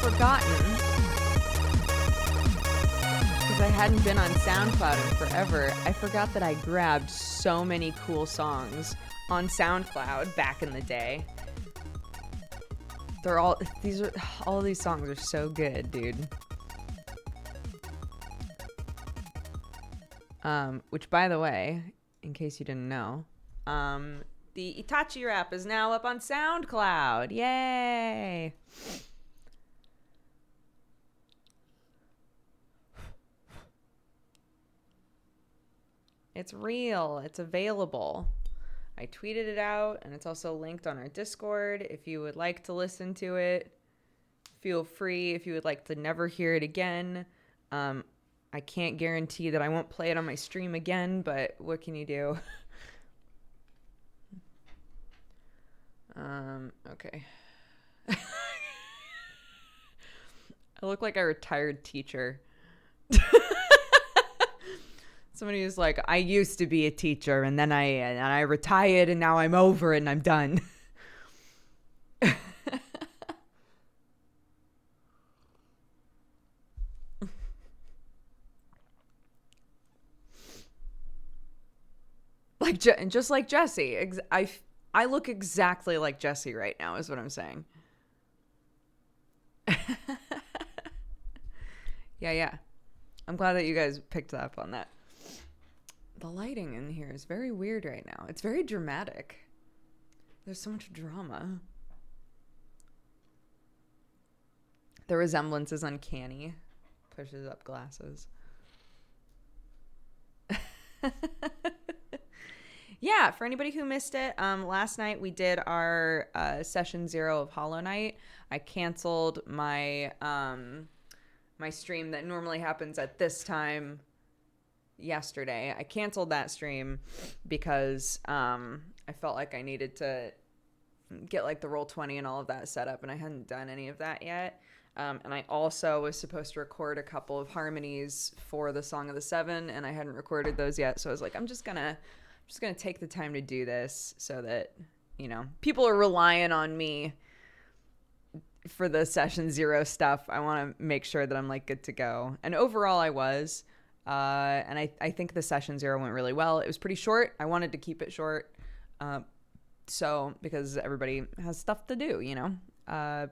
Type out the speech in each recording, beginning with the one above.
forgotten, because I hadn't been on SoundCloud in forever, I forgot that I grabbed so many cool songs on SoundCloud back in the day. All these songs are so good, dude. Which, by the way, in case you didn't know, the Itachi rap is now up on SoundCloud. Yay! It's real. It's available. I tweeted it out, and it's also linked on our Discord. If you would like to listen to it, feel free. If you would like to never hear it again, I can't guarantee that I won't play it on my stream again, but what can you do? Okay. I look like a retired teacher. Somebody who's like, I used to be a teacher, and then I retired, and now I'm over it, and I'm done. Just like Jesse. I look exactly like Jesse right now, is what I'm saying. Yeah. I'm glad that you guys picked up on that. The lighting in here is very weird right now. It's very dramatic. There's so much drama. The resemblance is uncanny. Pushes up glasses. Yeah, for anybody who missed it, last night we did our session 0 of Hollow Knight. I canceled my my stream that normally happens at this time yesterday. I canceled that stream because I felt like I needed to get like the Roll20 and all of that set up, and I hadn't done any of that yet. And I also was supposed to record a couple of harmonies for the Song of the Seven, and I hadn't recorded those yet. So I was like, I'm just gonna take the time to do this so that, you know, people are relying on me for the session 0 stuff. I want to make sure that I'm like good to go. And overall I was, and I think the session 0 went really well. It was pretty short. I wanted to keep it short. So because everybody has stuff to do, you know,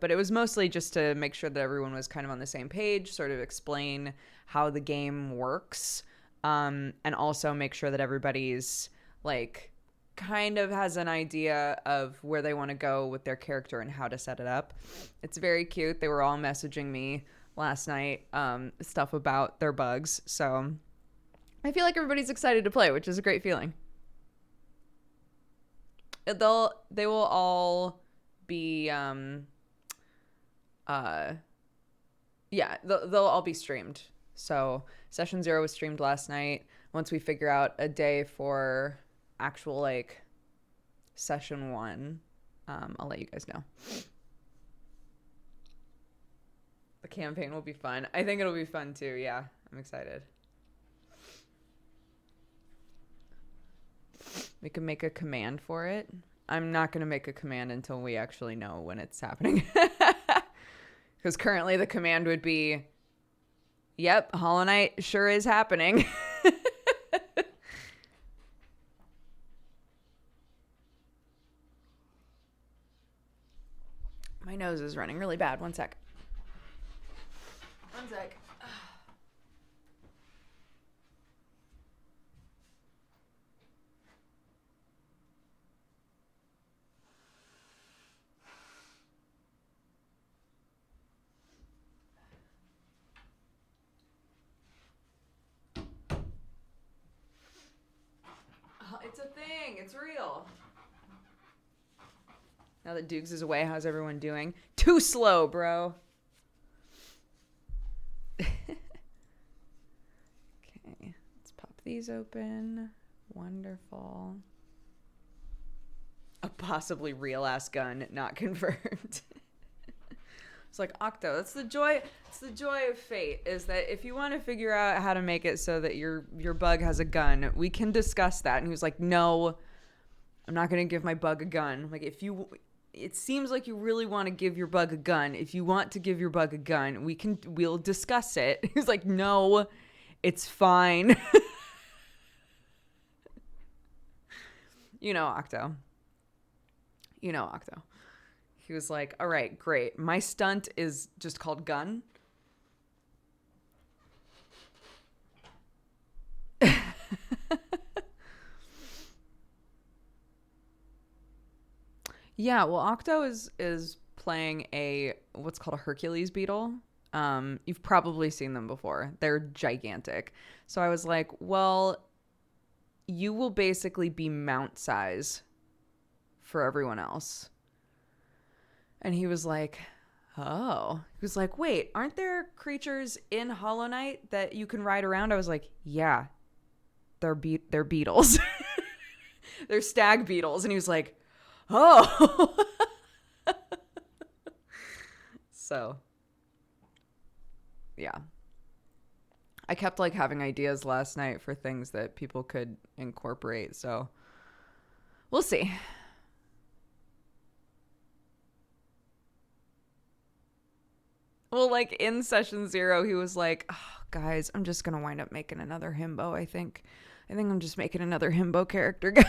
but it was mostly just to make sure that everyone was kind of on the same page, sort of explain how the game works. And also make sure that everybody's like kind of has an idea of where they want to go with their character and how to set it up. It's very cute. They were all messaging me last night, stuff about their bugs. So I feel like everybody's excited to play, which is a great feeling. They will all be, they'll all be streamed. So session 0 was streamed last night. Once we figure out a day for actual like session 1, I'll let you guys know. The campaign will be fun. I think it'll be fun too. Yeah, I'm excited. We can make a command for it. I'm not going to make a command until we actually know when it's happening. Because currently the command would be, yep, Hollow Knight sure is happening. My nose is running really bad. One sec. It's a thing. It's real. Now that Dukes is away, how's everyone doing? Too slow, bro. Okay. Let's pop these open. Wonderful. A possibly real-ass gun, not confirmed. It's like, Octo, that's the joy. It's the joy of fate, is that if you want to figure out how to make it so that your bug has a gun, we can discuss that. And he was like, no, I'm not going to give my bug a gun. I'm like, if you it seems like you really want to give your bug a gun. If you want to give your bug a gun, we'll discuss it. He's like, no, it's fine. Octo. Octo. He was like, all right, great. My stunt is just called gun. Yeah, well, Octo is playing what's called a Hercules beetle. You've probably seen them before. They're gigantic. So I was like, well, you will basically be mount size for everyone else. And he was like, oh. He was like, wait, aren't there creatures in Hollow Knight that you can ride around? I was like, yeah, they're beetles. They're stag beetles. And he was like, oh. So, yeah. I kept like having ideas last night for things that people could incorporate. So, we'll see. Well, like in session 0, he was like, oh, guys, I'm just going to wind up making another himbo, I think. I'm just making another himbo character, guys.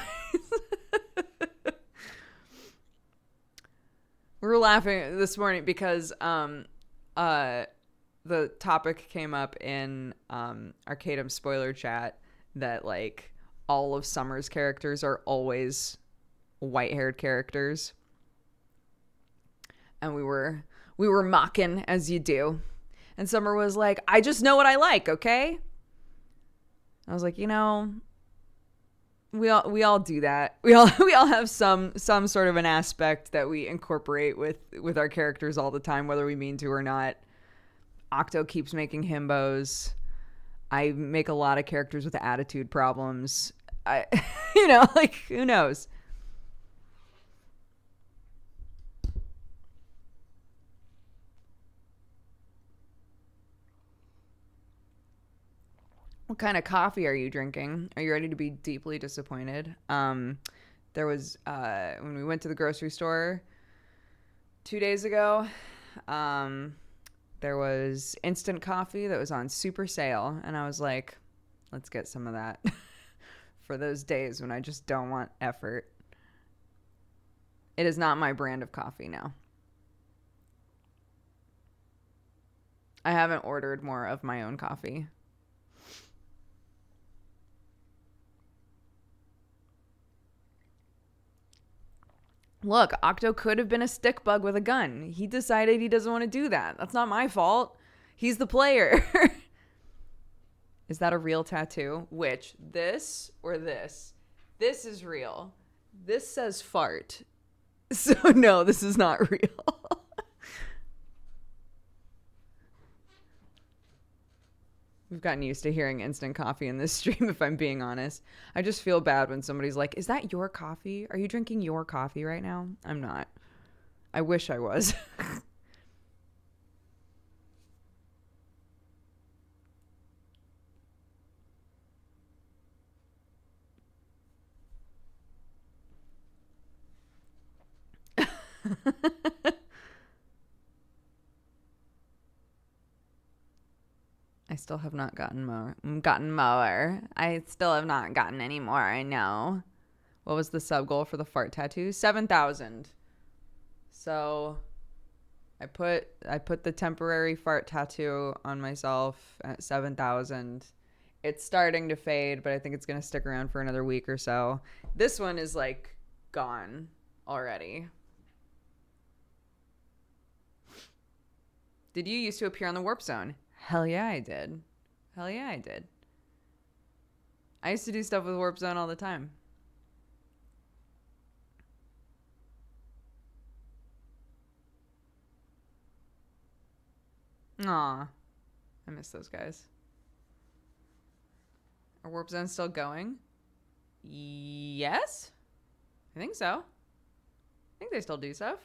We were laughing this morning because the topic came up in Arcadum spoiler chat that like all of Summer's characters are always white-haired characters. And we were mocking as you do. And Summer was like, I just know what I like, okay? I was like, we all do that. We all have some sort of an aspect that we incorporate with our characters all the time, whether we mean to or not. Octo keeps making himbos. I make a lot of characters with attitude problems. Like who knows? What kind of coffee are you drinking? Are you ready to be deeply disappointed? There was, when we went to the grocery store 2 days ago, there was instant coffee that was on super sale. And I was like, let's get some of that for those days when I just don't want effort. It is not my brand of coffee now. I haven't ordered more of my own coffee. Look, Octo could have been a stick bug with a gun. He decided he doesn't want to do that. That's not my fault. He's the player. Is that a real tattoo? Which? This or this? This is real. This says fart. So no, this is not real. We've gotten used to hearing instant coffee in this stream, if I'm being honest. I just feel bad when somebody's like, is that your coffee? Are you drinking your coffee right now? I'm not. I wish I was. I still have not gotten more. I still have not gotten any more. I know. What was the sub goal for the fart tattoo? 7,000. So I put the temporary fart tattoo on myself at 7,000. It's starting to fade, but I think it's going to stick around for another week or so. This one is like gone already. Did you used to appear on the Warp Zone? Hell yeah, I did. Hell yeah, I did. I used to do stuff with Warp Zone all the time. Aw. I miss those guys. Are Warp Zone still going? Yes? I think so. I think they still do stuff.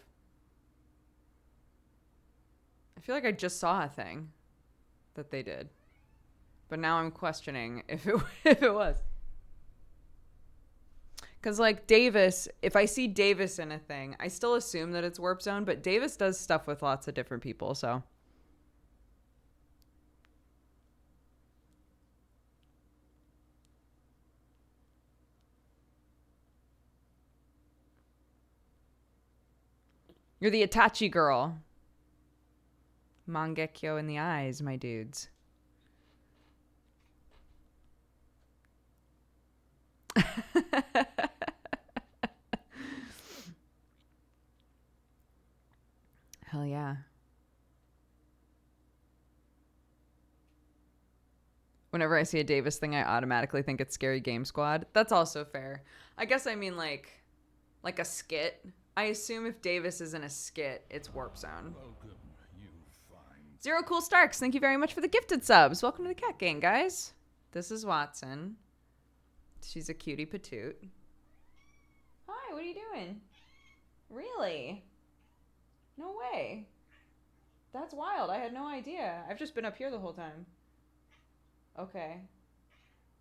I feel like I just saw a thing that they did. But now I'm questioning if it was. Because, like, Davis, if I see Davis in a thing, I still assume that it's Warp Zone, but Davis does stuff with lots of different people, so. You're the Itachi girl. Mangekyo in the eyes, my dudes. Hell yeah. Whenever I see a Davis thing, I automatically think it's Scary Game Squad. That's also fair. I guess I mean like a skit. I assume if Davis is in a skit, it's Warp Zone. Welcome, you fine. Zero Cool Starks, thank you very much for the gifted subs. Welcome to the Cat Gang, guys. This is Watson. She's a cutie patoot. Hi, what are you doing? Really? No way. That's wild. I had no idea. I've just been up here the whole time. Okay.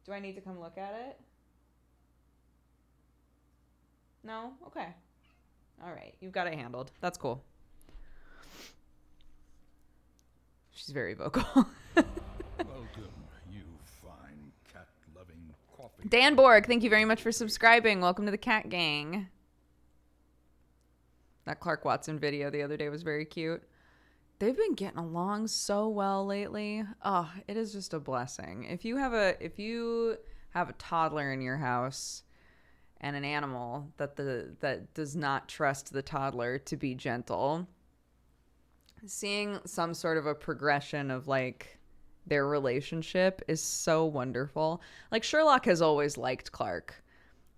Do I need to come look at it? No? Okay. All right. You've got it handled. That's cool. She's very vocal. Welcome, you fine cat-loving coffee. Dan Borg, thank you very much for subscribing. Welcome to the Cat Gang. That Clark Watson video the other day was very cute. They've been getting along so well lately. Oh, it is just a blessing. If you have a toddler in your house and an animal that does not trust the toddler to be gentle, seeing some sort of a progression of like their relationship is so wonderful. Like Sherlock has always liked Clark.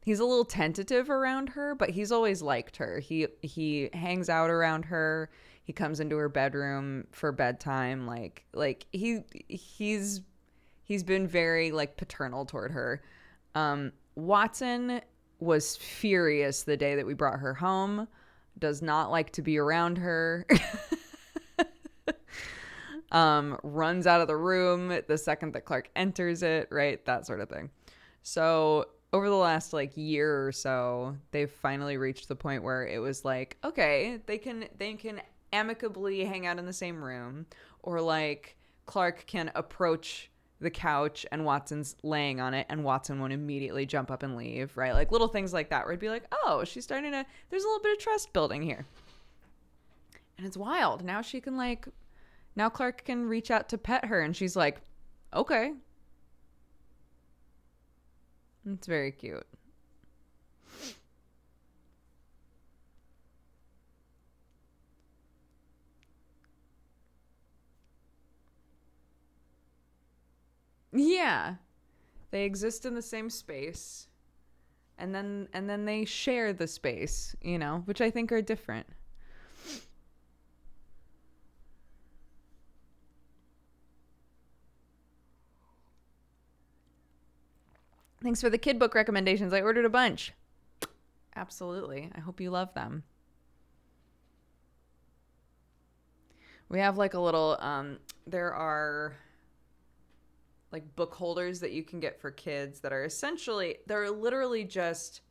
He's a little tentative around her, but he's always liked her. He hangs out around her. He comes into her bedroom for bedtime. Like he's been very like paternal toward her. Watson was furious the day that we brought her home. Does not like to be around her. Runs out of the room the second that Clark enters it, right? That sort of thing. So over the last like year or so, they've finally reached the point where it was like, okay, they can amicably hang out in the same room, or like Clark can approach the couch and Watson's laying on it and Watson won't immediately jump up and leave, right? Like little things like that where it'd be like, oh, there's a little bit of trust building here. And it's wild. Now Clark can reach out to pet her and she's like, okay. It's very cute. Yeah. They exist in the same space. And then they share the space, which I think are different. Thanks for the kid book recommendations. I ordered a bunch. Absolutely. I hope you love them. We have like a little, there are like book holders that you can get for kids that are they're literally just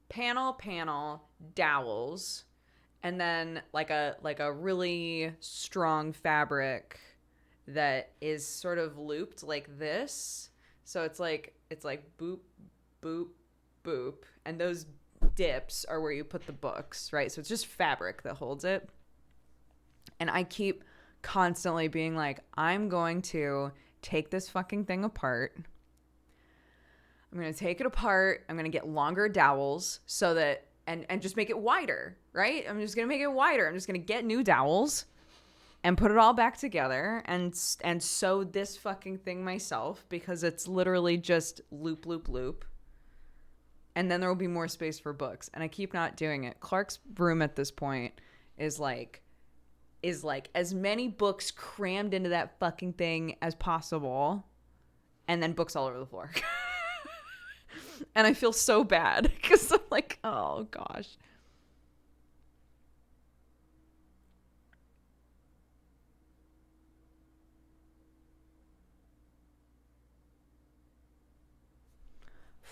panel dowels and then like a really strong fabric that is sort of looped like this. So it's like boop, boop, boop. And those dips are where you put the books, right? So it's just fabric that holds it. And I keep constantly being like, I'm going to take this fucking thing apart. I'm going to take it apart. I'm going to get longer dowels so that, and just make it wider, right? I'm just going to make it wider. I'm just going to get new dowels and put it all back together and sew this fucking thing myself because it's literally just loop, loop, loop. And then there will be more space for books. And I keep not doing it. Clark's room at this point is like as many books crammed into that fucking thing as possible. And then books all over the floor. And I feel so bad because I'm like, oh gosh.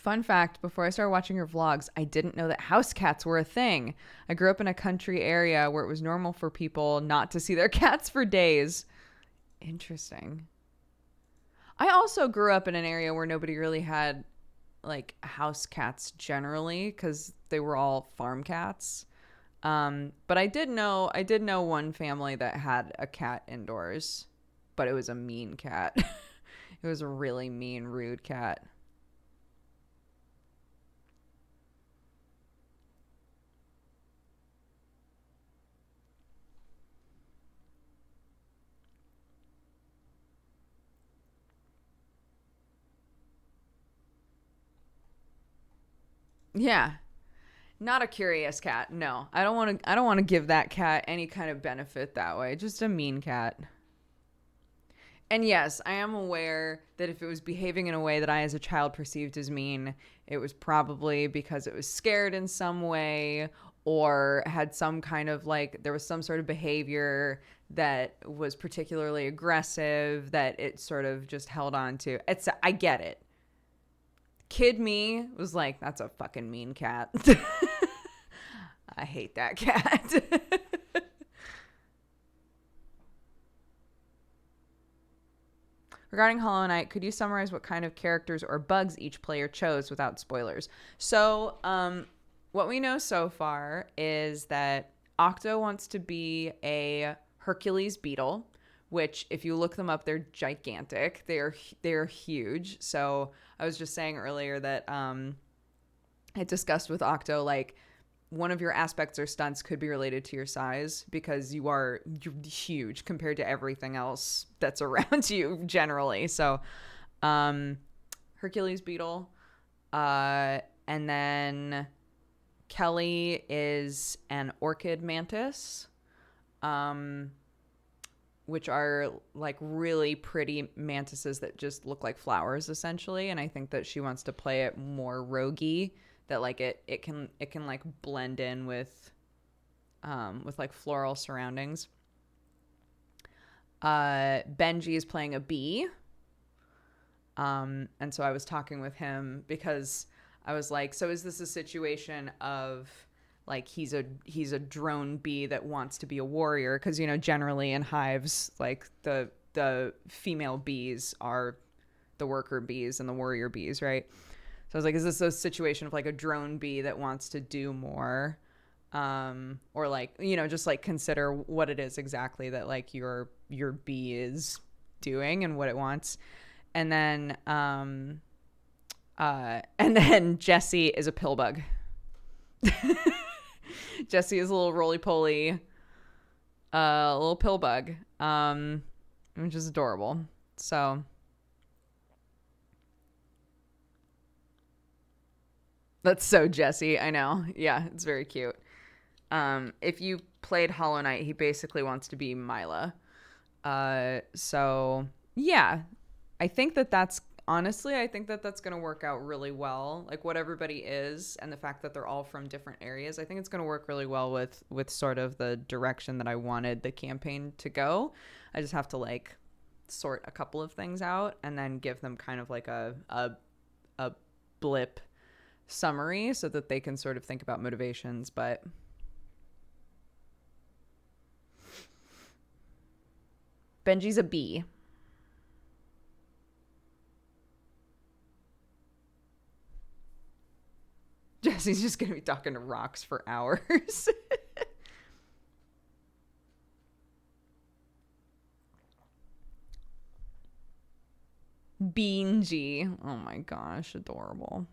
Fun fact, before I started watching your vlogs, I didn't know that house cats were a thing. I grew up in a country area where it was normal for people not to see their cats for days. Interesting. I also grew up in an area where nobody really had like house cats generally because they were all farm cats. But I did know one family that had a cat indoors, but it was a mean cat. It was a really mean, rude cat. Yeah. Not a curious cat. No. I don't want to give that cat any kind of benefit that way. Just a mean cat. And yes, I am aware that if it was behaving in a way that I as a child perceived as mean, it was probably because it was scared in some way or had some kind of like there was some sort of behavior that was particularly aggressive that it sort of just held on to. I get it. Kid me was like, that's a fucking mean cat. I hate that cat. Regarding Hollow Knight, could you summarize what kind of characters or bugs each player chose without spoilers? So, what we know so far is that Octo wants to be a Hercules beetle, which if you look them up, they're gigantic. They're huge. So I was just saying earlier that I discussed with Octo, like, one of your aspects or stunts could be related to your size because you're huge compared to everything else that's around you generally. So, Hercules beetle, and then Kelly is an orchid mantis, which are like really pretty mantises that just look like flowers essentially. And I think that she wants to play it more roguey, that like it can like blend in with like floral surroundings. Benji is playing a bee. And so I was talking with him because I was like, so is this a situation of like he's a drone bee that wants to be a warrior? Because, you know, generally in hives, like the female bees are the worker bees and the warrior bees, right? So I was like, is this a situation of like a drone bee that wants to do more? Or like, you know, just like consider what it is exactly that like your bee is doing and what it wants. And then Jessie is a pill bug. Jessie is a little roly-poly little pill bug, which is adorable. So that's so Jessie. I know. Yeah, it's very cute. If you played Hollow Knight, he basically wants to be Mila. So yeah, I think that's honestly, I think that's going to work out really well. Like what everybody is and the fact that they're all from different areas, I think it's going to work really well with sort of the direction that I wanted the campaign to go. I just have to like sort a couple of things out and then give them kind of like a blip summary so that they can sort of think about motivations. But Benji's a bee. Jesse's just going to be talking to rocks for hours. Beanji. Oh my gosh, adorable.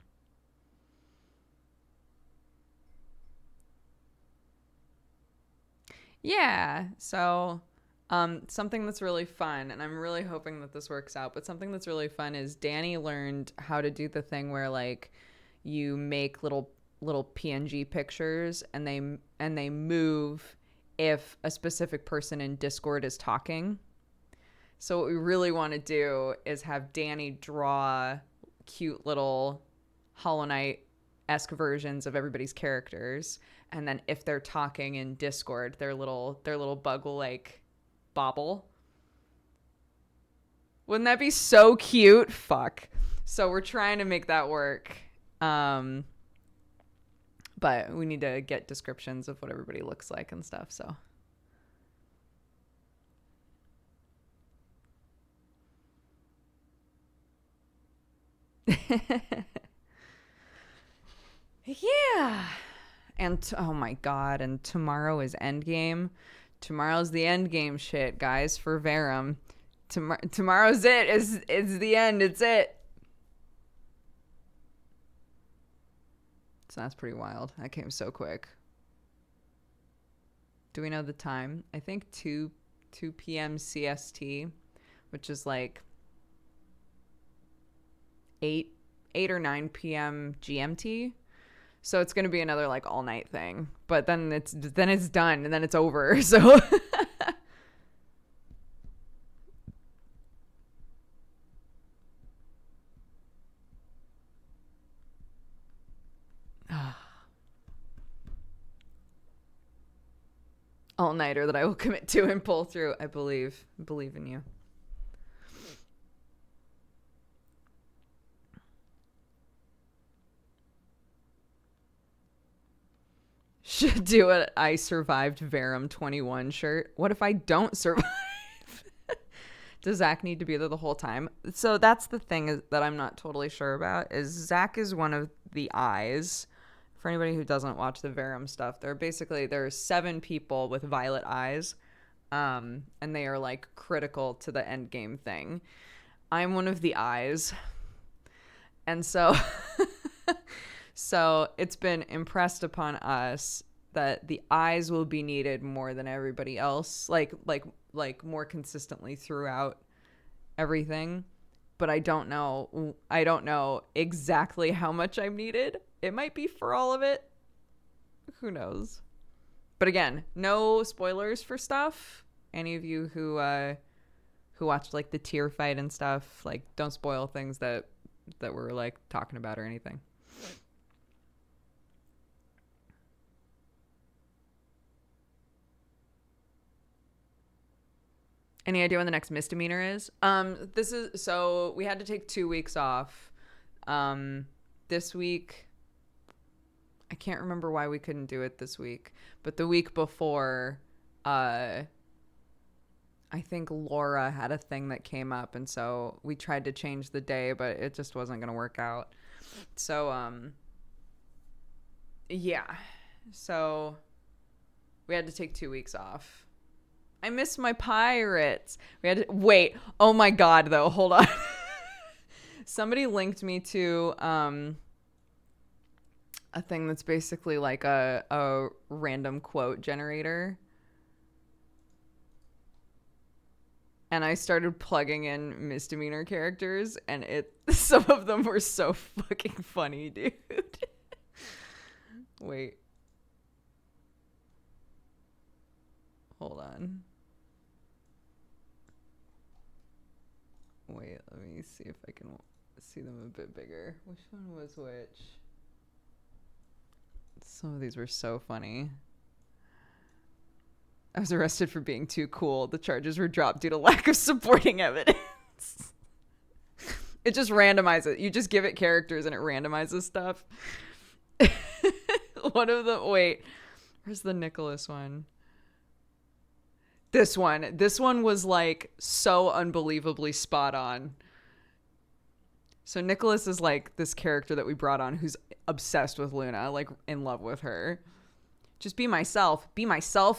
Yeah, so something that's really fun, and I'm really hoping that this works out, but something that's really fun is Danny learned how to do the thing where like you make little PNG pictures and they move if a specific person in Discord is talking. So what we really want to do is have Danny draw cute little Hollow Knight-esque versions of everybody's characters, and then if they're talking in Discord, their little bug will like bobble. Wouldn't that be so cute? Fuck. So we're trying to make that work. But we need to get descriptions of what everybody looks like and stuff, so. Yeah. And oh my god, and tomorrow is endgame. Tomorrow's the endgame shit, guys, for Verum. Tomorrow's it. It's the end. It's it. So that's pretty wild. That came so quick. Do we know the time? I think 2 p.m. CST, which is like 8 or 9 p.m. GMT. So it's going to be another like all night thing. But then it's done and then it's over. So all nighter that I will commit to and pull through. I believe in you. Should do an I survived Verum 21 shirt. What if I don't survive? Does Zach need to be there the whole time? So that's the thing that I'm not totally sure about is Zach is one of the eyes. For anybody who doesn't watch the Verum stuff, there's 7 people with violet eyes, and they are like critical to the end game thing. I'm one of the eyes, and so so it's been impressed upon us that the eyes will be needed more than everybody else, like more consistently throughout everything. But I don't know exactly how much I'm needed. It might be for all of it. Who knows? But again, no spoilers for stuff. Any of you who watched like the tier fight and stuff, like don't spoil things that we're like talking about or anything. Any idea when the next misdemeanor is? So we had to take 2 weeks off. This week, I can't remember why we couldn't do it this week, but the week before, I think Laura had a thing that came up, and so we tried to change the day, but it just wasn't going to work out. So, yeah. So we had to take 2 weeks off. I miss my pirates. Wait. Oh my god, though. Hold on. Somebody linked me to a thing that's basically like a random quote generator. And I started plugging in misdemeanor characters, and some of them were so fucking funny, dude. Wait. Hold on. Wait, let me see if I can see them a bit bigger. Which one was which? Some of these were so funny. I was arrested for being too cool. The charges were dropped due to lack of supporting evidence. It just randomizes. You just give it characters and it randomizes stuff. One of them, wait, where's the Nicholas one? This one was like so unbelievably spot on. So Nicholas is like this character that we brought on who's obsessed with Luna, like in love with her. Just be myself,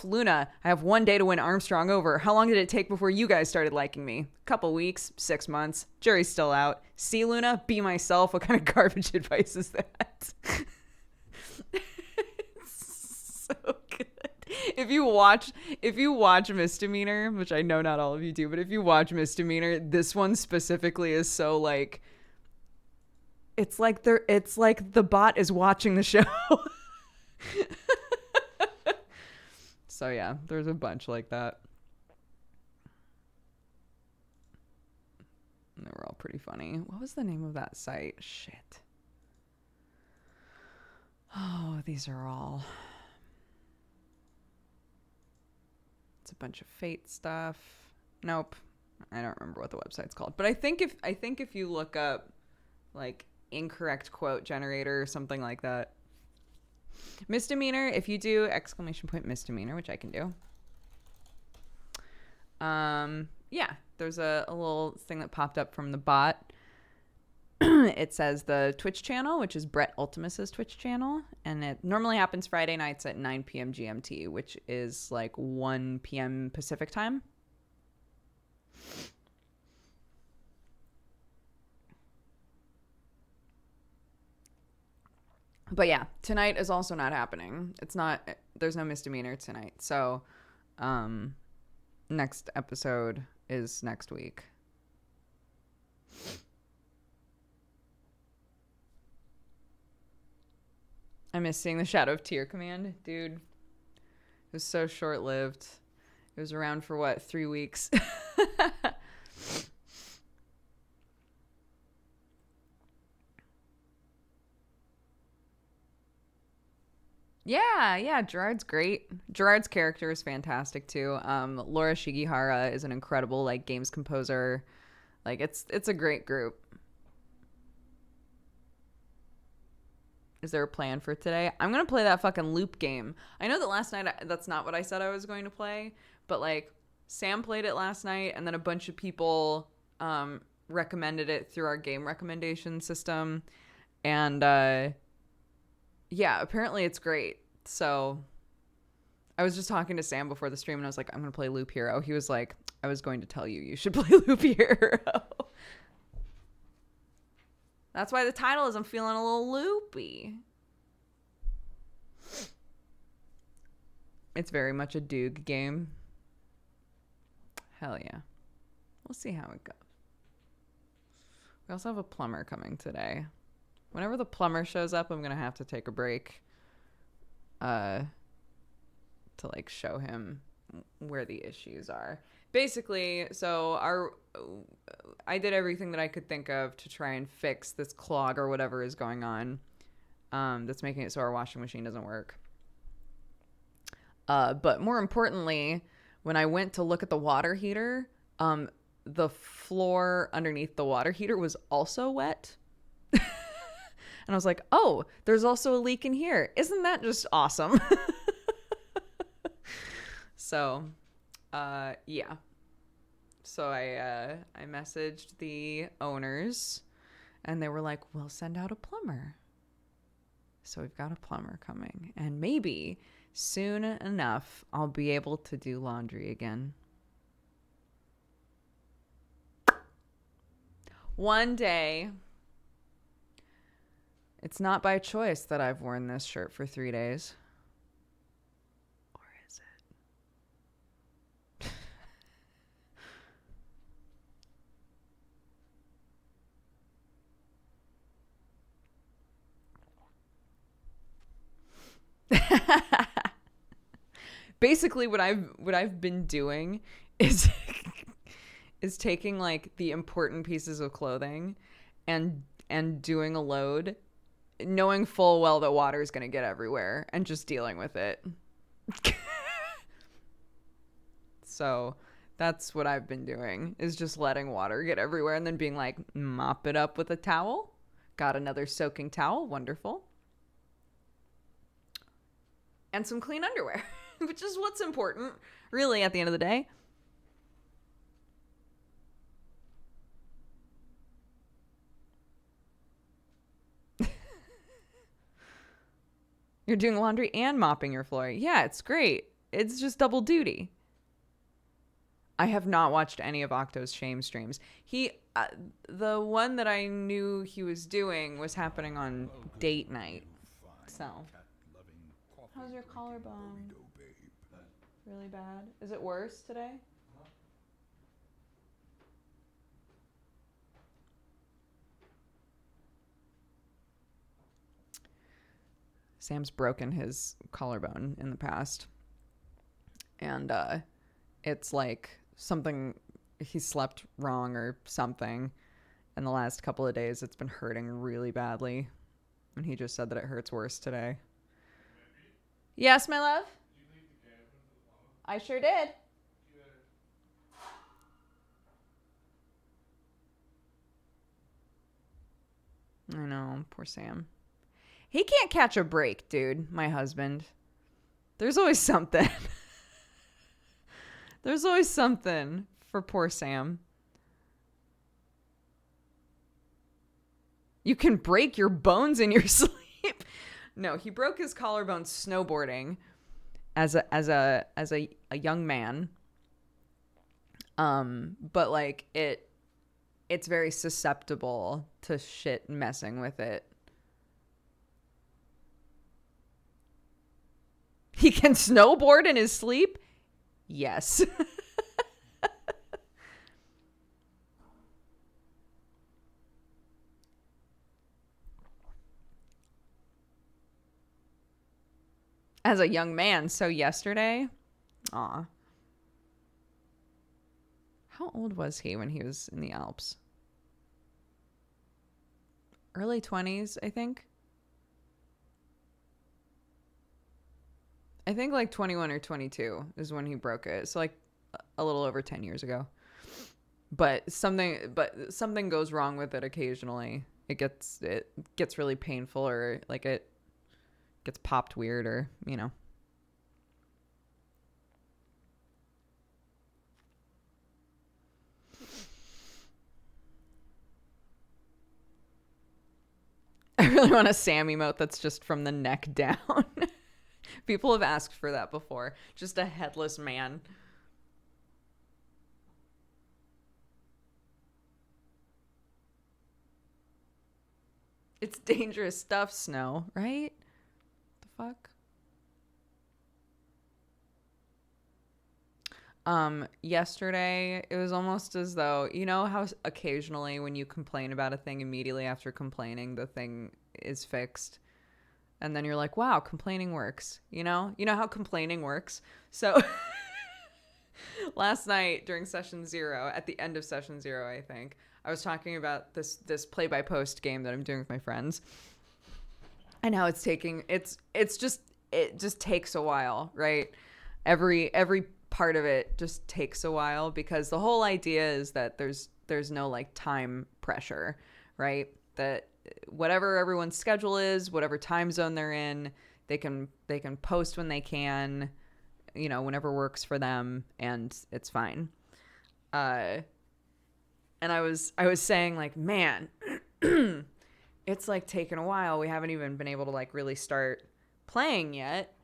Luna. I have 1 day to win Armstrong over. How long did it take before you guys started liking me? Couple weeks, 6 months. Jury's still out. See, Luna, be myself. What kind of garbage advice is that? It's so good. If you watch Misdemeanor, which I know not all of you do, but if you watch Misdemeanor, this one specifically is so like, it's like the bot is watching the show. So yeah, there's a bunch like that. And they were all pretty funny. What was the name of that site? Shit. Oh, these are all. It's a bunch of Fate stuff. Nope. I don't remember what the website's called. But I think if you look up like incorrect quote generator or something like that. Misdemeanor, if you do exclamation point misdemeanor, which I can do. Yeah, there's a little thing that popped up from the bot. It says the Twitch channel, which is Brett Ultimus's Twitch channel, and it normally happens Friday nights at 9 p.m. GMT, which is like 1 p.m. Pacific time. But yeah, tonight is also not happening. There's no misdemeanor tonight. So, next episode is next week. I miss seeing the Shadow of Tear command, dude. It was so short-lived. It was around for what, 3 weeks? Yeah, Gerard's great. Gerard's character is fantastic too. Laura Shigihara is an incredible like games composer. Like it's a great group. Is there a plan for today? I'm gonna play that fucking Loop game. I know that last night that's not what I said I was going to play, but like Sam played it last night, and then a bunch of people recommended it through our game recommendation system, and yeah, apparently it's great. So I was just talking to Sam before the stream, and I was like, I'm going to play Loop Hero. He was like, I was going to tell you should play Loop Hero. That's why the title is I'm feeling a little loopy. It's very much a Doog game. Hell yeah. We'll see how it goes. We also have a plumber coming today. Whenever the plumber shows up, I'm going to have to take a break to like show him where the issues are. Basically, so I did everything that I could think of to try and fix this clog or whatever is going on that's making it so our washing machine doesn't work. But more importantly, when I went to look at the water heater, the floor underneath the water heater was also wet. And I was like, oh, there's also a leak in here. Isn't that just awesome? So, yeah. So I messaged the owners, and they were like, we'll send out a plumber. So we've got a plumber coming. And maybe soon enough, I'll be able to do laundry again. One day. It's not by choice that I've worn this shirt for 3 days. Or is it? Basically what I've been doing is taking like the important pieces of clothing and doing a load, knowing full well that water is going to get everywhere, and just dealing with it. So that's what I've been doing, is just letting water get everywhere and then being like, mop it up with a towel. Got another soaking towel. Wonderful. And some clean underwear, which is what's important, really, at the end of the day. You're doing laundry and mopping your floor. Yeah, it's great. It's just double duty. I have not watched any of Octo's shame streams. The one that I knew he was doing was happening on date night. So, how's your collarbone? Really bad? Is it worse today? Sam's broken his collarbone in the past. And it's like something, he slept wrong or something. And the last couple of days it's been hurting really badly. And he just said that it hurts worse today. Yes, my love? Did you leave the cabin for the plumber? I sure did. I know, poor Sam. He can't catch a break, dude, my husband. There's always something. There's always something for poor Sam. You can break your bones in your sleep. No, he broke his collarbone snowboarding as a young man. But like it's very susceptible to shit messing with it. He can snowboard in his sleep? Yes. As a young man, so yesterday. Aw. How old was he when he was in the Alps? Early 20s, I think. I think like 21 or 22 is when he broke it. So like a little over 10 years ago. But something goes wrong with it occasionally. It gets really painful, or like it gets popped weird, or, you know. I really want a Sam emote that's just from the neck down. People have asked for that before. Just a headless man. It's dangerous stuff, Snow, right? The fuck? Yesterday, it was almost as though, you know how occasionally when you complain about a thing, immediately after complaining, the thing is fixed? And then you're like, wow, complaining works. You know how complaining works. So last night during session 0, at the end of session 0, I think, I was talking about this play-by-post game that I'm doing with my friends. And how it just takes a while, right? Every part of it just takes a while, because the whole idea is that there's no like time pressure, right? That whatever everyone's schedule is, whatever time zone they're in, they can post when they can, you know, whenever works for them, and it's fine. And I was saying, like, man, it's like taken a while. We haven't even been able to like really start playing yet,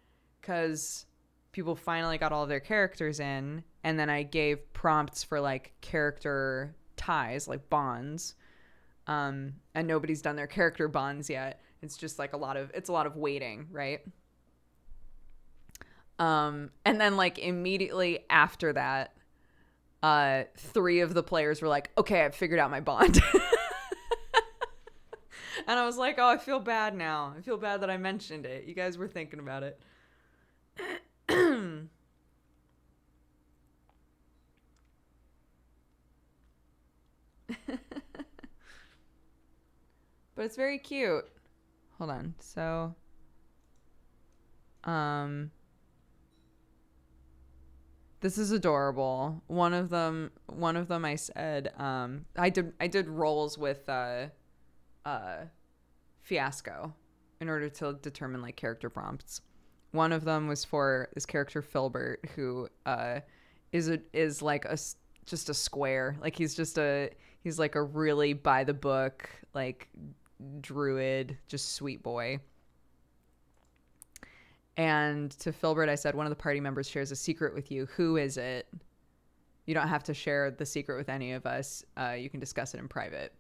because people finally got all of their characters in, and then I gave prompts for like character ties, like bonds. And nobody's done their character bonds yet. It's just like a lot of waiting, right? And then like immediately after that, 3 of the players were like, okay, I've figured out my bond. And I was like, oh, I feel bad now. I feel bad that I mentioned it. You guys were thinking about it. But it's very cute. Hold on. So, this is adorable. One of them I said, I did rolls with Fiasco in order to determine like character prompts. One of them was for this character Filbert, who is like just a square. Like he's like a really by the book, like druid, just sweet boy. And to Filbert, I said, one of the party members shares a secret with you. Who is it? You don't have to share the secret with any of us. You can discuss it in private.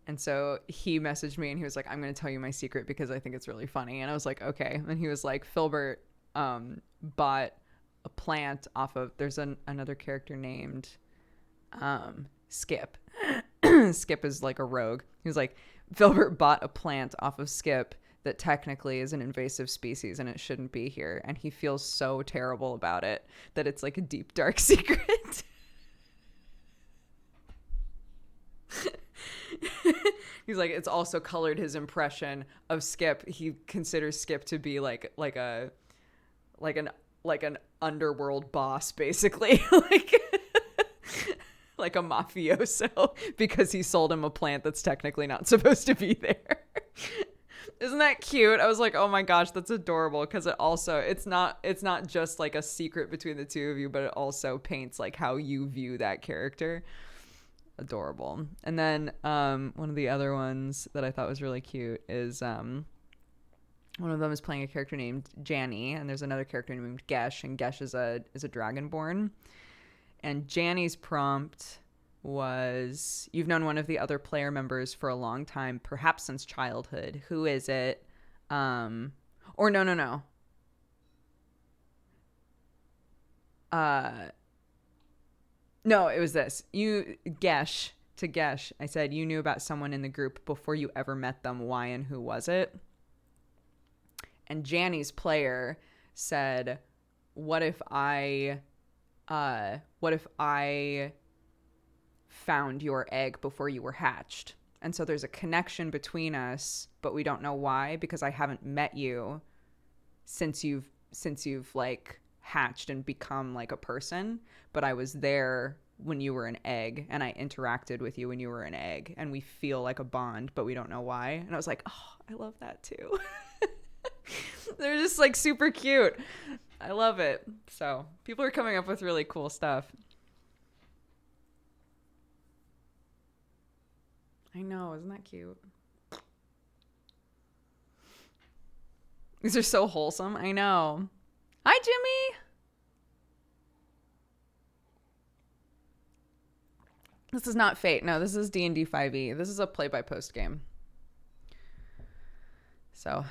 And so he messaged me and he was like, I'm going to tell you my secret because I think it's really funny. And I was like, okay. And he was like, Filbert bought a plant off of, there's another character named Skip. Skip is like a rogue. He was like, Filbert bought a plant off of Skip that technically is an invasive species and it shouldn't be here. And he feels so terrible about it that it's like a deep, dark secret. He's like, it's also colored his impression of Skip. He considers Skip to be like an underworld boss, basically. Like a mafioso, because he sold him a plant that's technically not supposed to be there. Isn't that cute? I was like, oh my gosh, that's adorable, because it's not just like a secret between the two of you, but it also paints like how you view that character. Adorable. And then one of the other ones that I thought was really cute is one of them is playing a character named Janny, and there's another character named Gesh, and Gesh is a dragonborn. And Janny's prompt was, you've known one of the other player members for a long time, perhaps since childhood. Who is it? Or no. No, it was this. To Gesh, I said, you knew about someone in the group before you ever met them. Why and who was it? And Janny's player said, what if I found your egg before you were hatched? And so there's a connection between us, but we don't know why, because I haven't met you since you've like hatched and become like a person, but I was there when you were an egg, and I interacted with you when you were an egg, and we feel like a bond, but we don't know why. And I was like, oh, I love that too. They're just like super cute. I love it. So people are coming up with really cool stuff. I know, isn't that cute? These are so wholesome. I know. Hi, Jimmy. This is not Fate. No, this is D&D 5e. This is a play-by-post game. So...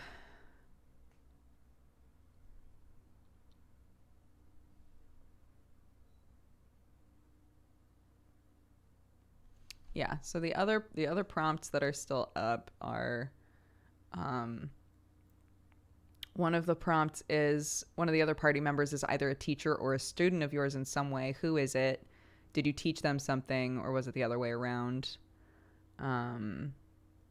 yeah, so the other prompts that are still up are one of the prompts is, one of the other party members is either a teacher or a student of yours in some way. Who is it? Did you teach them something, or was it the other way around? And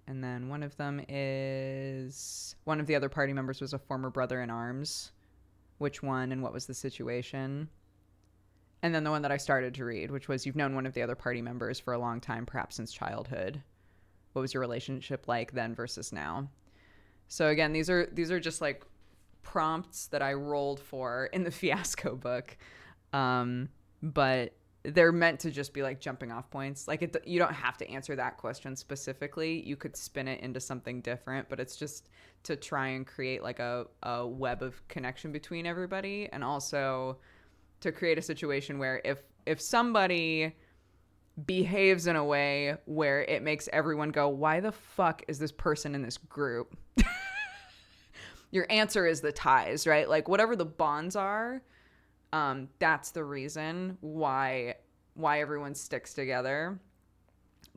then one of them is, one of the other party members was a former brother in arms. Which one and what was the situation? And then the one that I started to read, which was, you've known one of the other party members for a long time, perhaps since childhood. What was your relationship like then versus now? So again, these are just like prompts that I rolled for in the Fiasco book. But they're meant to just be like jumping off points. Like you don't have to answer that question specifically. You could spin it into something different, but it's just to try and create like a web of connection between everybody, and also to create a situation where if somebody behaves in a way where it makes everyone go, why the fuck is this person in this group? Your answer is the ties, right? Like whatever the bonds are, that's the reason why everyone sticks together.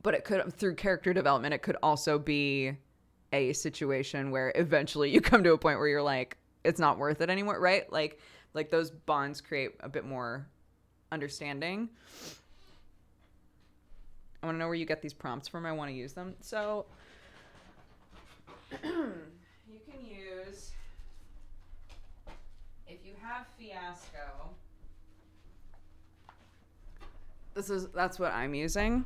But it could, through character development, it could also be a situation where eventually you come to a point where you're like, it's not worth it anymore, right? Like those bonds create a bit more understanding. I want to know where you get these prompts from. I want to use them. So you can use, if you have Fiasco, that's what I'm using.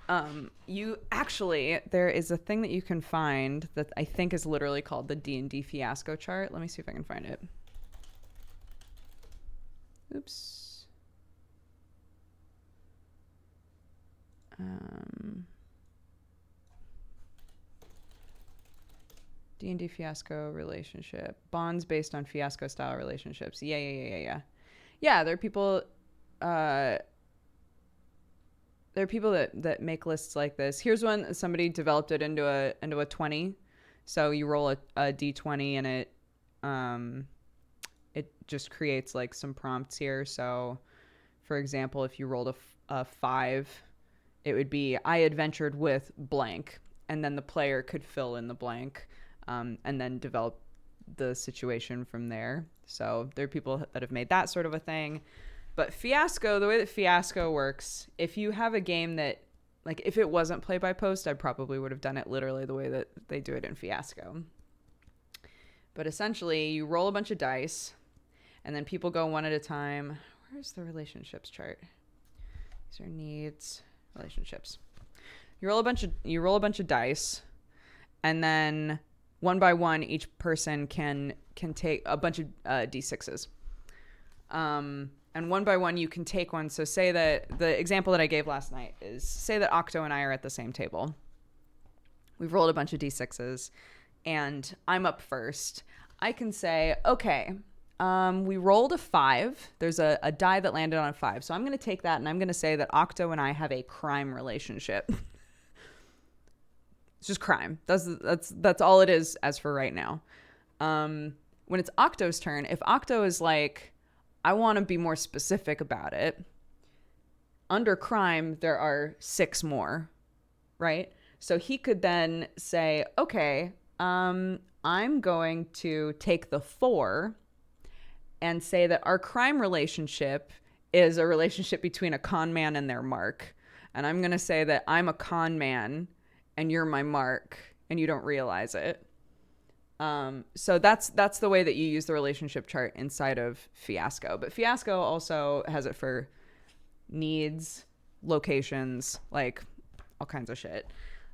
There is a thing that you can find that I think is literally called the D&D Fiasco chart. Let me see if I can find it. Oops. D&D Fiasco relationship. Bonds based on Fiasco style relationships. Yeah. Yeah, there are people that make lists like this. Here's one. Somebody developed it into a 20. So you roll a d20 and it just creates like some prompts here. So for example, if you rolled a 5, it would be, I adventured with blank, and then the player could fill in the blank, and then develop the situation from there. So there are people that have made that sort of a thing. But Fiasco, the way that Fiasco works, if you have a game that, like, if it wasn't play by post, I probably would have done it literally the way that they do it in Fiasco. But essentially, you roll a bunch of dice, and then people go one at a time. Where's the relationships chart? These are needs, relationships. You roll a bunch of dice, and then one by one, each person can take a bunch of D6s. And one by one, you can take one. So say that the example that I gave last night is, say that Octo and I are at the same table. We've rolled a bunch of D6s, and I'm up first. I can say, okay, we rolled a 5. There's a die that landed on a 5. So I'm going to take that, and I'm going to say that Octo and I have a crime relationship. It's just crime. That's all it is as for right now. When it's Octo's turn, if Octo is like, I want to be more specific about it, under crime, there are 6 more, right? So he could then say, okay, I'm going to take the 4 and say that our crime relationship is a relationship between a con man and their mark. And I'm going to say that I'm a con man and you're my mark and you don't realize it. So that's the way that you use the relationship chart inside of Fiasco. But Fiasco also has it for needs, locations, like all kinds of shit.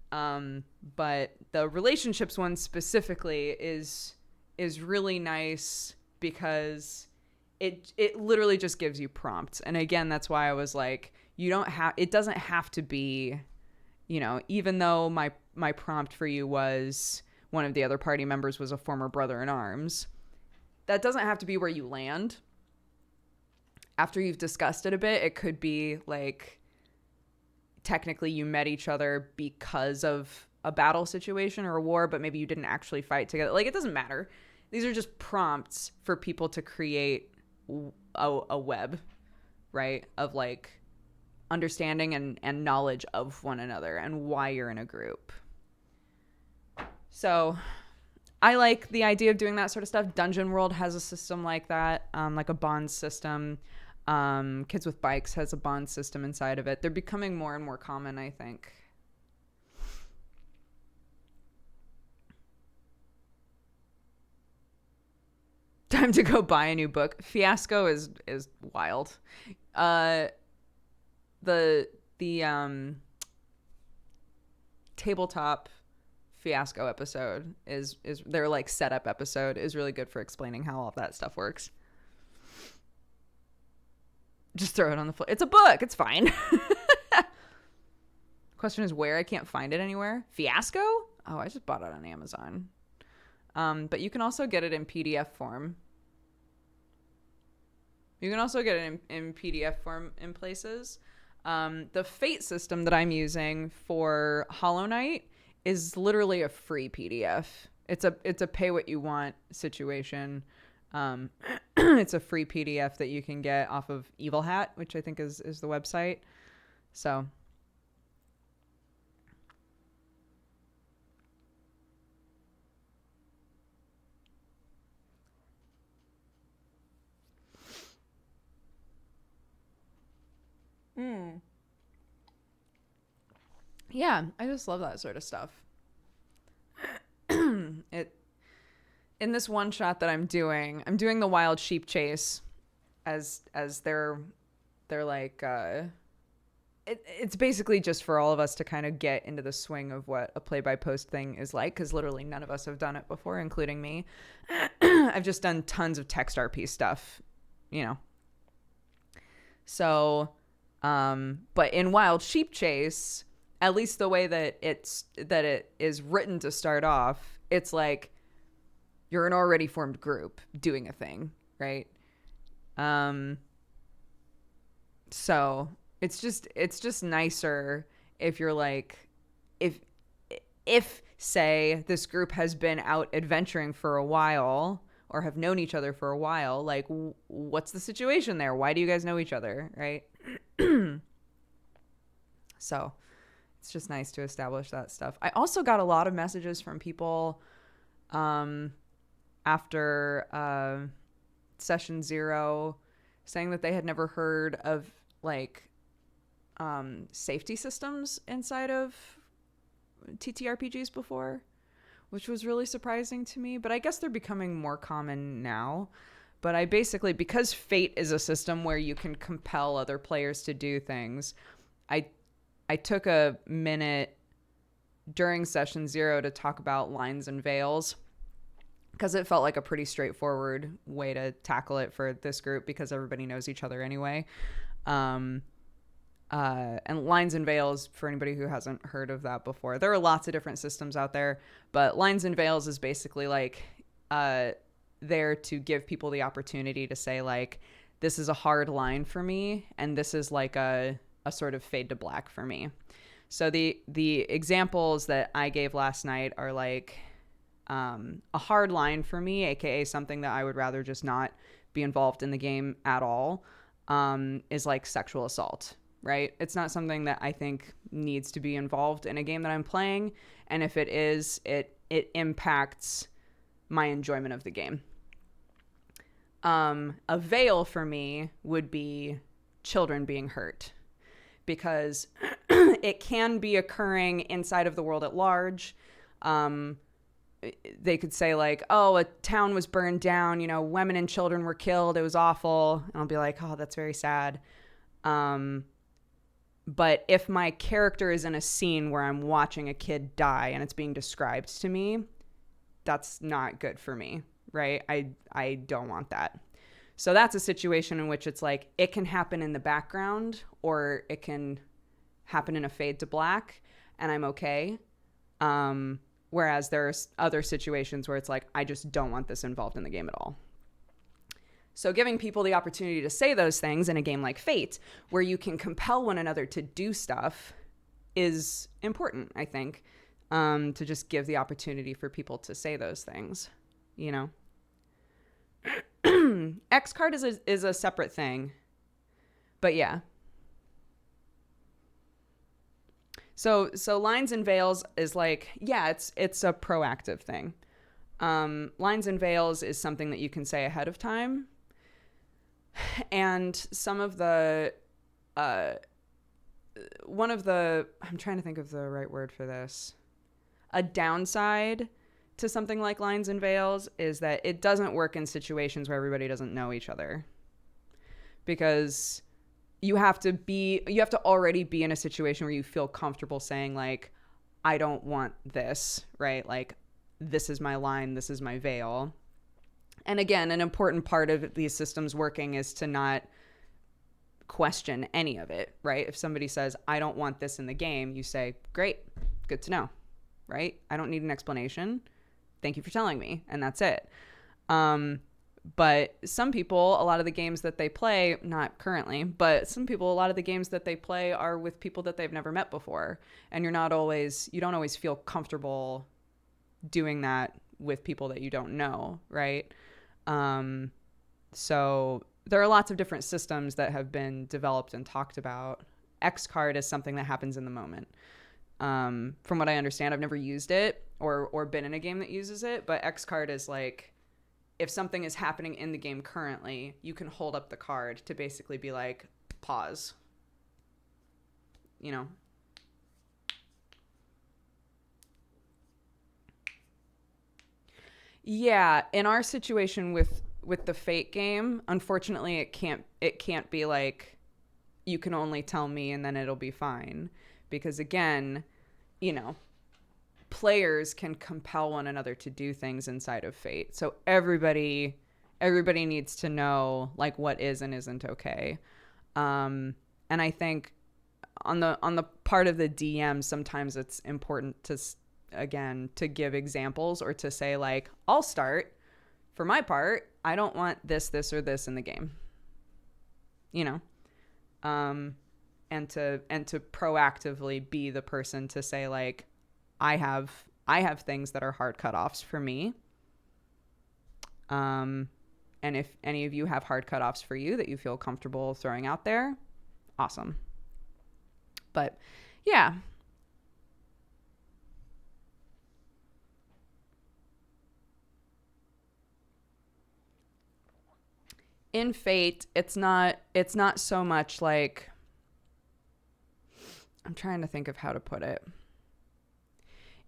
But the relationships one specifically is really nice because it literally just gives you prompts. And again, that's why I was like, it doesn't have to be, even though my prompt for you was one of the other party members was a former brother in arms, that doesn't have to be where you land. After you've discussed it a bit, it could be like, technically you met each other because of a battle situation or a war, but maybe you didn't actually fight together. Like, it doesn't matter. These are just prompts for people to create a web, right? Of like understanding and knowledge of one another and why you're in a group. So I like the idea of doing that sort of stuff. Dungeon World has a system like that, like a bond system. Kids with Bikes has a bond system inside of it. They're becoming more and more common, I think. Time to go buy a new book. Fiasco is wild. The tabletop Fiasco episode is their like setup episode is really good for explaining how all of that stuff works. Just throw it on the floor. It's a book. It's fine. Question is where? I can't find it anywhere. Fiasco? Oh, I just bought it on Amazon. But you can also get it in PDF form. You can also get it in PDF form in places. The Fate system that I'm using for Hollow Knight is literally a free PDF. It's a pay what you want situation. It's a free PDF that you can get off of Evil Hat, which I think is the website. So yeah, I just love that sort of stuff. In this one shot that I'm doing the wild sheep chase as they're like it's basically just for all of us to kind of get into the swing of what a play-by-post thing is like, because literally none of us have done it before, including me. I've just done tons of text RP stuff, So, but in Wild Sheep Chase, at least the way that it is written to start off, it's like you're an already formed group doing a thing, right? So it's just nicer if you're like, if say this group has been out adventuring for a while or have known each other for a while, like what's the situation there? Why do you guys know each other, right? So it's just nice to establish that stuff. I also got a lot of messages from people after session 0 saying that they had never heard of like safety systems inside of TTRPGs before, which was really surprising to me, but I guess they're becoming more common now. But I basically, because Fate is a system where you can compel other players to do things, I took a minute during session 0 to talk about lines and veils, because it felt like a pretty straightforward way to tackle it for this group because everybody knows each other anyway. And lines and veils, for anybody who hasn't heard of that before, there are lots of different systems out there, but lines and veils is basically like there to give people the opportunity to say like, this is a hard line for me, and this is like a sort of fade to black for me. So the examples that I gave last night are like, a hard line for me, aka something that I would rather just not be involved in the game at all, is like sexual assault, right? It's not something that I think needs to be involved in a game that I'm playing, and if it is, it impacts my enjoyment of the game. A veil for me would be children being hurt, because it can be occurring inside of the world at large. They could say like, oh, a town was burned down, you know, women and children were killed, it was awful. And I'll be like, oh, that's very sad. But if my character is in a scene where I'm watching a kid die and it's being described to me, that's not good for me, right? I don't want that. So that's a situation in which it's like, it can happen in the background or it can happen in a fade to black, and I'm okay. Whereas there's other situations where it's like, I just don't want this involved in the game at all. So giving people the opportunity to say those things in a game like Fate, where you can compel one another to do stuff, is important, I think, to just give the opportunity for people to say those things, you know? X card is a separate thing, but yeah. So lines and veils is like, yeah, it's a proactive thing. Lines and veils is something that you can say ahead of time. And some of the, one of the, I'm trying to think of the right word for this. A downside to something like lines and veils is that it doesn't work in situations where everybody doesn't know each other. Because you have to already be in a situation where you feel comfortable saying like, I don't want this, right? Like, this is my line, this is my veil. And again, an important part of these systems working is to not question any of it, right? If somebody says, I don't want this in the game, you say, great, good to know, right? I don't need an explanation. Thank you for telling me. And that's it. But some people, a lot of the games that they play, not currently, but some people, a lot of the games that they play are with people that they've never met before. And you don't always feel comfortable doing that with people that you don't know, right? So there are lots of different systems that have been developed and talked about. X card is something that happens in the moment. From what I understand, I've never used it or been in a game that uses it, but X card is like, if something is happening in the game currently, you can hold up the card to basically be like, pause. You know? Yeah, in our situation with the Fate game, unfortunately it can't be like, you can only tell me and then it'll be fine. Because again, you know, players can compel one another to do things inside of Fate. So everybody needs to know like what is and isn't okay. And I think on the part of the DM, sometimes it's important to give examples or to say like, I'll start. For my part, I don't want this, or this in the game. You know? And to proactively be the person to say like, I have things that are hard cutoffs for me. And if any of you have hard cutoffs for you that you feel comfortable throwing out there, awesome. But yeah. In Fate, it's not so much like, I'm trying to think of how to put it.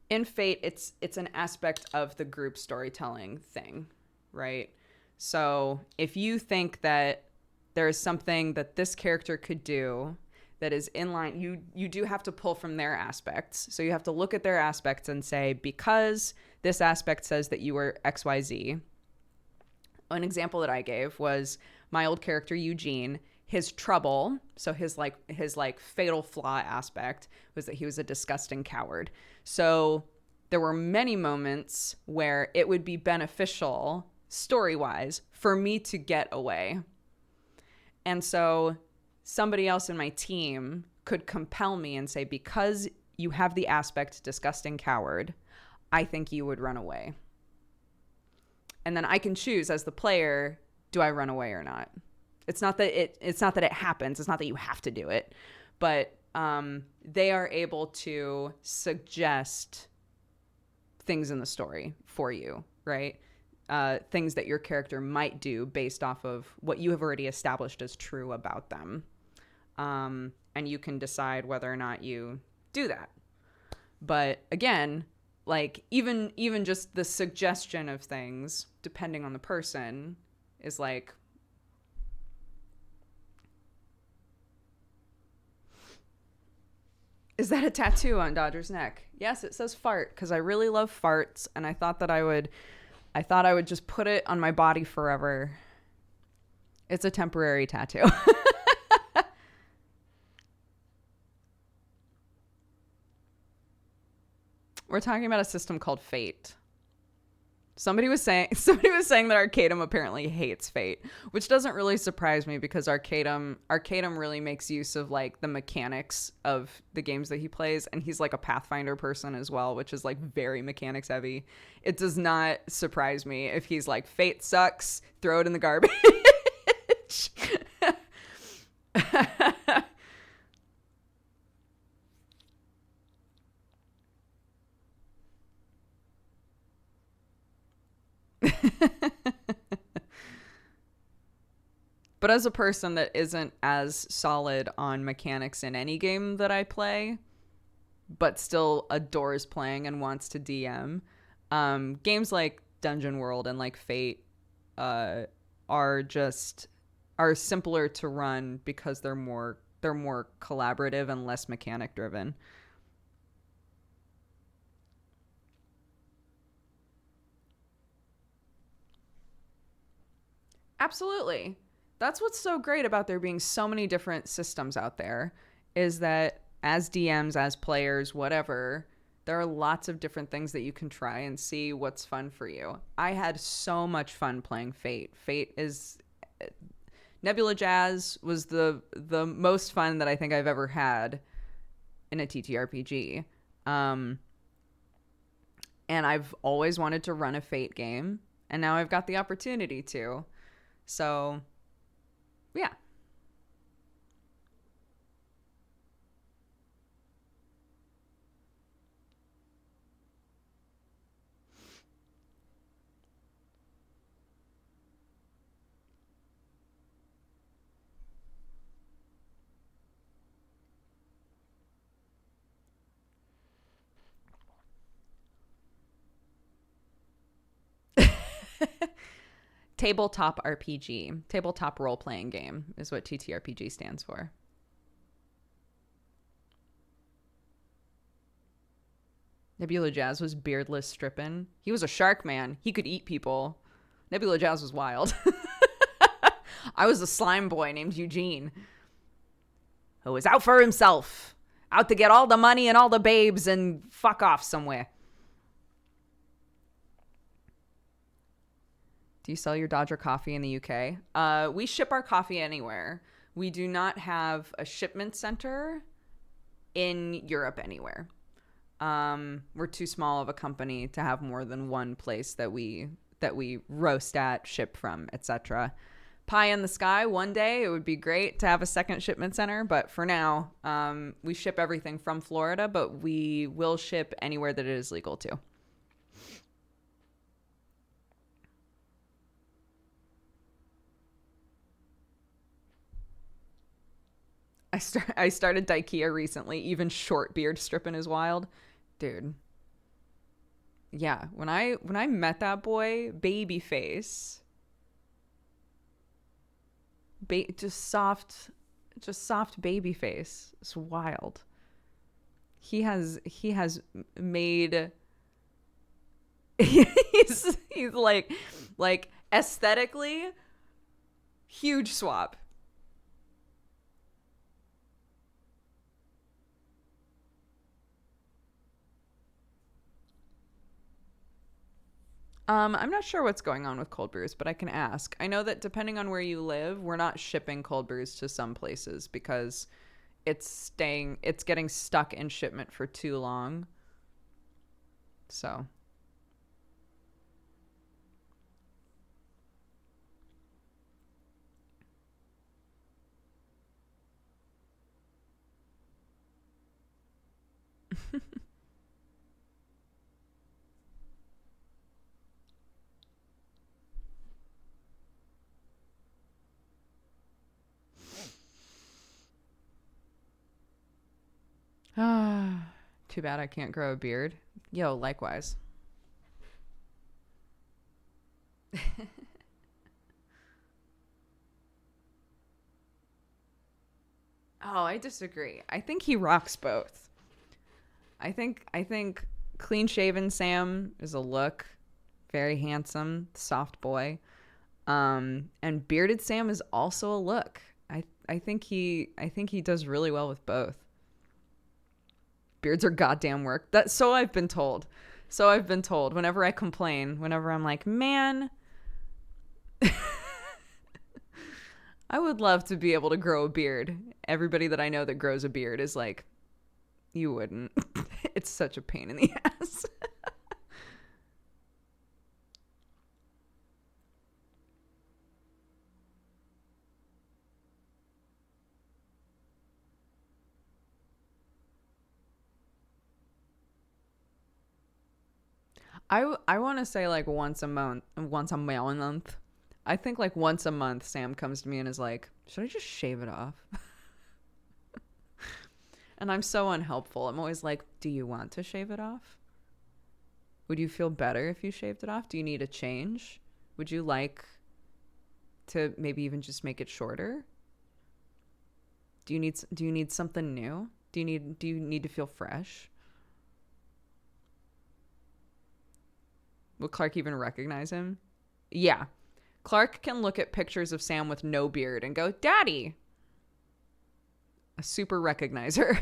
In Fate, it's an aspect of the group storytelling thing, right? So if you think that there's something that this character could do that is in line. You do have to pull from their aspects. So you have to look at their aspects and say, because this aspect says that you are XYZ. An example that I gave was my old character Eugene. His trouble, so his fatal flaw aspect was that he was a disgusting coward. So there were many moments where it would be beneficial story-wise for me to get away. And so somebody else in my team could compel me and say, because you have the aspect disgusting coward, I think you would run away. And then I can choose as the player, do I run away or not? It's not that it happens. It's not that you have to do it, but they are able to suggest things in the story for you, right? Things that your character might do based off of what you have already established as true about them. And you can decide whether or not you do that. But again, like even just the suggestion of things, depending on the person, is like, is that a tattoo on Dodger's neck? Yes, it says fart, because I really love farts, and I thought I would just put it on my body forever. It's a temporary tattoo. We're talking about a system called Fate. Somebody was saying that Arcadum apparently hates Fate, which doesn't really surprise me because Arcadum really makes use of like the mechanics of the games that he plays, and he's like a Pathfinder person as well, which is like very mechanics heavy. It does not surprise me if he's like, Fate sucks, throw it in the garbage. But as a person that isn't as solid on mechanics in any game that I play, but still adores playing and wants to DM, games like Dungeon World and like Fate are simpler to run because they're more collaborative and less mechanic driven. Absolutely. That's what's so great about there being so many different systems out there, is that as DMs, as players, whatever, there are lots of different things that you can try and see what's fun for you. I had so much fun playing Fate. Nebula Jazz was the most fun that I think I've ever had in a TTRPG. And I've always wanted to run a Fate game, and now I've got the opportunity to. So, yeah. Tabletop RPG, tabletop role-playing game is what TTRPG stands for. Nebula Jazz was beardless strippin'. He was a shark man. He could eat people. Nebula Jazz was wild. I was a slime boy named Eugene, who was out for himself, out to get all the money and all the babes and fuck off somewhere. Do you sell your Dodger coffee in the UK? We ship our coffee anywhere. We do not have a shipment center in Europe anywhere. We're too small of a company to have more than one place that we roast at, ship from, etc. Pie in the sky, one day it would be great to have a second shipment center, but for now, we ship everything from Florida, but we will ship anywhere that it is legal to. I started Daikia recently. Even short beard stripping is wild. Dude. Yeah, when I met that boy, baby face. Just soft Just soft baby face. It's wild. He has made he's like aesthetically huge swap. I'm not sure what's going on with cold brews, but I can ask. I know that depending on where you live, we're not shipping cold brews to some places because it's getting stuck in shipment for too long. So, too bad I can't grow a beard. Yo, likewise. Oh, I disagree. I think he rocks both. I think clean shaven Sam is a look, very handsome, soft boy. And bearded Sam is also a look. I think he does really well with both. Beards are goddamn work. That so I've been told. So I've been told. Whenever I complain, whenever I'm like, man, I would love to be able to grow a beard. Everybody that I know that grows a beard is like, you wouldn't. It's such a pain in the ass. I want to say like once a month. I think like once a month, Sam comes to me and is like, should I just shave it off? And I'm so unhelpful. I'm always like, do you want to shave it off? Would you feel better if you shaved it off? Do you need a change? Would you like to maybe even just make it shorter? Do you need something new? Do you need to feel fresh? Will Clark even recognize him? Yeah. Clark can look at pictures of Sam with no beard and go, Daddy. A super recognizer.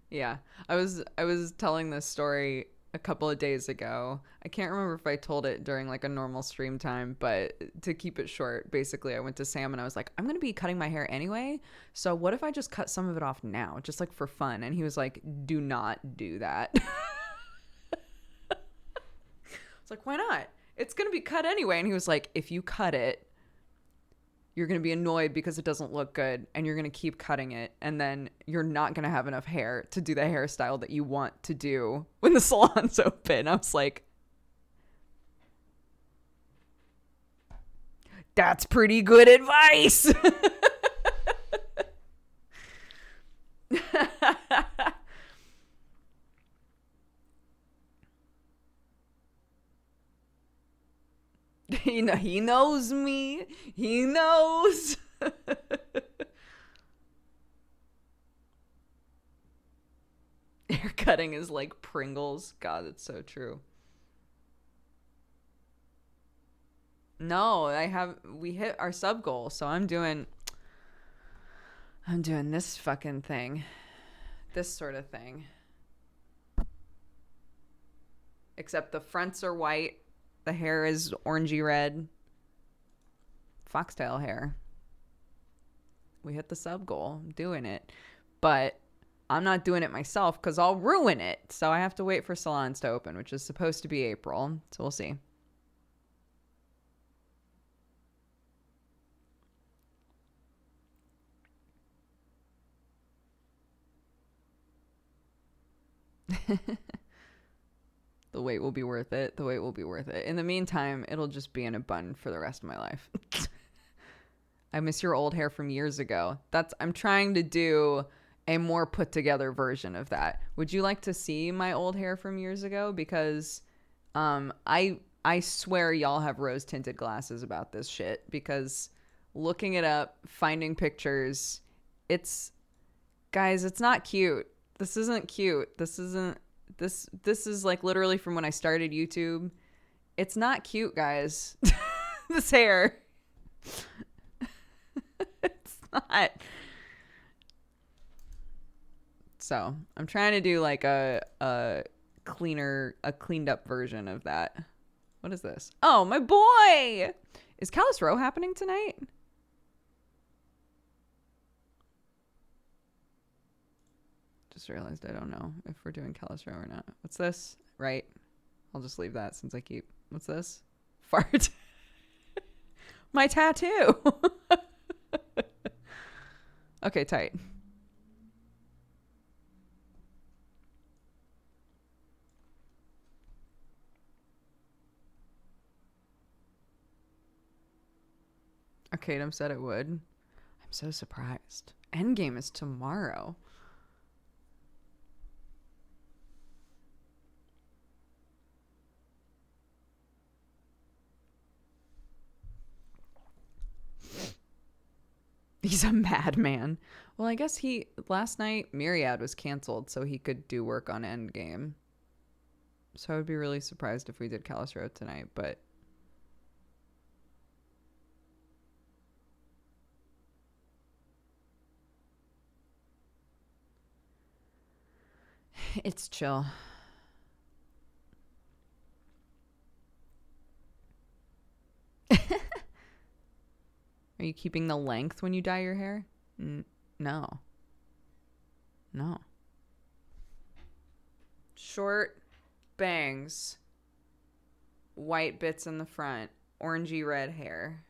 Yeah. I was telling this story a couple of days ago. I can't remember if I told it during like a normal stream time, but to keep it short, basically I went to Sam and I was like, I'm going to be cutting my hair anyway, so what if I just cut some of it off now, just like for fun? And he was like, do not do that. It's like, why not? It's going to be cut anyway. And he was like, if you cut it, you're going to be annoyed because it doesn't look good and you're going to keep cutting it. And then you're not going to have enough hair to do the hairstyle that you want to do when the salon's open. I was like, that's pretty good advice. He knows me. He knows. Hair cutting is like Pringles. God, that's so true. No, we hit our sub goal, so I'm doing this fucking thing. This sort of thing. Except the fronts are white, the hair is orangey red. Foxtail hair. We hit the sub goal. I'm doing it. But I'm not doing it myself because I'll ruin it. So I have to wait for salons to open, which is supposed to be April. So we'll see. The wait will be worth it. The wait will be worth it. In the meantime, it'll just be in a bun for the rest of my life. I miss your old hair from years ago. I'm trying to do a more put together version of that. Would you like to see my old hair from years ago? Because I swear y'all have rose tinted glasses about this shit, because looking it up, finding pictures, it's not cute. This isn't cute. This is like literally from when I started YouTube. It's not cute, guys. This hair. It's not. So I'm trying to do like a cleaned up version of that. What is this? Oh, my boy! Is Callus Row happening tonight? Just realized I don't know if we're doing Callus Row or not. What's this? Right. I'll just leave that since I keep... What's this? Fart. My tattoo. Okay, tight. Arcadum said it would. I'm so surprised. Endgame is tomorrow. He's a madman. Well, I guess last night Myriad was canceled, so he could do work on Endgame. So I would be really surprised if we did Callus Row tonight, but it's chill. Are you keeping the length when you dye your hair? No. No. Short bangs. White bits in the front. Orangey red hair.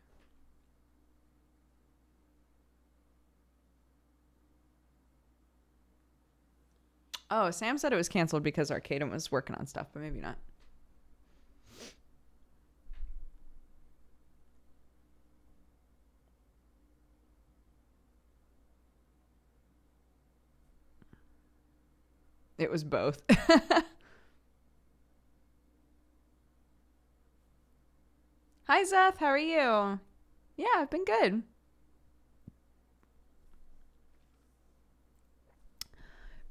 Oh, Sam said it was canceled because Arcadum was working on stuff, but maybe not. It was both. Hi, Zeth. How are you? Yeah, I've been good.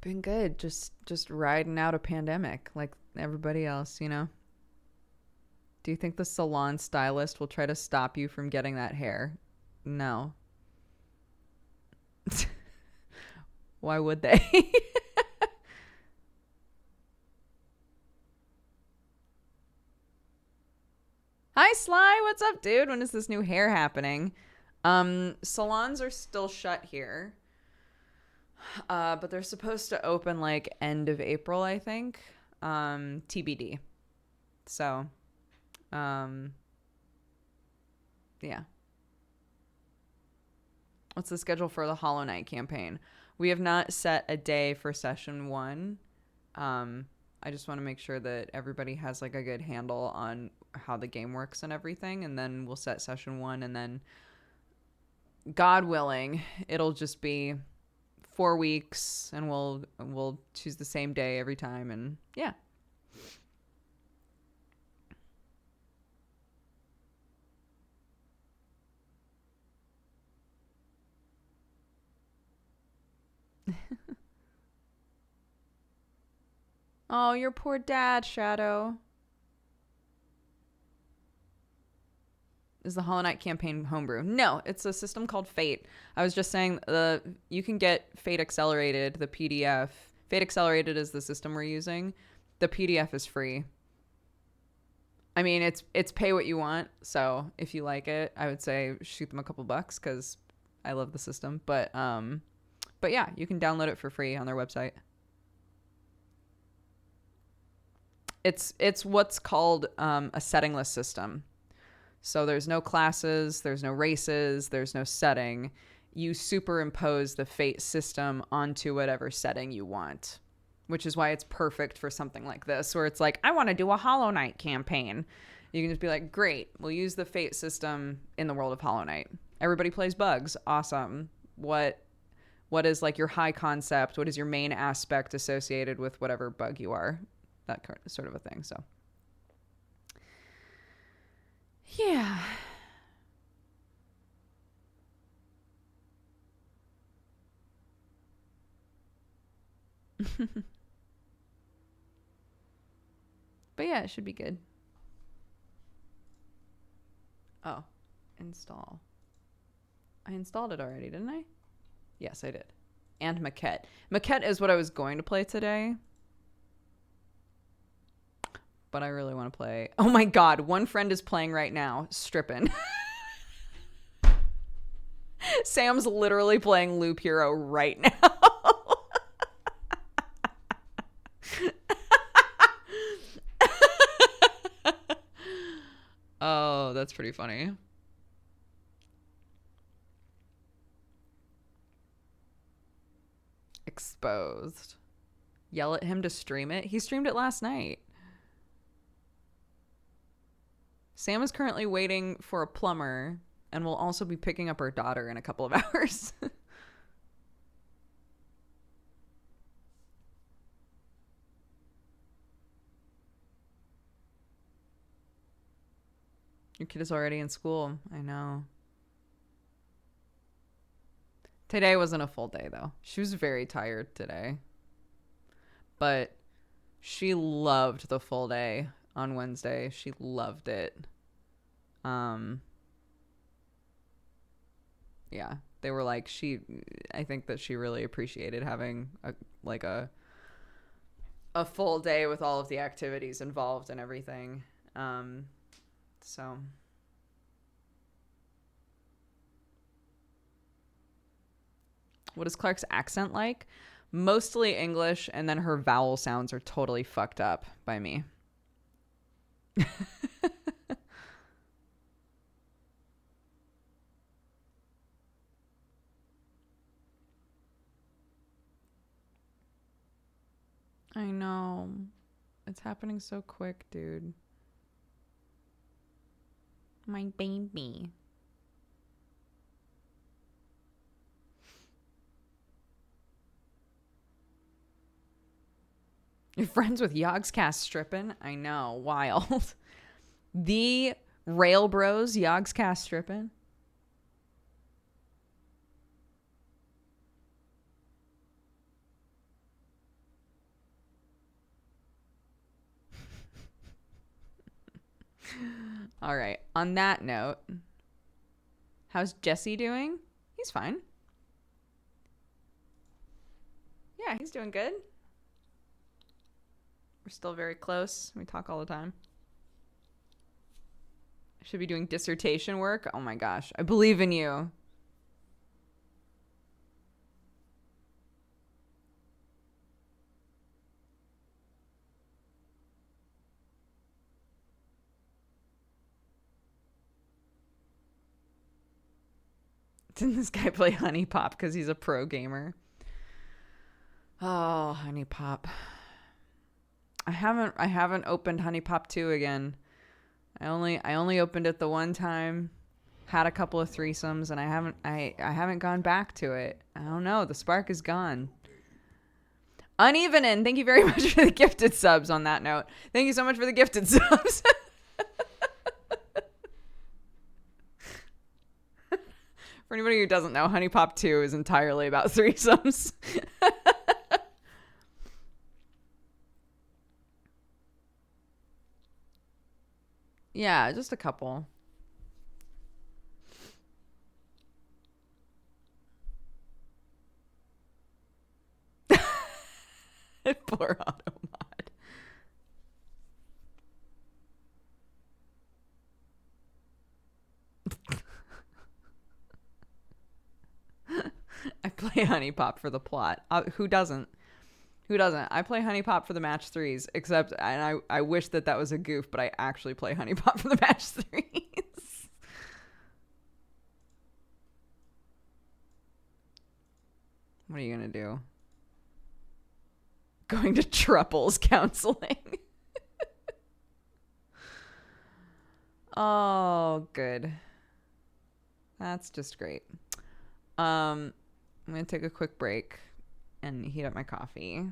Been good. Just riding out a pandemic like everybody else, you know? Do you think the salon stylist will try to stop you from getting that hair? No. Why would they? Hi, Sly. What's up, dude? When is this new hair happening? Salons are still shut here. But they're supposed to open like end of April, I think. TBD. So, yeah. What's the schedule for the Hollow Knight campaign? We have not set a day for session 1. I just want to make sure that everybody has like a good handle on how the game works and everything, and then we'll set session 1, and then God willing, it'll just be 4 weeks, and we'll choose the same day every time, and yeah. Oh, your poor dad, Shadow. Is the Hollow Knight campaign homebrew? No, it's a system called Fate. I was just saying you can get Fate Accelerated, the PDF. Fate Accelerated is the system we're using. The PDF is free. I mean, it's pay what you want. So if you like it, I would say shoot them a couple bucks because I love the system. But yeah, you can download it for free on their website. It's what's called a settingless system. So there's no classes, there's no races, there's no setting. You superimpose the Fate system onto whatever setting you want, which is why it's perfect for something like this, where it's like, I want to do a Hollow Knight campaign. You can just be like, great, we'll use the fate system in the world of Hollow Knight. Everybody plays bugs. Awesome. What is like your high concept? What is your main aspect associated with whatever bug you are? That sort of a thing. So, yeah. But yeah, it should be good. Oh, install. I installed it already, didn't I? Yes, I did. And Maquette. Maquette is what I was going to play today. But I really want to play. Oh my god, one friend is playing right now, Strippin'. Sam's literally playing Loop Hero right now. Oh, that's pretty funny. Exposed. Yell at him to stream it. He streamed it last night. Sam is currently waiting for a plumber and will also be picking up her daughter in a couple of hours. Your kid is already in school. I know. Today wasn't a full day, though. She was very tired today. But she loved the full day on Wednesday. She loved it. Yeah. They were like, I think that she really appreciated having a full day with all of the activities involved and everything. So... What is Clark's accent like? Mostly English, and then her vowel sounds are totally fucked up by me. I know. It's happening so quick, dude. My baby. You're friends with Yogscast Strippin'? I know. Wild. The Rail Bros Yogscast Strippin'? All right. On that note, how's Jesse doing? He's fine. Yeah, he's doing good. We're still very close. We talk all the time. I should be doing dissertation work. Oh my gosh. I believe in you. Didn't this guy play Honey Pop because he's a pro gamer? Oh, Honey Pop. I haven't opened Honey Pop 2 again. I only opened it the one time, had a couple of threesomes, and I haven't gone back to it. I don't know. The spark is gone. Uneven in. Thank you very much for the gifted subs on that note. Thank you so much for the gifted subs. For anybody who doesn't know, Honey Pop 2 is entirely about threesomes. Yeah, just a couple. Poor Automod. I play Honey Pop for the plot. Who doesn't? Who doesn't? I play Honey Pop for the match threes, except, and I wish that was a goof, but I actually play Honey Pop for the match threes. What are you going to do? going to triples counseling. Oh, good. That's just great. I'm going to take a quick break and heat up my coffee.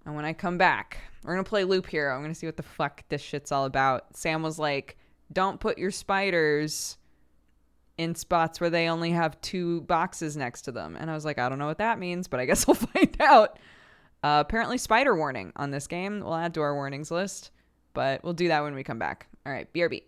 And when I come back, we're going to play Loop Hero. I'm going to see what the fuck this shit's all about. Sam was like, don't put your spiders in spots where they only have 2 boxes next to them. And I was like, I don't know what that means, but I guess we'll find out. Apparently spider warning on this game. We'll add to our warnings list, but we'll do that when we come back. All right, BRB.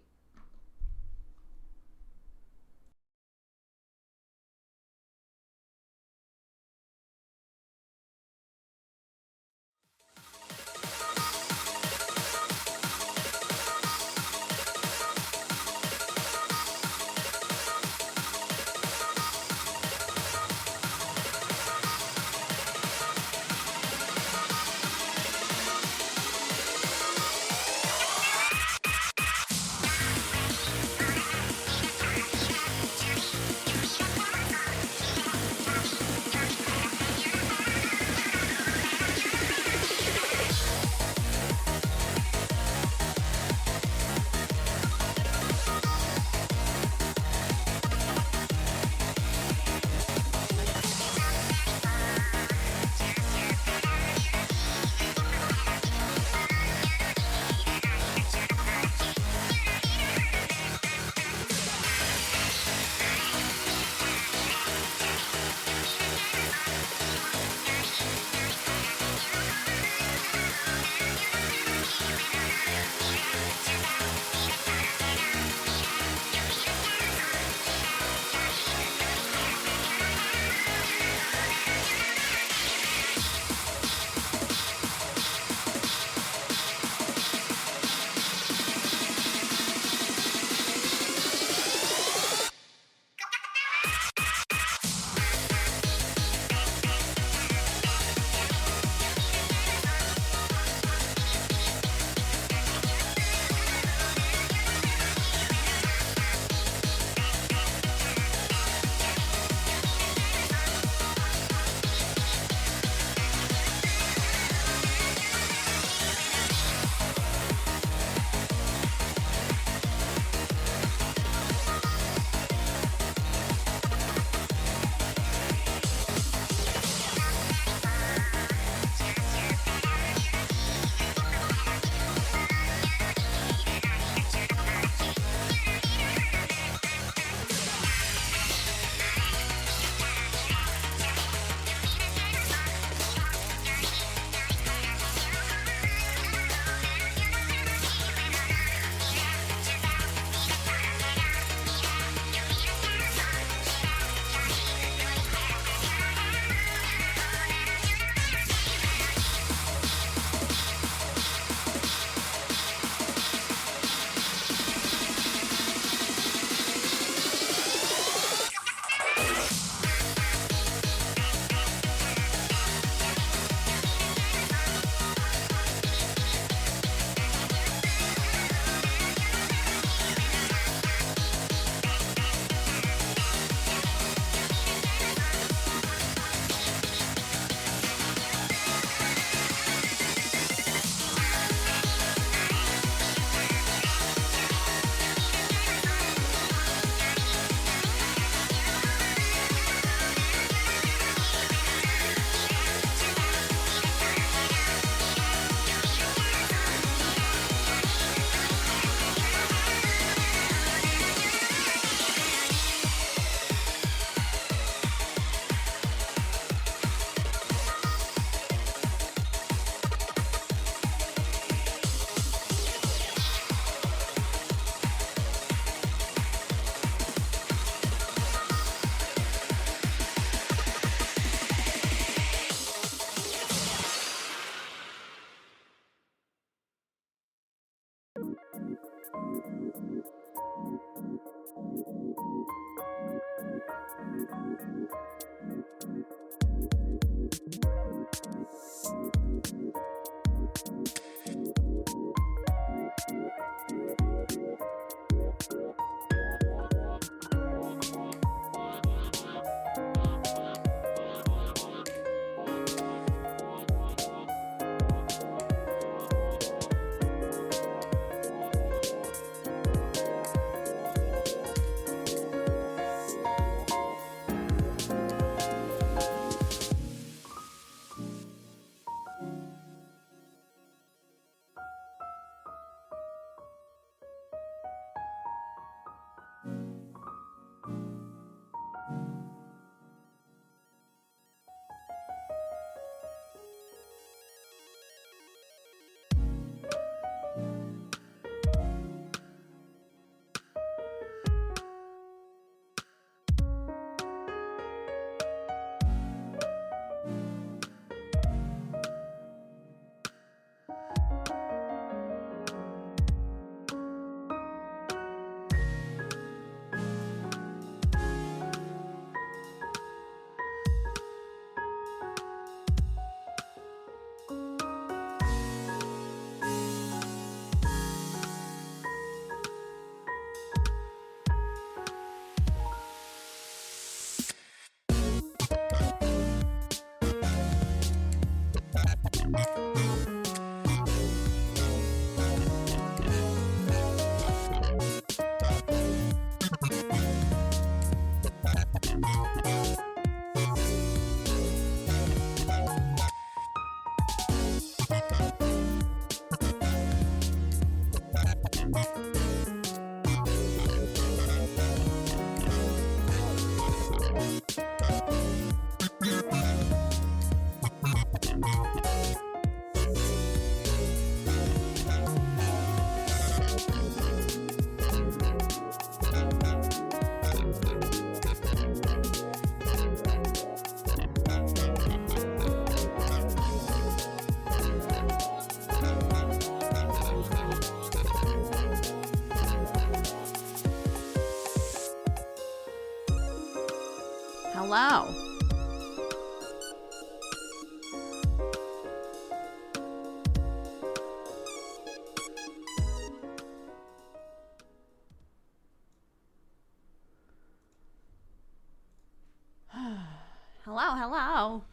Hello. Hello.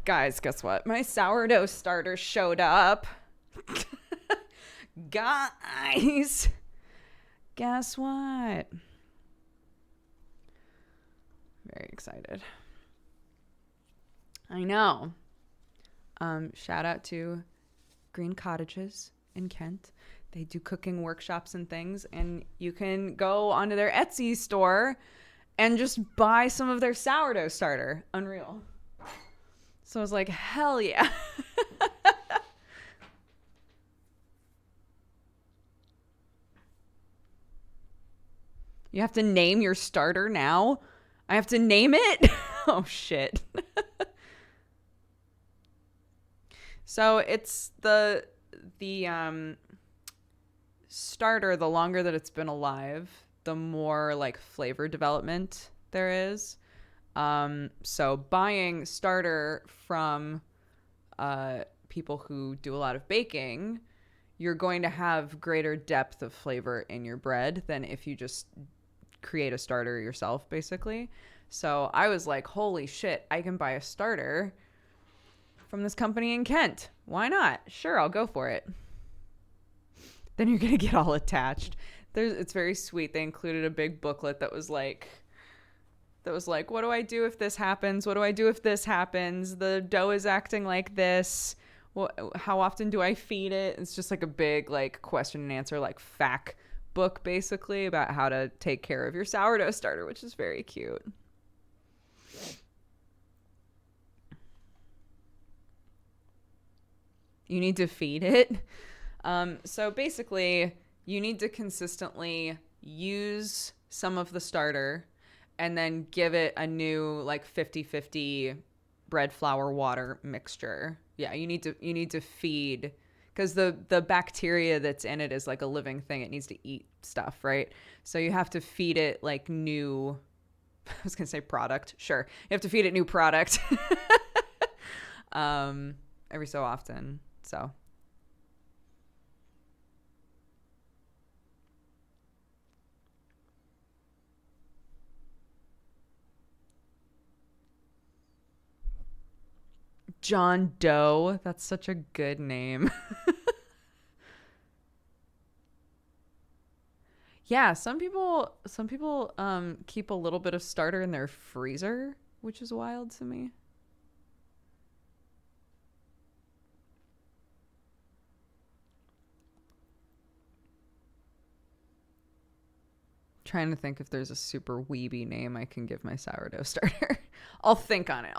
Guys, guess what? My sourdough starter showed up. Guys, guess what? Very excited. I know. Shout out to Green Cottages in Kent. They do cooking workshops and things, and you can go onto their Etsy store and just buy some of their sourdough starter. Unreal. So I was like, hell yeah. You have to name your starter now? I have to name it? Oh, shit. So it's the starter, the longer that it's been alive, the more like flavor development there is. So buying starter from people who do a lot of baking, you're going to have greater depth of flavor in your bread than if you just create a starter yourself, basically. So I was like, holy shit, I can buy a starter from this company in Kent. Why not? Sure, I'll go for it. Then you're going to get all attached. It's very sweet. They included a big booklet that was like, what do I do if this happens? What do I do if this happens? The dough is acting like this. How often do I feed it? It's just like a big like question and answer, like fact book basically about how to take care of your sourdough starter, which is very cute. You need to feed it. So basically, you need to consistently use some of the starter and then give it a new like 50-50 bread flour water mixture. Yeah, you need to feed, because the bacteria that's in it is like a living thing. It needs to eat stuff, right? So you have to feed it like new, I was going to say product. Sure. You have to feed it new product every so often. So John Doe, that's such a good name. Yeah, some people keep a little bit of starter in their freezer, which is wild to me. Trying to think if there's a super weeby name I can give my sourdough starter. I'll think on it.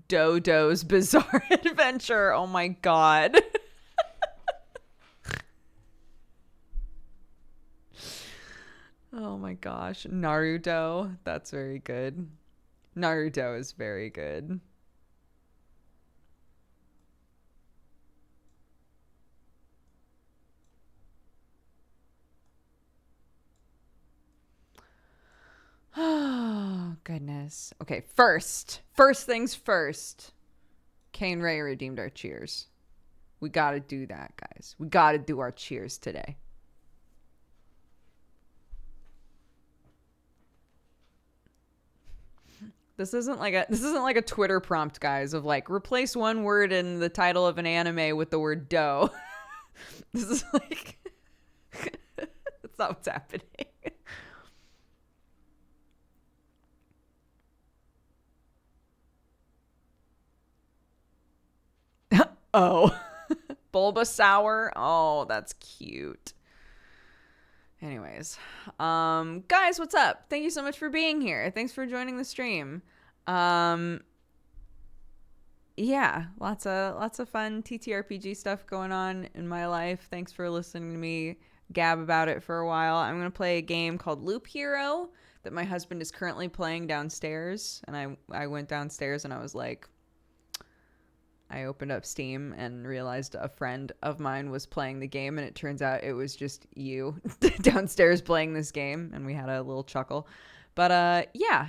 Dodo's Bizarre Adventure. Oh my god. Oh my gosh. Naruto. That's very good. Naruto is very good. Oh, goodness. Okay, first things first. Kane Ray redeemed our cheers. We got to do that, guys. We got to do our cheers today. This isn't like a Twitter prompt, guys, of like replace one word in the title of an anime with the word dough. This is like that's not what's happening. Oh. Bulbasaur. Oh, that's cute. Anyways, guys, what's up? Thank you so much for being here. Thanks for joining the stream. Yeah, lots of fun TTRPG stuff going on in my life. Thanks for listening to me gab about it for a while. I'm gonna play a game called Loop Hero that my husband is currently playing downstairs, and I went downstairs and I was like, I opened up Steam and realized a friend of mine was playing the game, and it turns out it was just you downstairs playing this game, and we had a little chuckle. But yeah,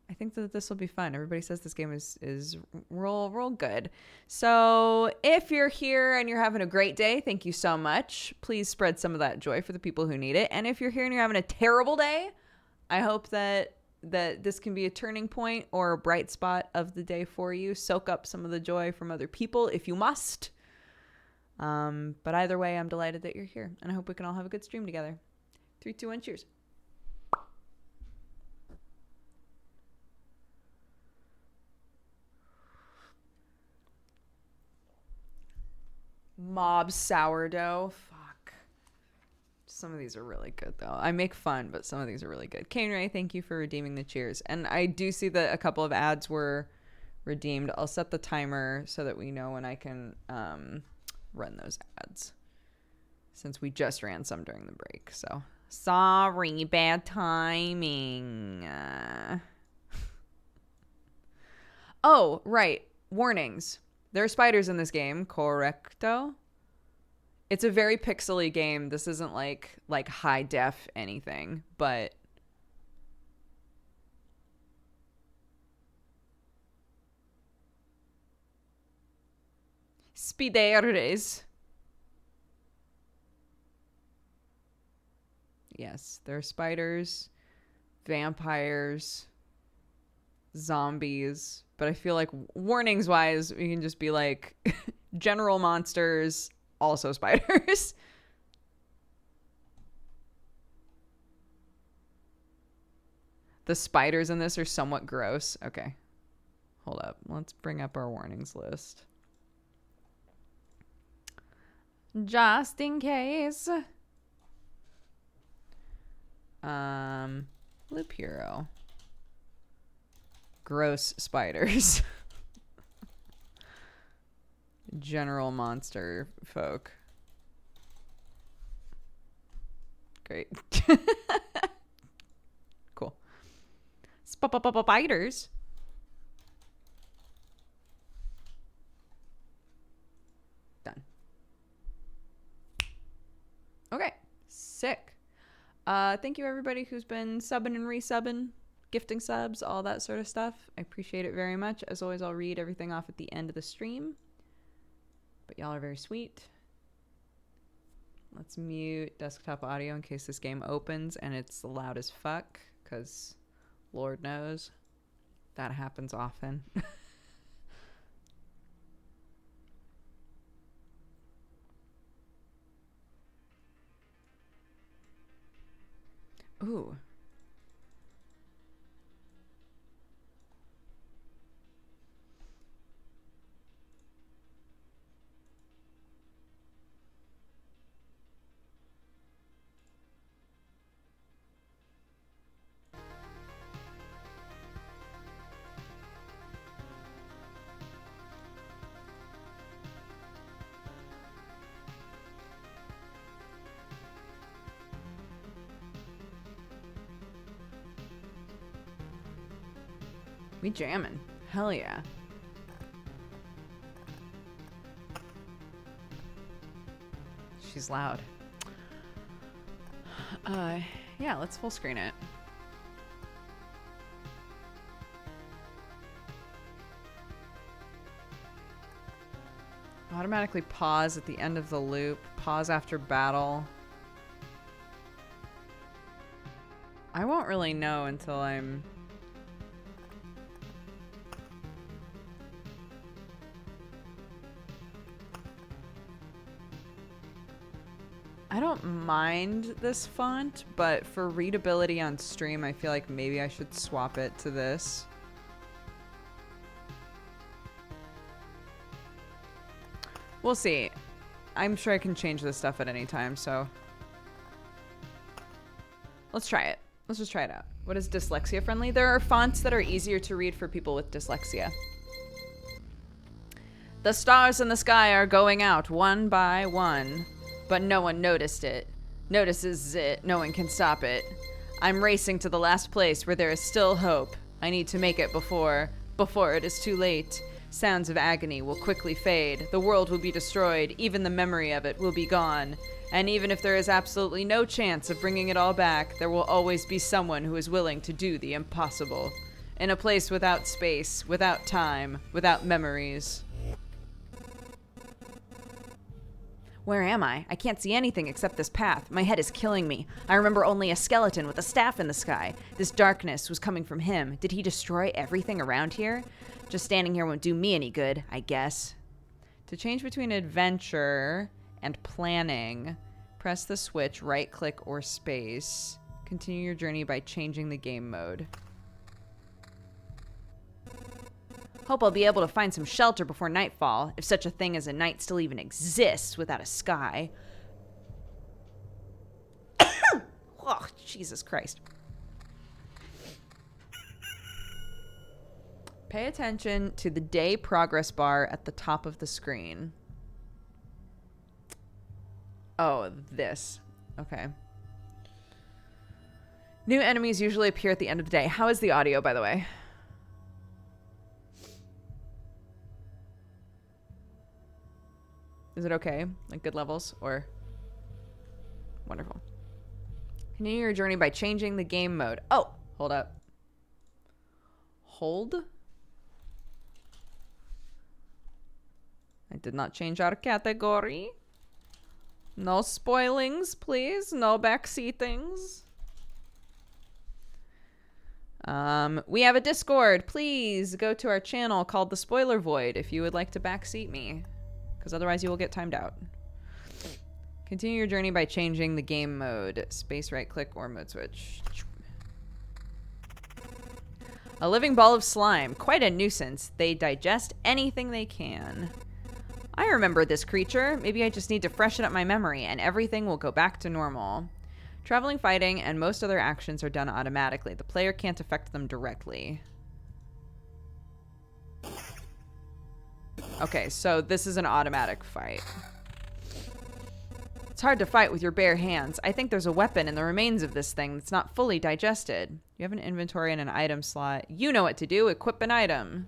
I think that this will be fun. Everybody says this game is real good. So if you're here and you're having a great day, thank you so much. Please spread some of that joy for the people who need it. And if you're here and you're having a terrible day, I hope that this can be a turning point or a bright spot of the day for you. Soak up some of the joy from other people if you must. But either way, I'm delighted that you're here, and I hope we can all have a good stream together. 3, 2, 1, cheers. Mob sourdough. Fuck. Some of these are really good, though. I make fun, but some of these are really good. Kane Ray, thank you for redeeming the cheers. And I do see that a couple of ads were redeemed. I'll set the timer so that we know when I can run those ads, since we just ran some during the break. So sorry, bad timing. Oh, right. Warnings. There are spiders in this game, correcto? It's a very pixely game. This isn't like high def anything, but spiders. Yes, there are spiders, vampires, zombies, but I feel like warnings wise, we can just be like general monsters, also spiders. The spiders in this are somewhat gross. Okay, hold up. Let's bring up our warnings list. Just in case. Loop Hero. Gross spiders. General monster folk. Great. Cool. Spiders. Done. Okay. Sick. Thank you everybody who's been subbing and resubbing, gifting subs, all that sort of stuff. I appreciate it very much. As always, I'll read everything off at the end of the stream. But y'all are very sweet. Let's mute desktop audio in case this game opens and it's loud as fuck, because Lord knows that happens often. Ooh. We jamming. Hell yeah. She's loud. Yeah, let's full screen it. Automatically pause at the end of the loop. Pause after battle. I won't really know until I'm... I don't mind this font, but for readability on stream, I feel like maybe I should swap it to this. We'll see. I'm sure I can change this stuff at any time, so... Let's try it. Let's just try it out. What is dyslexia friendly? There are fonts that are easier to read for people with dyslexia. The stars in the sky are going out one by one, but no one noticed it. Notices it, no one can stop it. I'm racing to the last place where there is still hope. I need to make it before it is too late. Sounds of agony will quickly fade. The world will be destroyed. Even the memory of it will be gone. And even if there is absolutely no chance of bringing it all back, there will always be someone who is willing to do the impossible. In a place without space, without time, without memories. Where am I? I can't see anything except this path. My head is killing me. I remember only a skeleton with a staff in the sky. This darkness was coming from him. Did he destroy everything around here? Just standing here won't do me any good, I guess. To change between adventure and planning, press the switch, right-click or space. Continue your journey by changing the game mode. Hope I'll be able to find some shelter before nightfall, if such a thing as a night still even exists without a sky. Oh, Jesus Christ. Pay attention to the day progress bar at the top of the screen. Oh, this. Okay. New enemies usually appear at the end of the day. How is the audio, by the way? Is it okay? Like good levels? Or... Wonderful. Continue your journey by changing the game mode. Oh! Hold up. Hold? I did not change our category. No spoilings, please. No backseatings. We have a Discord. Please go to our channel called The Spoiler Void if you would like to backseat me. Because otherwise you will get timed out. Continue your journey by changing the game mode. Space, right click, or mode switch. A living ball of slime. Quite a nuisance. They digest anything they can. I remember this creature. Maybe I just need to freshen up my memory and everything will go back to normal. Traveling, fighting, and most other actions are done automatically. The player can't affect them directly. Okay, so this is an automatic fight. It's hard to fight with your bare hands. I think there's a weapon in the remains of this thing that's not fully digested. You have an inventory and an item slot. You know what to do. Equip an item.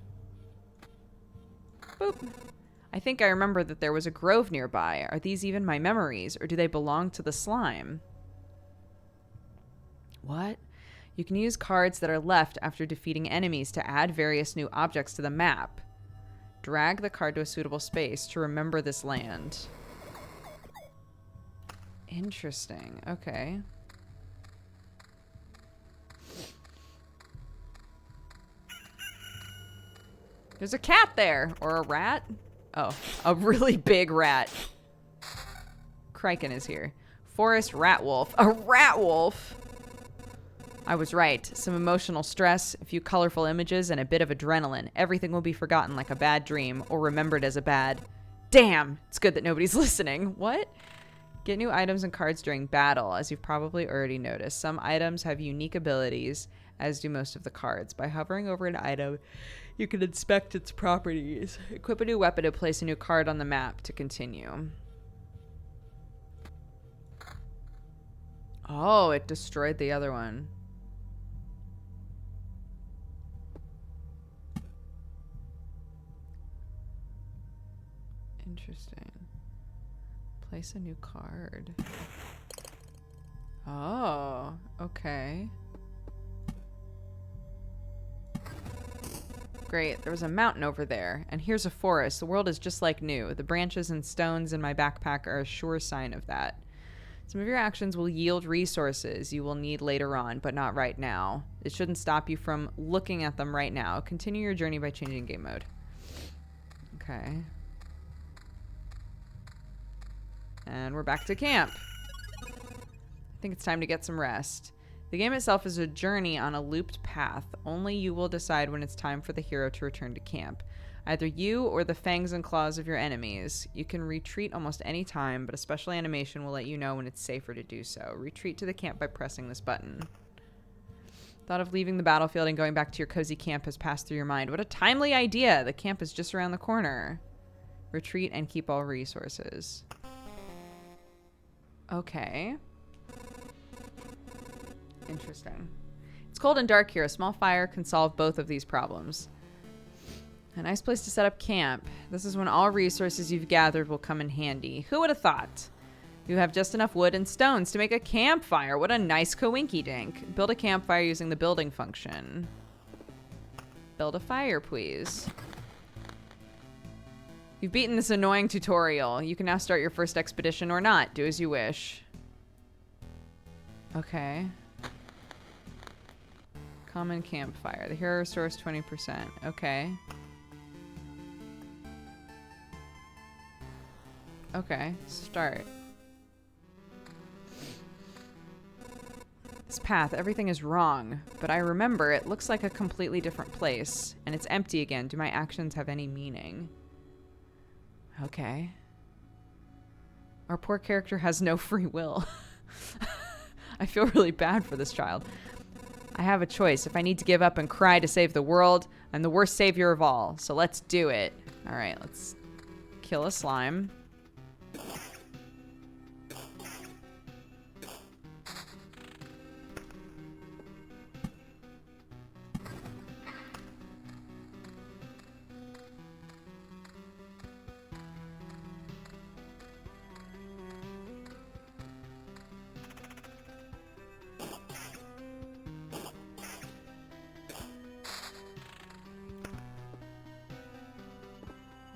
Boop. I think I remember that there was a grove nearby. Are these even my memories, or do they belong to the slime? What? You can use cards that are left after defeating enemies to add various new objects to the map. Drag the card to a suitable space to remember this land. Interesting. Okay. There's a cat there. Or a rat. Oh, a really big rat. Criken is here. Forest rat wolf. A rat wolf? I was right. Some emotional stress, a few colorful images, and a bit of adrenaline. Everything will be forgotten like a bad dream, or remembered as a bad... Damn! It's good that nobody's listening. What? Get new items and cards during battle, as you've probably already noticed. Some items have unique abilities, as do most of the cards. By hovering over an item, you can inspect its properties. Equip a new weapon to place a new card on the map to continue. Oh, it destroyed the other one. Interesting. Place a new card. Oh, okay. Great. There was a mountain over there. And here's a forest. The world is just like new. The branches and stones in my backpack are a sure sign of that. Some of your actions will yield resources you will need later on, but not right now. It shouldn't stop you from looking at them right now. Continue your journey by changing game mode. Okay. And we're back to camp. I think it's time to get some rest. The game itself is a journey on a looped path. Only you will decide when it's time for the hero to return to camp. Either you or the fangs and claws of your enemies. You can retreat almost any time, but a special animation will let you know when it's safer to do so. Retreat to the camp by pressing this button. Thought of leaving the battlefield and going back to your cozy camp has passed through your mind. What a timely idea! The camp is just around the corner. Retreat and keep all resources. Okay. Interesting. It's cold and dark here. A small fire can solve both of these problems. A nice place to set up camp. This is when all resources you've gathered will come in handy. Who would have thought? You have just enough wood and stones to make a campfire. What a nice coinky-dink. Build a campfire using the building function. Build a fire, please. You've beaten this annoying tutorial. You can now start your first expedition or not. Do as you wish. Okay. Common campfire. The hero restores 20%. Okay. Okay. Start. This path, everything is wrong. But I remember it looks like a completely different place. And it's empty again. Do my actions have any meaning? Okay. Our poor character has no free will. I feel really bad for this child. I have a choice. If I need to give up and cry to save the world, I'm the worst savior of all. So let's do it. All right, let's kill a slime.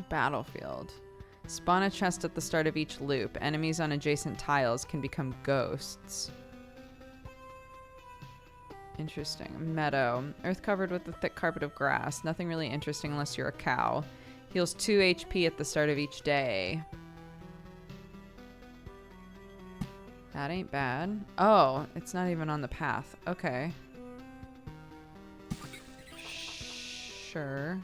Battlefield. Spawn a chest at the start of each loop. Enemies on adjacent tiles can become ghosts. Interesting. Meadow. Earth covered with a thick carpet of grass. Nothing really interesting unless you're a cow. Heals 2 HP at the start of each day. That ain't bad. Oh, it's not even on the path. Okay. Sure.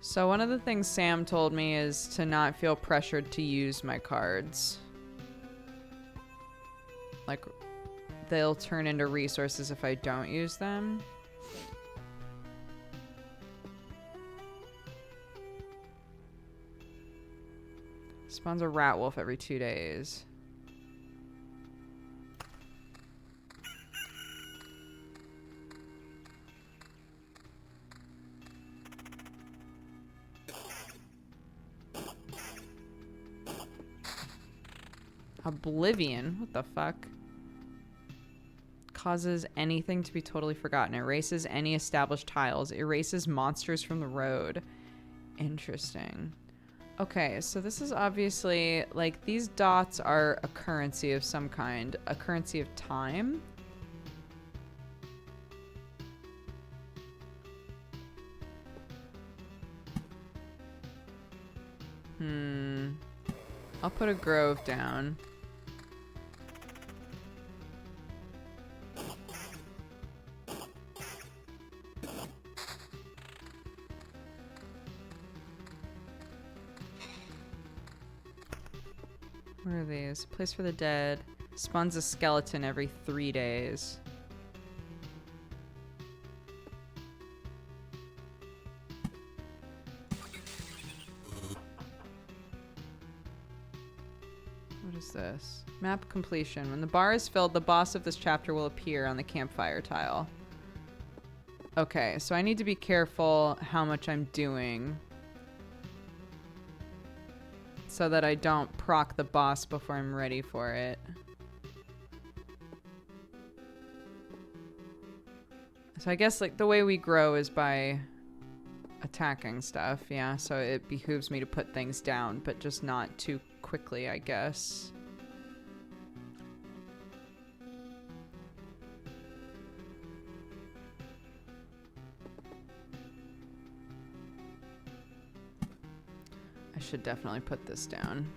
So one of the things Sam told me is to not feel pressured to use my cards. Like, they'll turn into resources if I don't use them. Spawns a rat wolf every 2 days. Oblivion? What the fuck? Causes anything to be totally forgotten. Erases any established tiles. Erases monsters from the road. Interesting. Okay, so this is obviously, like, these dots are a currency of some kind. A currency of time? I'll put a grove down. What are these? Place for the dead. Spawns a skeleton every 3 days. What is this? Map completion. When the bar is filled, the boss of this chapter will appear on the campfire tile. Okay, so I need to be careful how much I'm doing so that I don't proc the boss before I'm ready for it. So I guess like the way we grow is by attacking stuff. Yeah, so it behooves me to put things down, but just not too quickly, I guess. I should definitely put this down.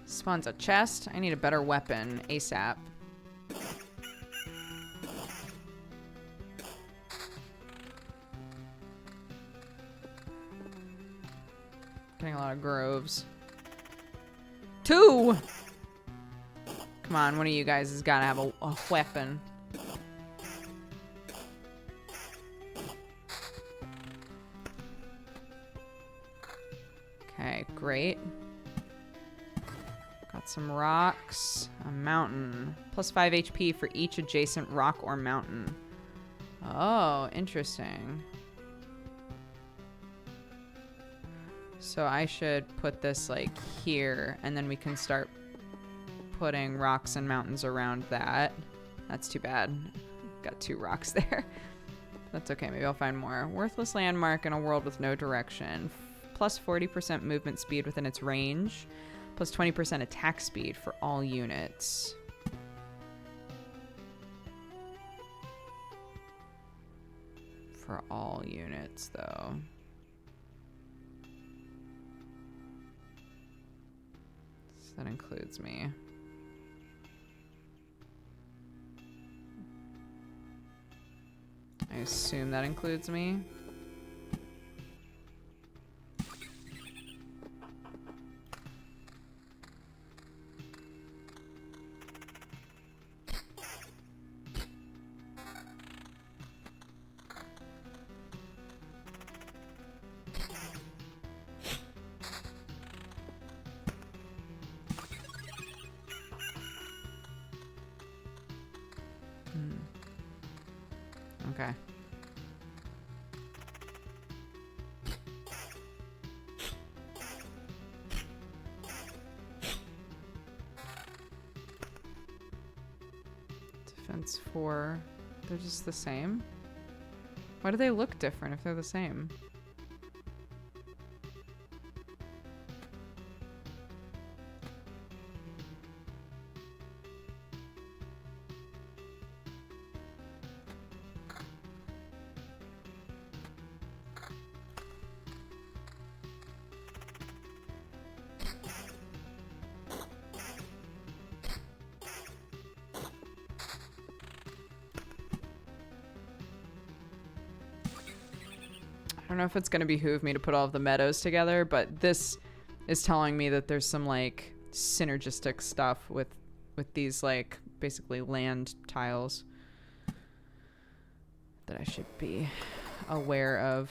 Spawns a chest. I need a better weapon ASAP. Getting a lot of groves. 2! Come on, one of you guys has got to have a weapon. Okay, great. Got some rocks. A mountain. Plus 5 HP for each adjacent rock or mountain. Oh, interesting. So I should put this like here, and then we can start putting rocks and mountains around that. That's too bad. Got 2 rocks there. That's okay, maybe I'll find more. Worthless landmark in a world with no direction. Plus 40% movement speed within its range. Plus 20% attack speed for all units. For all units, though. So that includes me. I assume that includes me. Okay. Defense 4. They're just the same? Why do they look different if they're the same? I don't know if it's going to behoove me to put all of the meadows together, but this is telling me that there's some like synergistic stuff with these like basically land tiles that I should be aware of.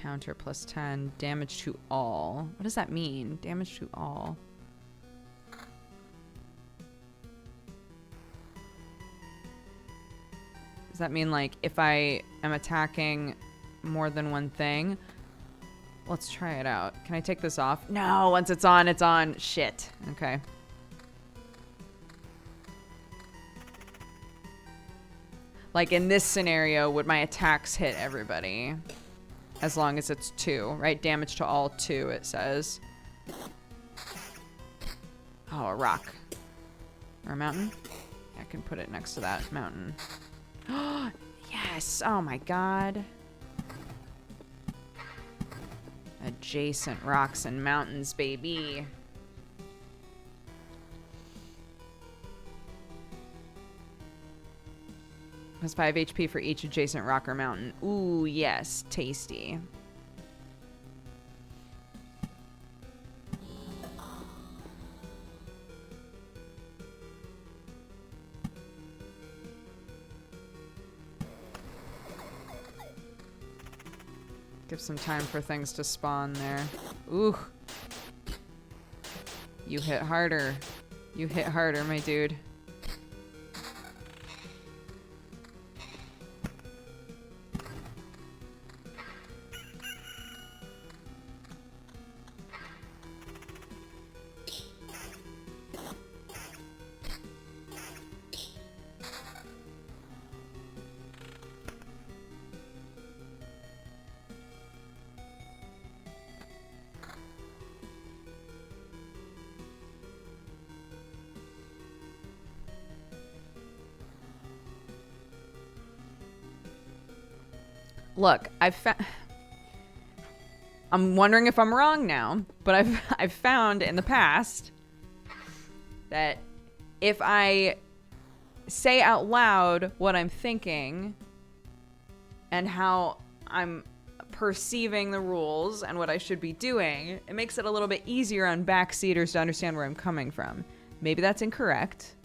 Counter plus 10. Damage to all. What does that mean? Damage to all. Does that mean like if I am attacking more than one thing? Let's try it out. Can I take this off? No, once it's on, it's on. Shit. Okay. Like in this scenario, would my attacks hit everybody? As long as it's 2, right? Damage to all 2, it says. Oh, a rock. Or a mountain? I can put it next to that mountain. Oh, yes! Oh my god. Adjacent rocks and mountains, baby. Has 5 HP for each adjacent rock or mountain. Ooh, yes. Tasty. Give some time for things to spawn there. Ooh. You hit harder. You hit harder, my dude. Look, I'm wondering if I'm wrong now, but I've found in the past that if I say out loud what I'm thinking and how I'm perceiving the rules and what I should be doing, it makes it a little bit easier on backseaters to understand where I'm coming from. Maybe that's incorrect.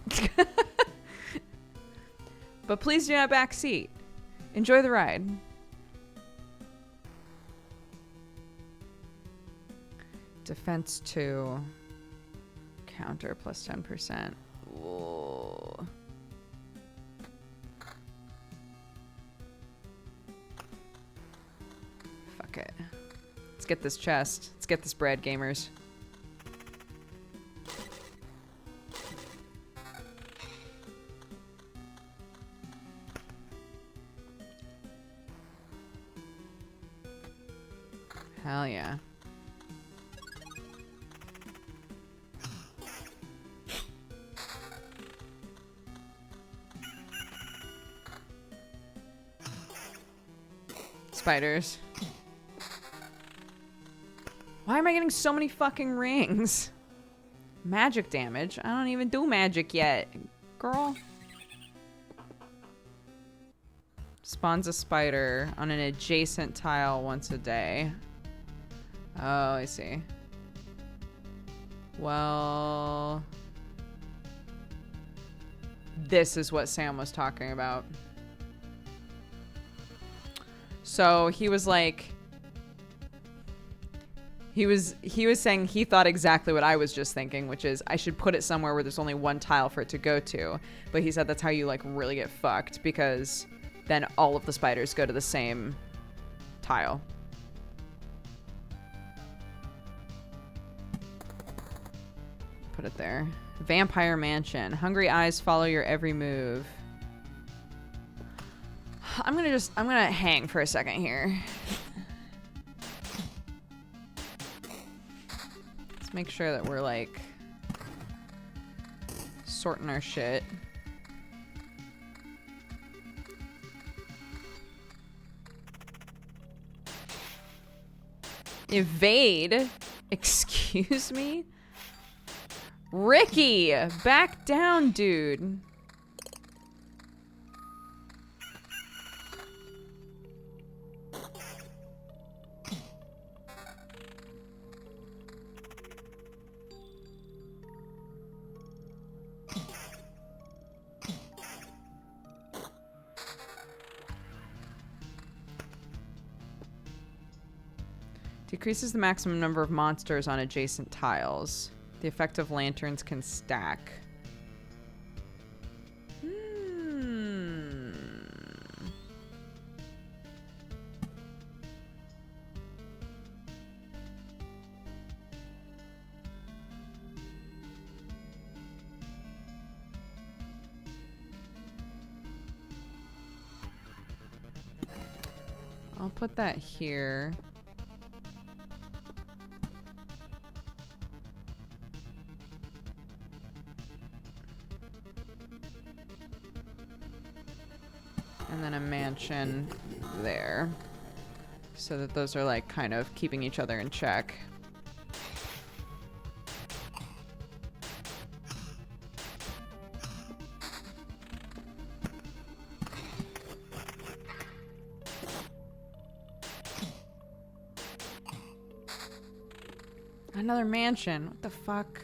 But please do not backseat. Enjoy the ride. Defense 2. Counter plus 10%. Whoa. Fuck it. Let's get this chest. Let's get this bread, gamers. Hell yeah. Spiders. Why am I getting so many fucking rings? Magic damage? I don't even do magic yet. Girl. Spawns a spider on an adjacent tile once a day. Oh, I see. Well... this is what Sam was talking about. So he was like... He was saying he thought exactly what I was just thinking, which is I should put it somewhere where there's only one tile for it to go to. But he said that's how you like really get fucked, because then all of the spiders go to the same tile. Put it there. Vampire Mansion. Hungry eyes follow your every move. I'm gonna hang for a second here. Let's make sure that we're like sorting our shit. Evade? Excuse me? Ricky! Back down, dude. Decreases the maximum number of monsters on adjacent tiles. The effective lanterns can stack. I'll put that here. And then a mansion there. So that those are like kind of keeping each other in check. Another mansion. What the fuck?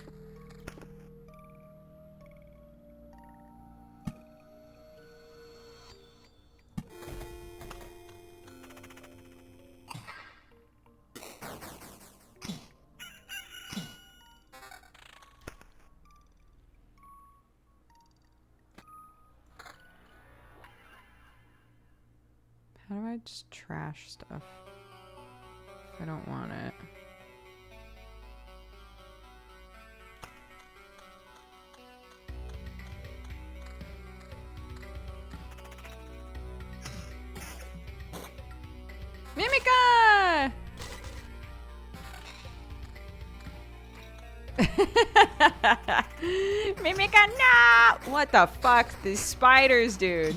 How do I just trash stuff if I don't want it? Mimica! Mimica, no! What the fuck? These spiders, dude.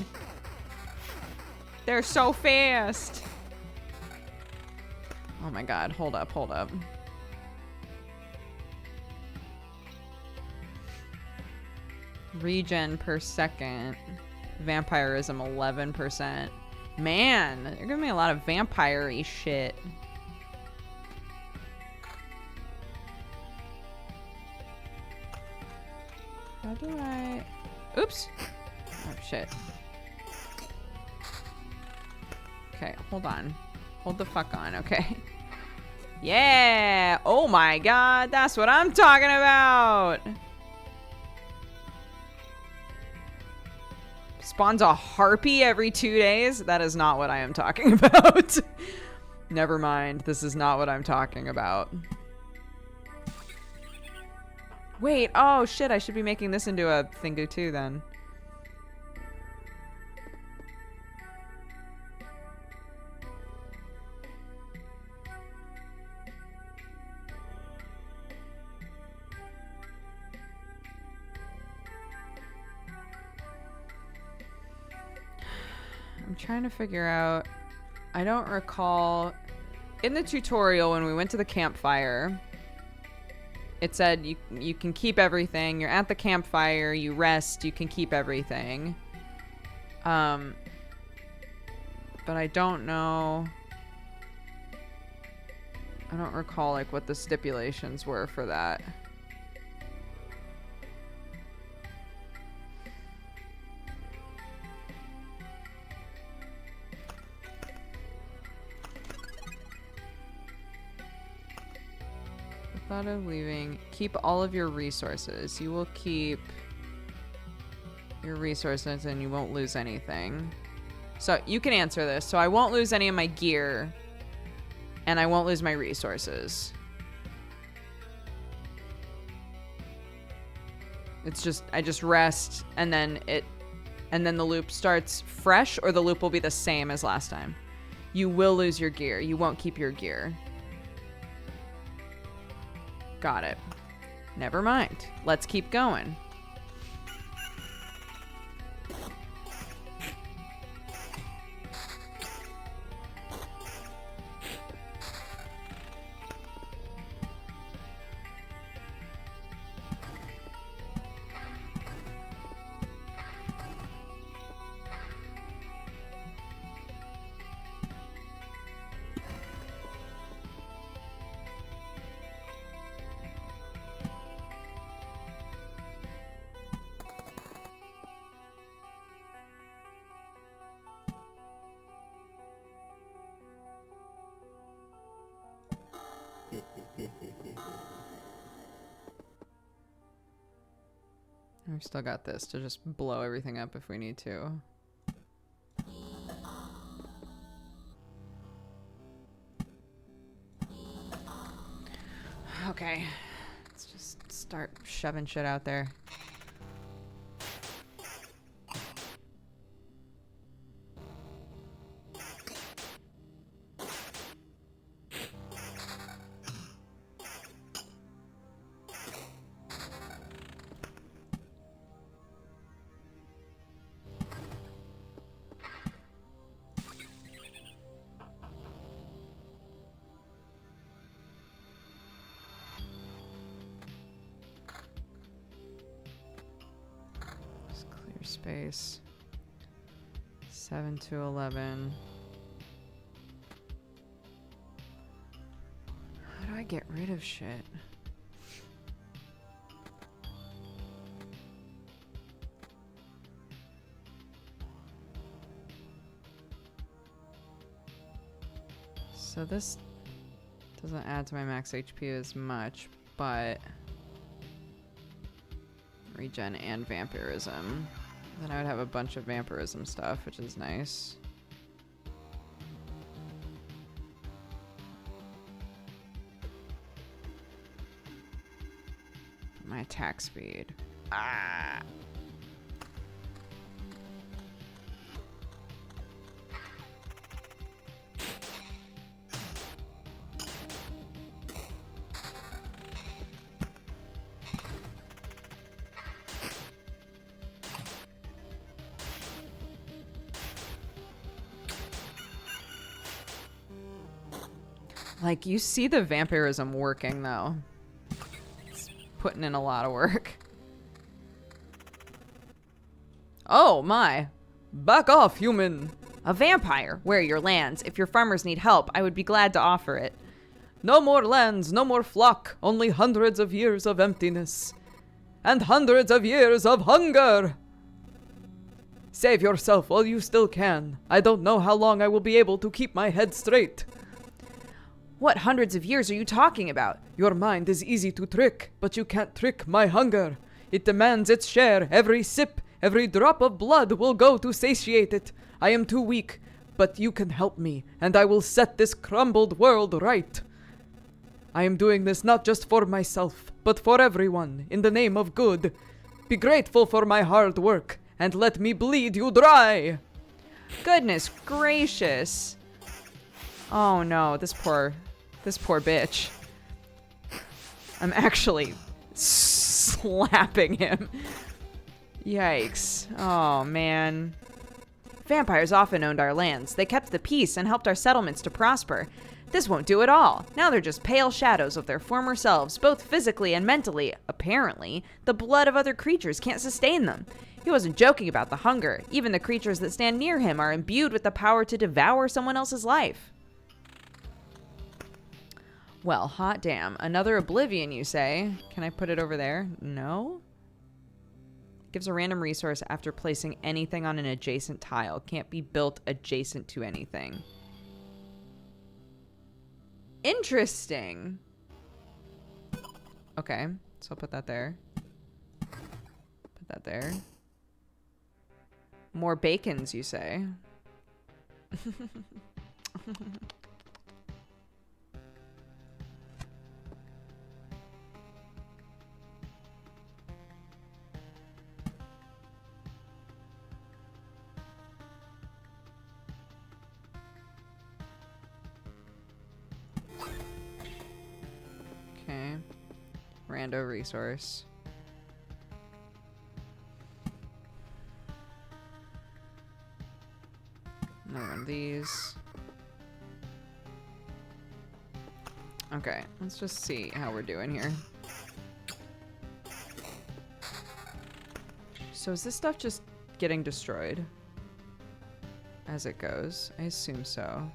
They're so fast. Oh my god, hold up, hold up. Regen per second. Vampirism 11%. Man, you're giving me a lot of vampire-y shit. How do I... Oops. Oh, shit. Okay, hold on. Hold the fuck on, okay. Yeah! Oh my god, that's what I'm talking about! Spawns a harpy every 2 days? That is not what I am talking about. Never mind, this is not what I'm talking about. Wait, oh shit, I should be making this into a thingo too then. I'm trying to figure out... I don't recall... In the tutorial, when we went to the campfire, it said you can keep everything. You're at the campfire, you rest, you can keep everything. But I don't know... I don't recall, like, what the stipulations were for that. Thought of leaving. Keep all of your resources. You will keep your resources and you won't lose anything. So you can answer this. So I won't lose any of my gear and I won't lose my resources. It's just, I just rest and then the loop starts fresh, or the loop will be the same as last time. You will lose your gear. You won't keep your gear. Got it. Never mind. Let's keep going. We've still got this to just blow everything up if we need to. Okay. Let's just start shoving shit out there. Space 7 to 11. How do I get rid of shit? So this doesn't add to my max HP as much, but regen and vampirism. Then I would have a bunch of vampirism stuff, which is nice. My attack speed. Ah! Like, you see the vampirism working, though. It's putting in a lot of work. Oh, my. Back off, human. A vampire. Where are your lands? If your farmers need help, I would be glad to offer it. No more lands, no more flock, only hundreds of years of emptiness. And hundreds of years of hunger! Save yourself while you still can. I don't know how long I will be able to keep my head straight. What hundreds of years are you talking about? Your mind is easy to trick, but you can't trick my hunger. It demands its share. Every sip, every drop of blood will go to satiate it. I am too weak, but you can help me, and I will set this crumbled world right. I am doing this not just for myself, but for everyone, in the name of good. Be grateful for my hard work, and let me bleed you dry. Goodness gracious. Oh no, this poor bitch. I'm actually slapping him. Yikes. Oh man. Vampires often owned our lands. They kept the peace and helped our settlements to prosper. This won't do at all. Now they're just pale shadows of their former selves, both physically and mentally. Apparently, the blood of other creatures can't sustain them. He wasn't joking about the hunger. Even the creatures that stand near him are imbued with the power to devour someone else's life. Well, hot damn. Another oblivion, you say? Can I put it over there? No? Gives a random resource after placing anything on an adjacent tile. Can't be built adjacent to anything. Interesting. Okay, so I'll put that there. Put that there. More bacons, you say? Okay. Rando resource. Another one of these. Okay, let's just see how we're doing here. So is this stuff just getting destroyed as it goes? I assume so.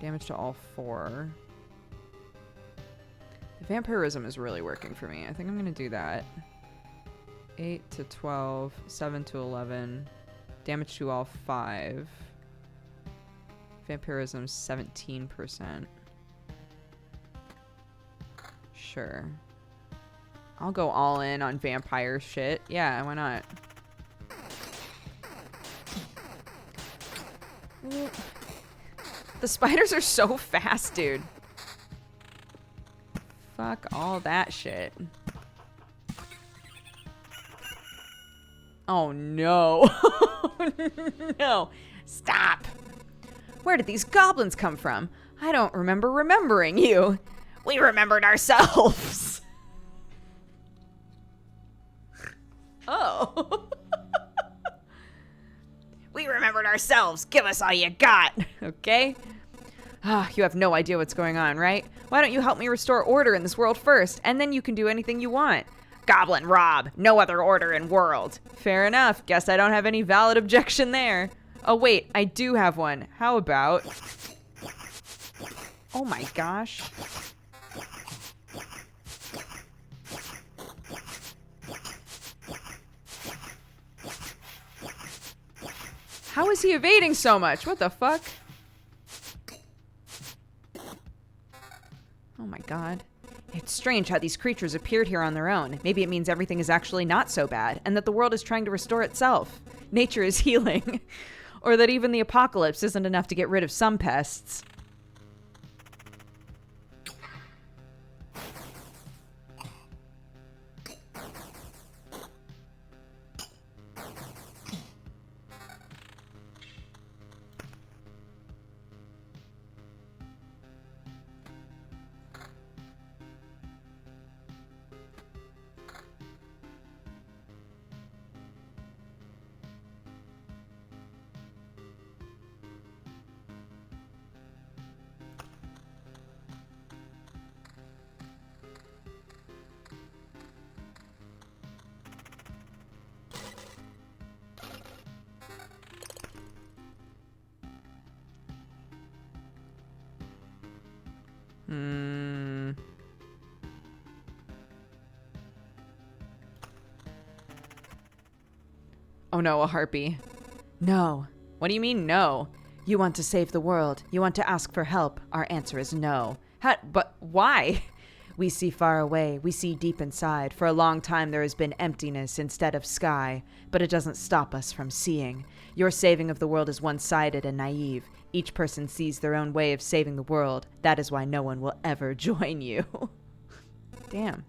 Damage to all 4. The vampirism is really working for me. I think I'm gonna do that. 8 to 12, 7 to 11. Damage to all 5. Vampirism 17%. Sure. I'll go all in on vampire shit. Yeah, why not? The spiders are so fast, dude. Fuck all that shit. Oh no. No. Stop. Where did these goblins come from? I don't remember remembering you. We remembered ourselves. Oh. We remembered ourselves. Give us all you got. Okay? Ah, you have no idea what's going on, right? Why don't you help me restore order in this world first, and then you can do anything you want. Goblin Rob, no other order in world. Fair enough. Guess I don't have any valid objection there. Oh wait, I do have one. How about... Oh my gosh. How is he evading so much? What the fuck? Oh my god. It's strange how these creatures appeared here on their own. Maybe it means everything is actually not so bad, and that the world is trying to restore itself. Nature is healing. Or that even the apocalypse isn't enough to get rid of some pests. Oh no, a harpy. No. What do you mean, no? You want to save the world. You want to ask for help. Our answer is no. But why? We see far away. We see deep inside. For a long time there has been emptiness instead of sky. But it doesn't stop us from seeing. Your saving of the world is one-sided and naive. Each person sees their own way of saving the world. That is why no one will ever join you. Damn.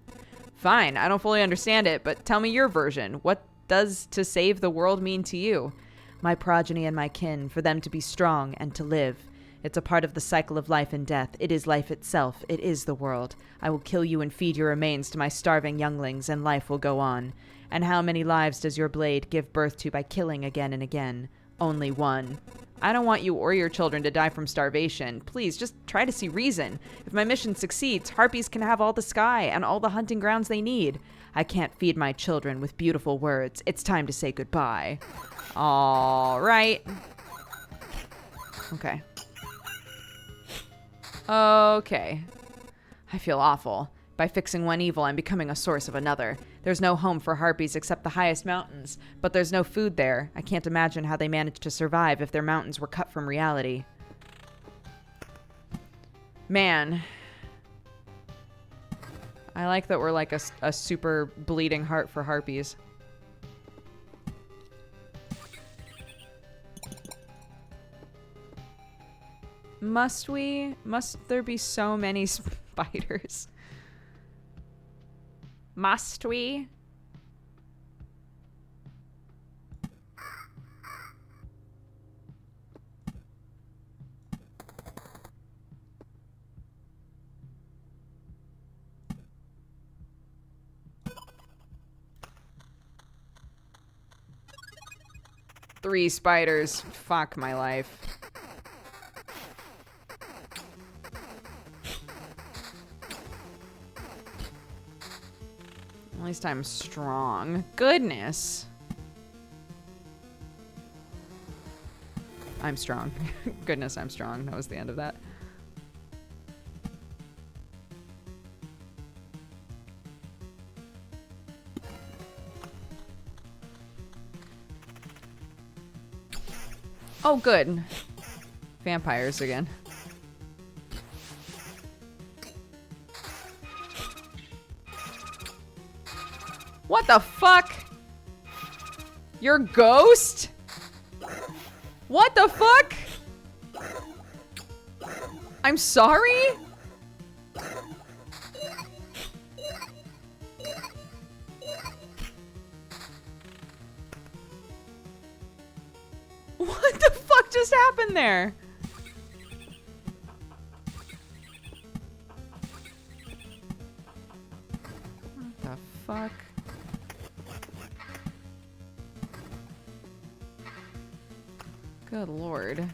Fine, I don't fully understand it, but tell me your version. What does to save the world mean to you? My progeny and my kin, for them to be strong and to live. It's a part of the cycle of life and death. It is life itself. It is the world. I will kill you and feed your remains to my starving younglings, and life will go on. And how many lives does your blade give birth to by killing again and again? Only one. I don't want you or your children to die from starvation. Please, just try to see reason. If my mission succeeds, harpies can have all the sky and all the hunting grounds they need. I can't feed my children with beautiful words. It's time to say goodbye. All right. Okay. Okay. I feel awful. By fixing one evil, I'm becoming a source of another. There's no home for harpies except the highest mountains, but there's no food there. I can't imagine how they managed to survive if their mountains were cut from reality. Man. I like that we're like a super bleeding heart for harpies. Must we? Must there be so many spiders? Must we? Three spiders. Fuck my life. At least I'm strong. Goodness. I'm strong. Goodness, I'm strong. That was the end of that. Oh, good. Vampires again. What the fuck? You're a ghost? What the fuck? I'm sorry? What the fuck just happened there? What the fuck? Good lord.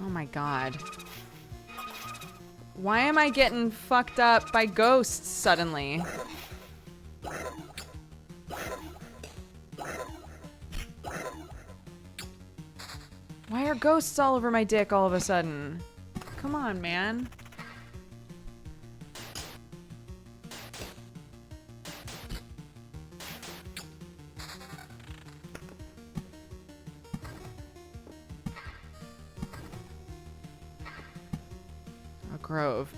Oh my god. Why am I getting fucked up by ghosts suddenly? Why are ghosts all over my dick all of a sudden? Come on, man.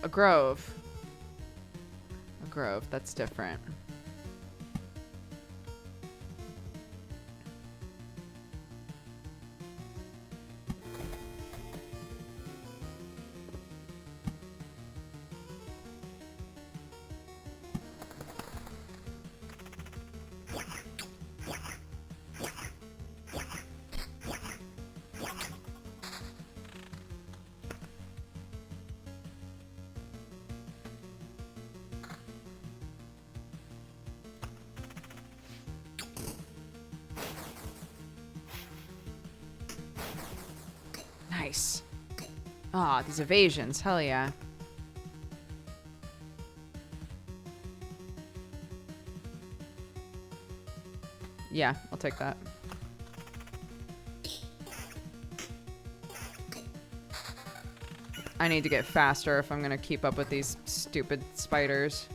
A grove. A grove, that's different. Nice. Ah, these evasions. Hell yeah. Yeah, I'll take that. I need to get faster if I'm gonna keep up with these stupid spiders.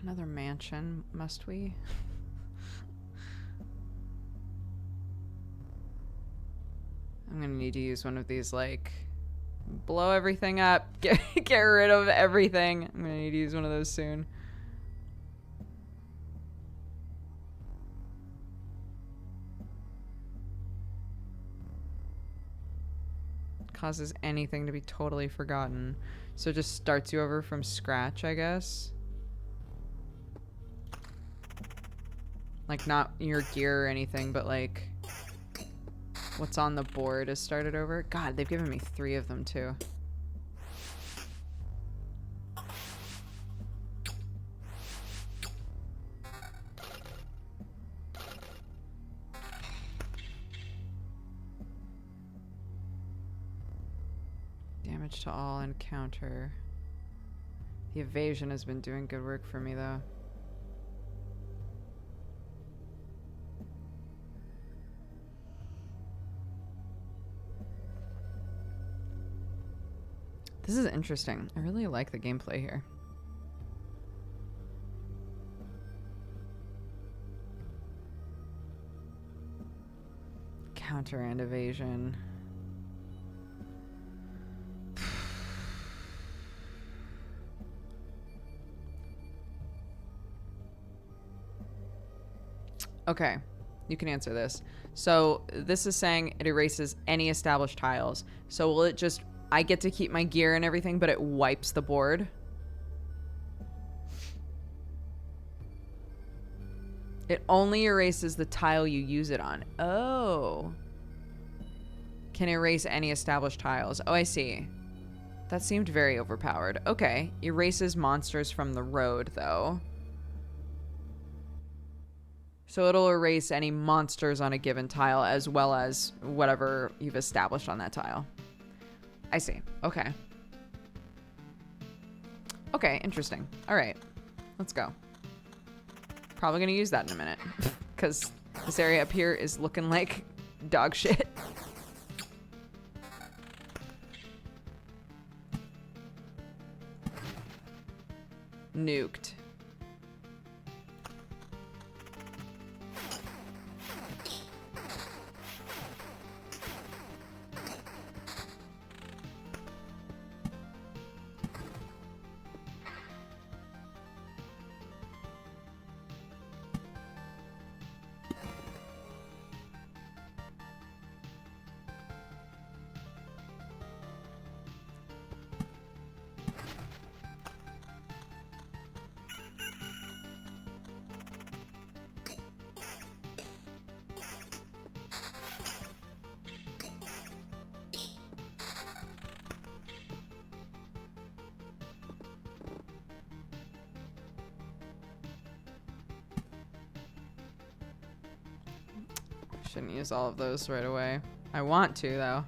Another mansion, must we? I'm gonna need to use one of these, like, blow everything up, get rid of everything. I'm gonna need to use one of those soon. Causes anything to be totally forgotten. So it just starts you over from scratch, I guess. Like, not your gear or anything, but like what's on the board is started over. God, they've given me 3 of them too. Damage to all encounter. The evasion has been doing good work for me though. This is interesting. I really like the gameplay here. Counter and evasion. Okay, you can answer this. So this is saying it erases any established tiles. So will it just... I get to keep my gear and everything, but it wipes the board? It only erases the tile you use it on. Oh. Can erase any established tiles. Oh, I see. That seemed very overpowered. Okay. Erases monsters from the road, though. So it'll erase any monsters on a given tile as well as whatever you've established on that tile. I see. Okay. Okay, interesting. All right. Let's go. Probably going to use that in a minute. Because this area up here is looking like dog shit. Nuked. Shouldn't use all of those right away. I want to, though.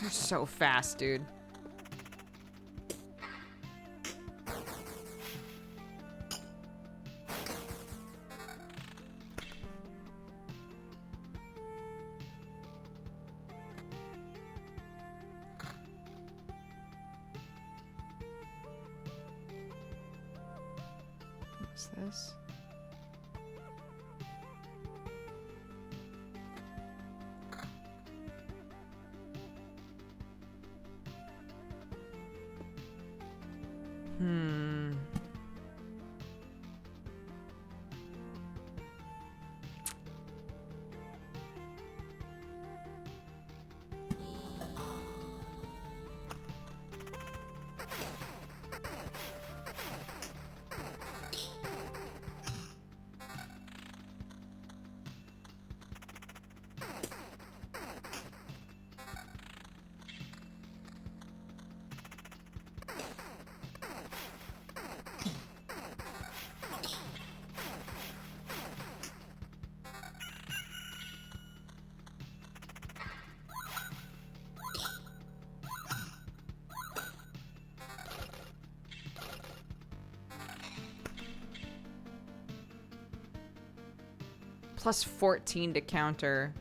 You're so fast, dude. What's this? Plus 14 to counter.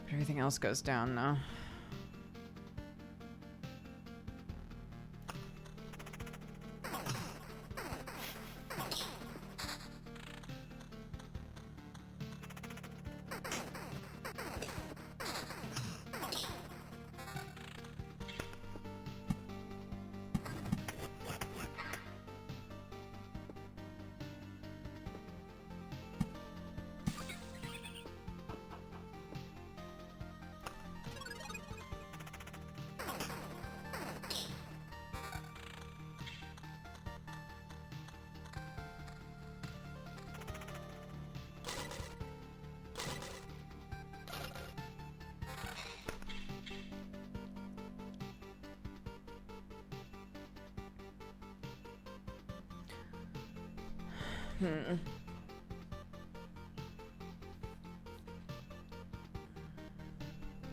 But everything else goes down now.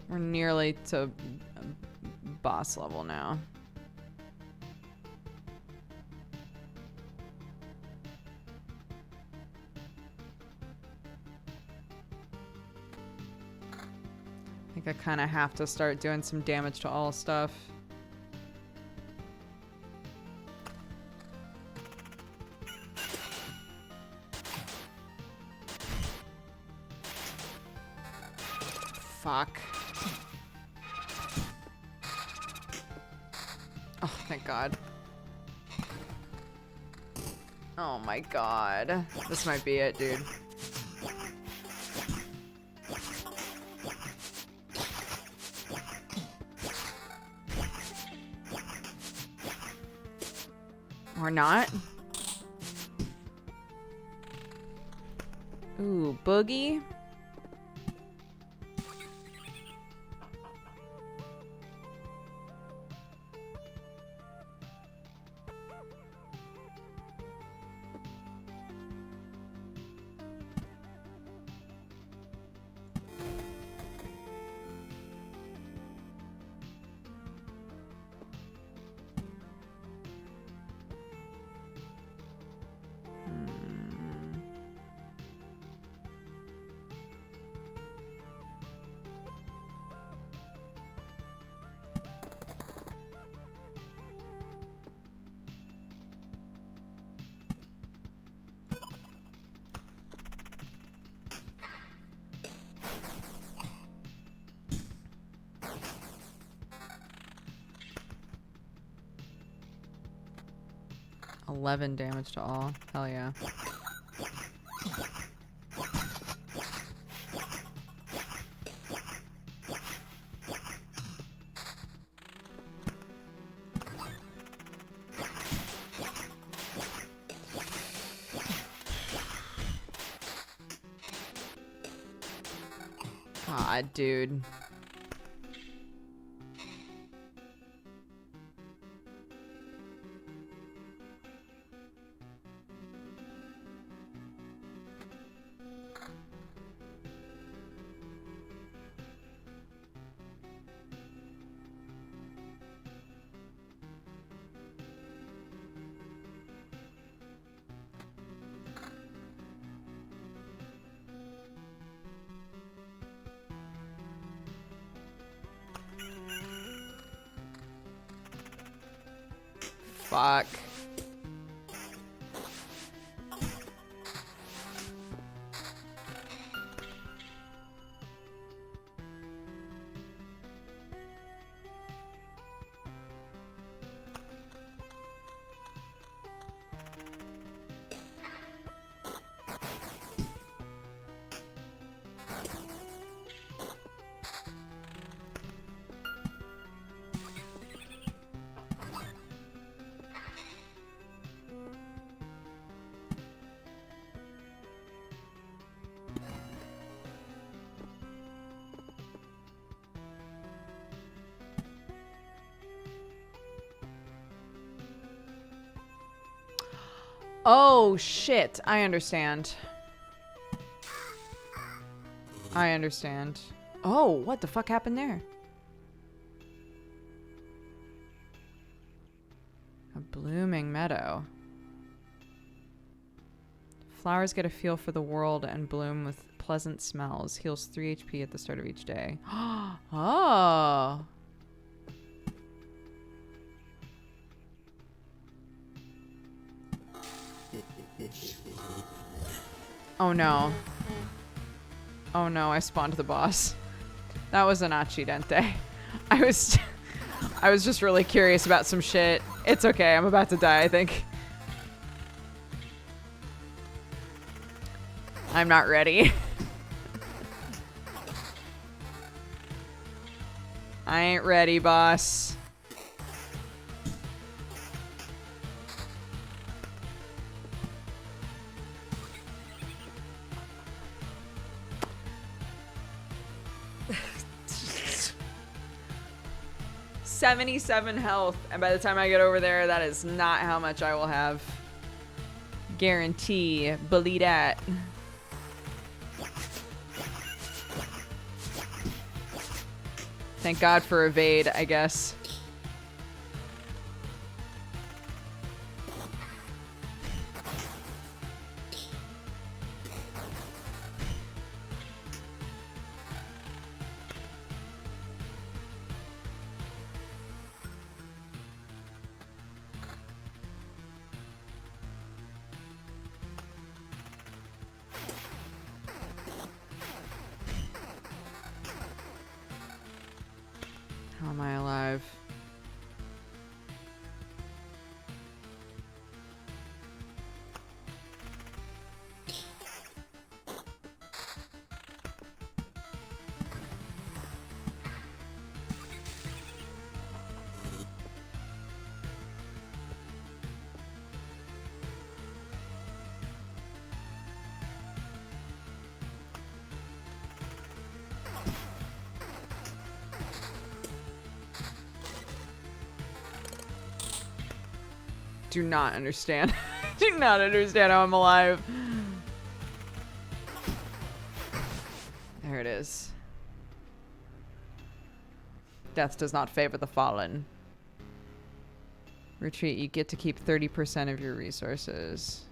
We're nearly to boss level now. I think I kind of have to start doing some damage to all stuff. Fuck. Oh, thank God. Oh my God. This might be it, dude. Or not. Ooh, boogie. $11 damage to all. Hell yeah. God, dude. Fuck. Oh, shit. I understand. I understand. Oh, what the fuck happened there? A blooming meadow. Flowers get a feel for the world and bloom with pleasant smells. Heals 3 HP at the start of each day. Oh. Oh no. Oh no, I spawned the boss. That was an accidente. I was just really curious about some shit. It's okay, I'm about to die, I think. I'm not ready. I ain't ready, boss. $77 health, and by the time I get over there, that is not how much I will have. Guarantee. Believe that. Thank God for evade, I guess. How am I alive? Do not understand. Do not understand how I'm alive. There it is. Death does not favor the fallen. Retreat, you get to keep 30% of your resources.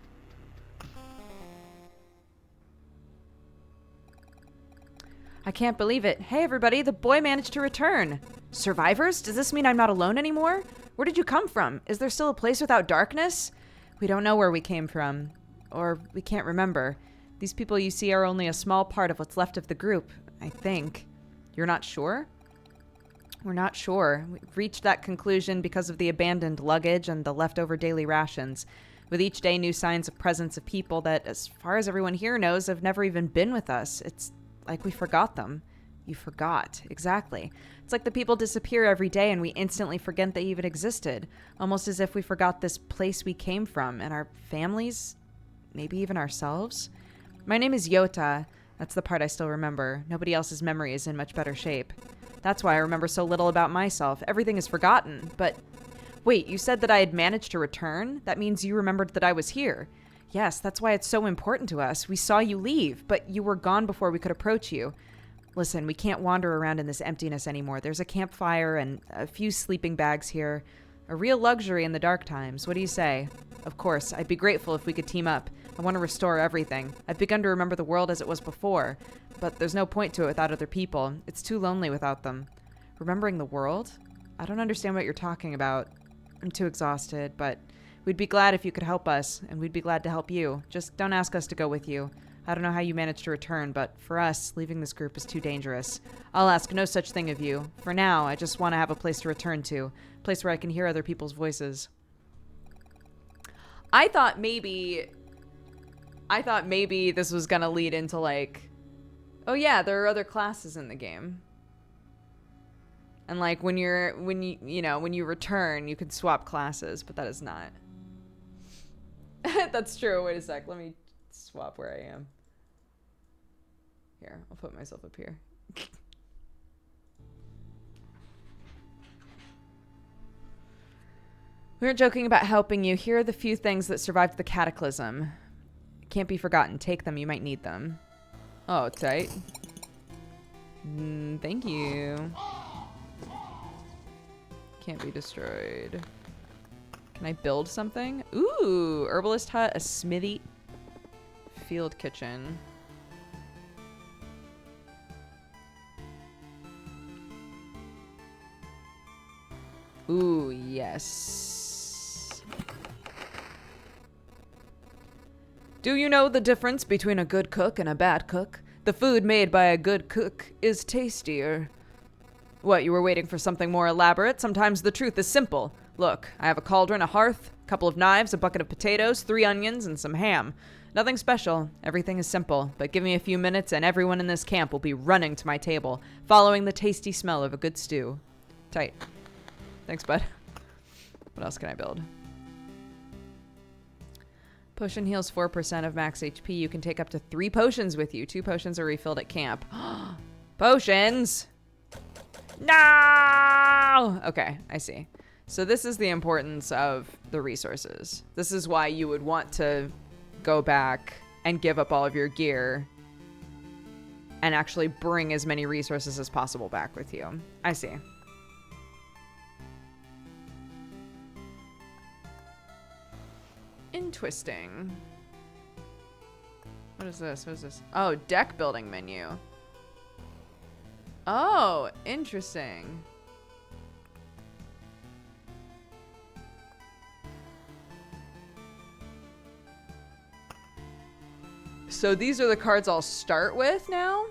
I can't believe it. Hey everybody, the boy managed to return. Survivors? Does this mean I'm not alone anymore? Where did you come from? Is there still a place without darkness? We don't know where we came from. Or we can't remember. These people you see are only a small part of what's left of the group, I think. You're not sure? We're not sure. We've reached that conclusion because of the abandoned luggage and the leftover daily rations. With each day, new signs of presence of people that, as far as everyone here knows, have never even been with us. It's like we forgot them. You forgot. Exactly. It's like the people disappear every day and we instantly forget they even existed. Almost as if we forgot this place we came from and our families, maybe even ourselves. My name is Yota. That's the part I still remember. Nobody else's memory is in much better shape. That's why I remember so little about myself. Everything is forgotten. But wait, you said that I had managed to return? That means you remembered that I was here. Yes, that's why it's so important to us. We saw you leave, but you were gone before we could approach you. Listen, we can't wander around in this emptiness anymore. There's a campfire and a few sleeping bags here. A real luxury in the dark times. What do you say? Of course, I'd be grateful if we could team up. I want to restore everything. I've begun to remember the world as it was before, but there's no point to it without other people. It's too lonely without them. Remembering the world? I don't understand what you're talking about. I'm too exhausted, but we'd be glad if you could help us, and we'd be glad to help you. Just don't ask us to go with you. I don't know how you managed to return, but for us, leaving this group is too dangerous. I'll ask no such thing of you. For now, I just want to have a place to return to. A place where I can hear other people's voices. I thought maybe this was gonna lead into like, oh yeah, there are other classes in the game. And like when you return, you can swap classes, but that is not. That's true. Wait a sec. Let me swap where I am. Here, I'll put myself up here. We weren't joking about helping you. Here are the few things that survived the cataclysm. Can't be forgotten. Take them. You might need them. Oh, tight. Thank you. Can't be destroyed. Can I build something? Ooh, herbalist hut, a smithy, field kitchen. Ooh, yes. Do you know the difference between a good cook and a bad cook? The food made by a good cook is tastier. What, you were waiting for something more elaborate? Sometimes the truth is simple. Look, I have a cauldron, a hearth, a couple of knives, a bucket of potatoes, 3 onions, and some ham. Nothing special. Everything is simple. But give me a few minutes and everyone in this camp will be running to my table, following the tasty smell of a good stew. Tight. Thanks, bud. What else can I build? Potion heals 4% of max HP. You can take up to 3 potions with you. 2 potions are refilled at camp. Potions! No! Okay, I see. So this is the importance of the resources. This is why you would want to go back and give up all of your gear and actually bring as many resources as possible back with you. I see. Interesting. What is this? What is this? Oh, deck building menu. Oh, interesting. So these are the cards I'll start with now.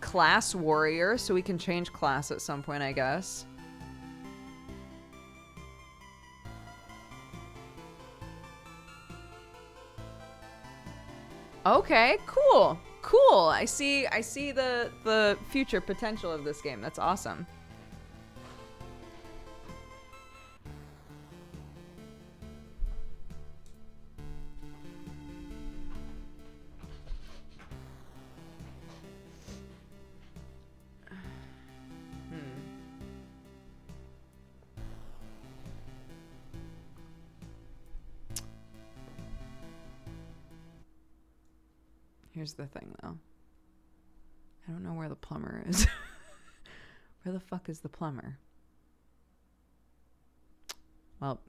Class warrior, so we can change class at some point, I guess. Okay, cool. Cool. I see the future potential of this game. That's awesome. Here's the thing, though. I don't know where the plumber is. Where the fuck is the plumber? Well...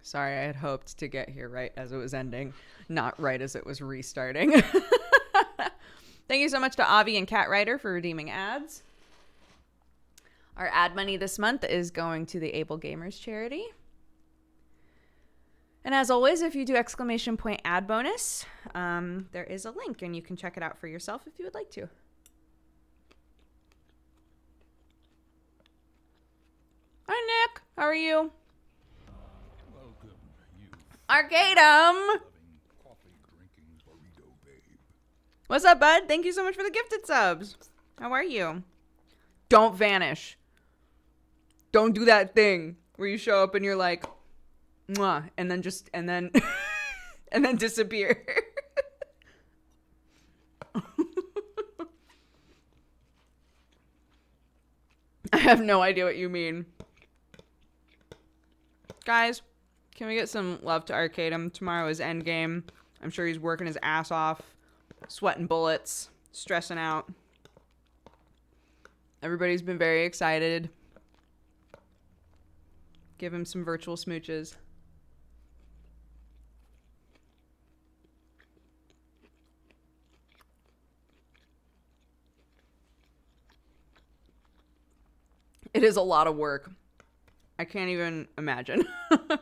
Sorry, I had hoped to get here right as it was ending, not right as it was restarting. Thank you so much to Avi and Cat Rider for redeeming ads. Our ad money this month is going to the Able Gamers charity. And as always, if you do !ad bonus, there is a link and you can check it out for yourself if you would like to. Hi, Nick. How are you? Welcome, you Arcadum! coffee drinking burrito babe. What's up, bud? Thank you so much for the gifted subs. How are you? Don't vanish. Don't do that thing where you show up and you're like, mwah, and then and then disappear. I have no idea what you mean. Guys, can we get some love to Arcadum? Tomorrow is endgame. I'm sure he's working his ass off, sweating bullets, stressing out. Everybody's been very excited. Give him some virtual smooches. It is a lot of work. I can't even imagine. But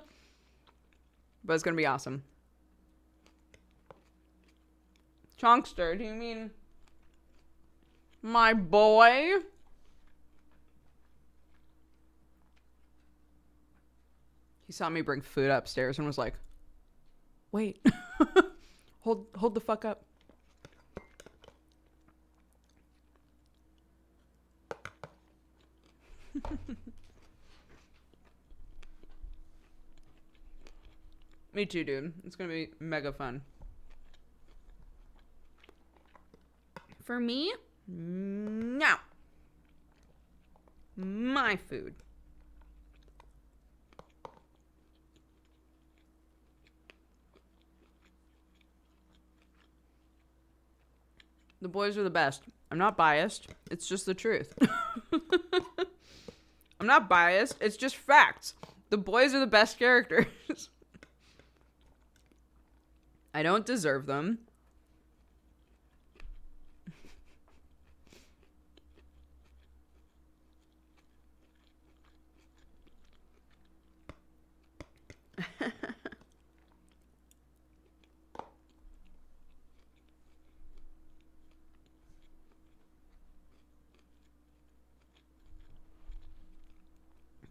it's going to be awesome. Chonkster, do you mean my boy? He saw me bring food upstairs and was like, wait, hold the fuck up. Me too, dude. It's gonna be mega fun. For me, no. My food. The boys are the best. I'm not biased. It's just the truth. I'm not biased. It's just facts. The boys are the best characters. I don't deserve them.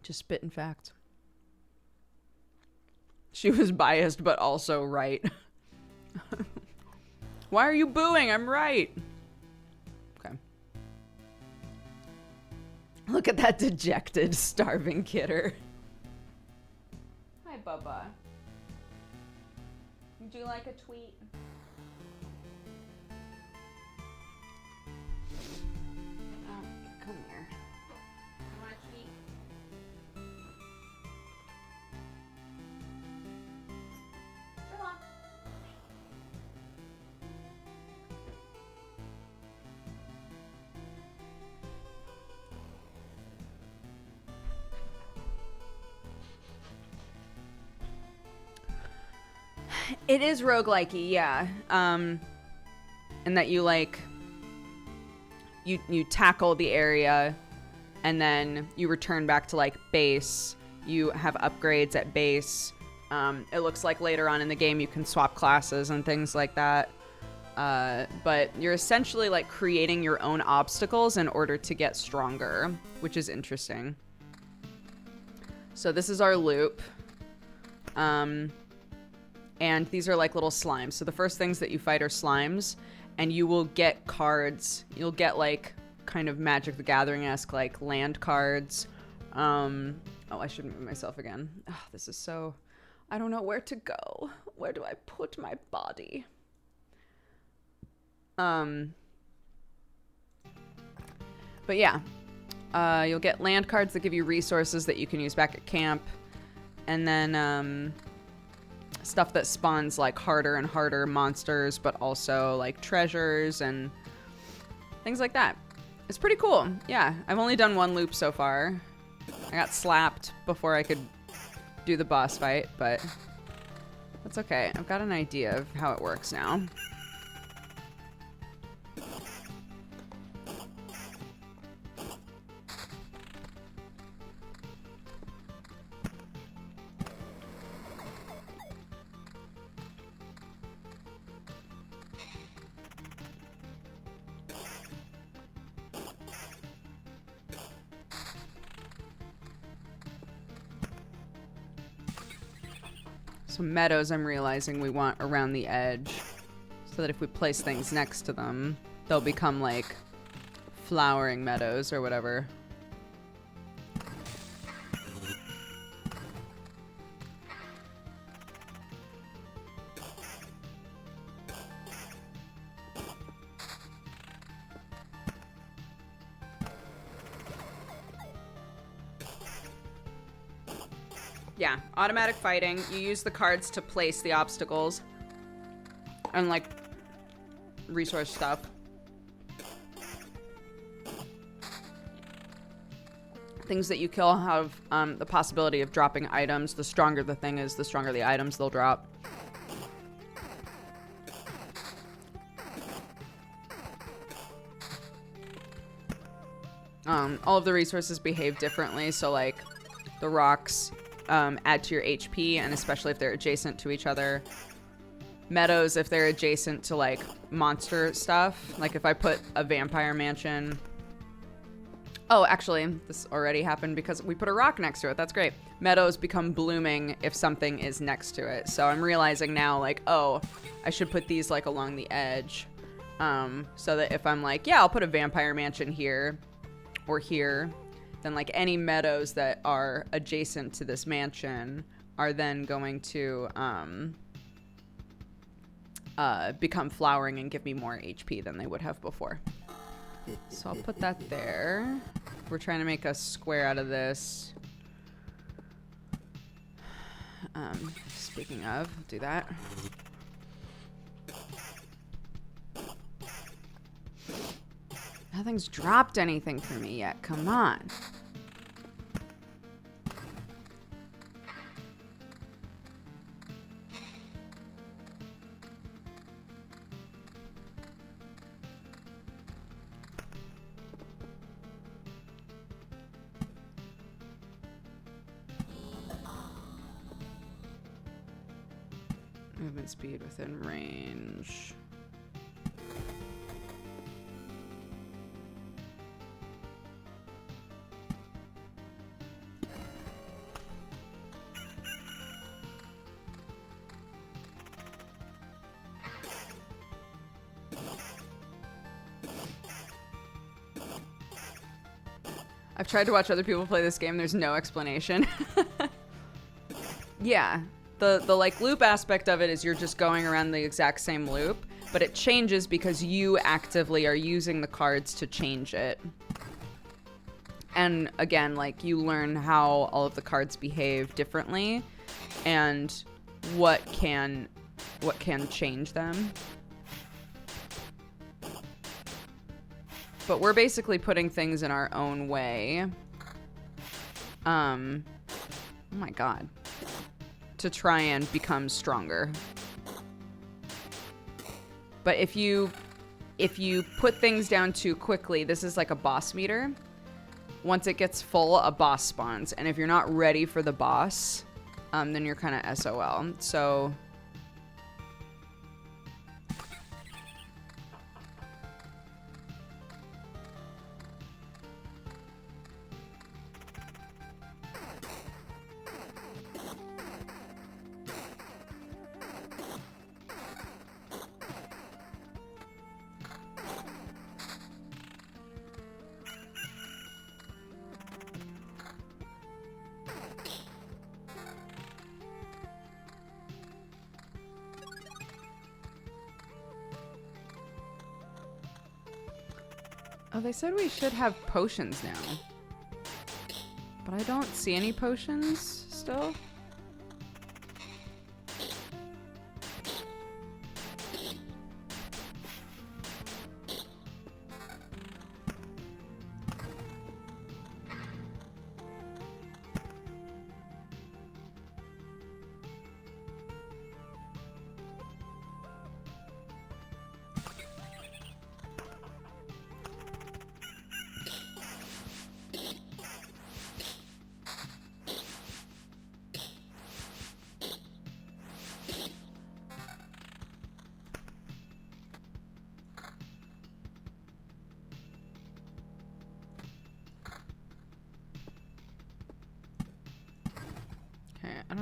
Just spitting facts. She was biased, but also right. Why are you booing? I'm right. Okay. Look at that dejected, starving kidder. Hi, Bubba. Would you like a tweet? Oh, come here. You want a tweet? Come on. It is roguelike-y, yeah. And that you like you tackle the area and then you return back to like base. You have upgrades at base. It looks like later on in the game you can swap classes and things like that. But you're essentially like creating your own obstacles in order to get stronger, which is interesting. So this is our loop. And these are like little slimes. So the first things that you fight are slimes, and you will get cards. You'll get like kind of Magic the Gathering-esque like land cards. Oh, I should move myself again. Oh, this is so... I don't know where to go. Where do I put my body? But yeah. You'll get land cards that give you resources that you can use back at camp. And then, stuff that spawns like harder and harder monsters, but also like treasures and things like that. It's pretty cool. Yeah, I've only done one loop so far. I got slapped before I could do the boss fight, but that's okay. I've got an idea of how it works now. So meadows, I'm realizing we want around the edge so that if we place things next to them, they'll become like flowering meadows or whatever. Yeah, automatic fighting. You use the cards to place the obstacles and like resource stuff. Things that you kill have the possibility of dropping items. The stronger the thing is, the stronger the items they'll drop. All of the resources behave differently, so like the rocks add to your HP, and especially if they're adjacent to each other. Meadows, if they're adjacent to like monster stuff, like if I put a vampire mansion. Oh, actually, this already happened because we put a rock next to it. That's great. Meadows become blooming if something is next to it. So I'm realizing now, like, oh, I should put these like along the edge, so that if I'm like, yeah, I'll put a vampire mansion here or here, then like any meadows that are adjacent to this mansion are then going to become flowering and give me more HP than they would have before. So I'll put that there. We're trying to make a square out of this. Speaking of, do that. Nothing's dropped anything for me yet. Come on. Movement speed within range. I've tried to watch other people play this game. There's no explanation. Yeah. The like loop aspect of it is you're just going around the exact same loop, but it changes because you actively are using the cards to change it. And again, like you learn how all of the cards behave differently and what can change them. But we're basically putting things in our own way. Oh my god. To try and become stronger. But if you put things down too quickly, this is like a boss meter. Once it gets full, a boss spawns. And if you're not ready for the boss, then you're kind of SOL. So oh, they said we should have potions now. But I don't see any potions still.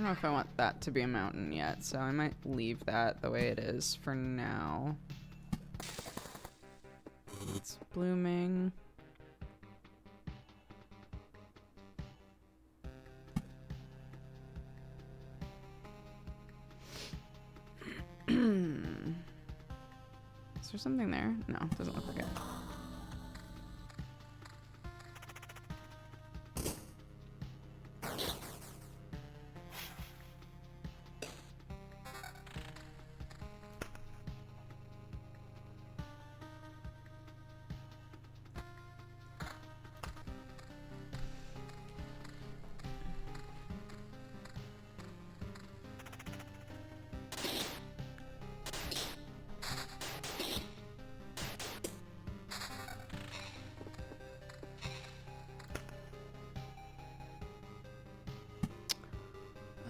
don't know if I want that to be a mountain yet, so I might leave that the way it is for now. It's blooming. Is there something there? No, it doesn't look like it.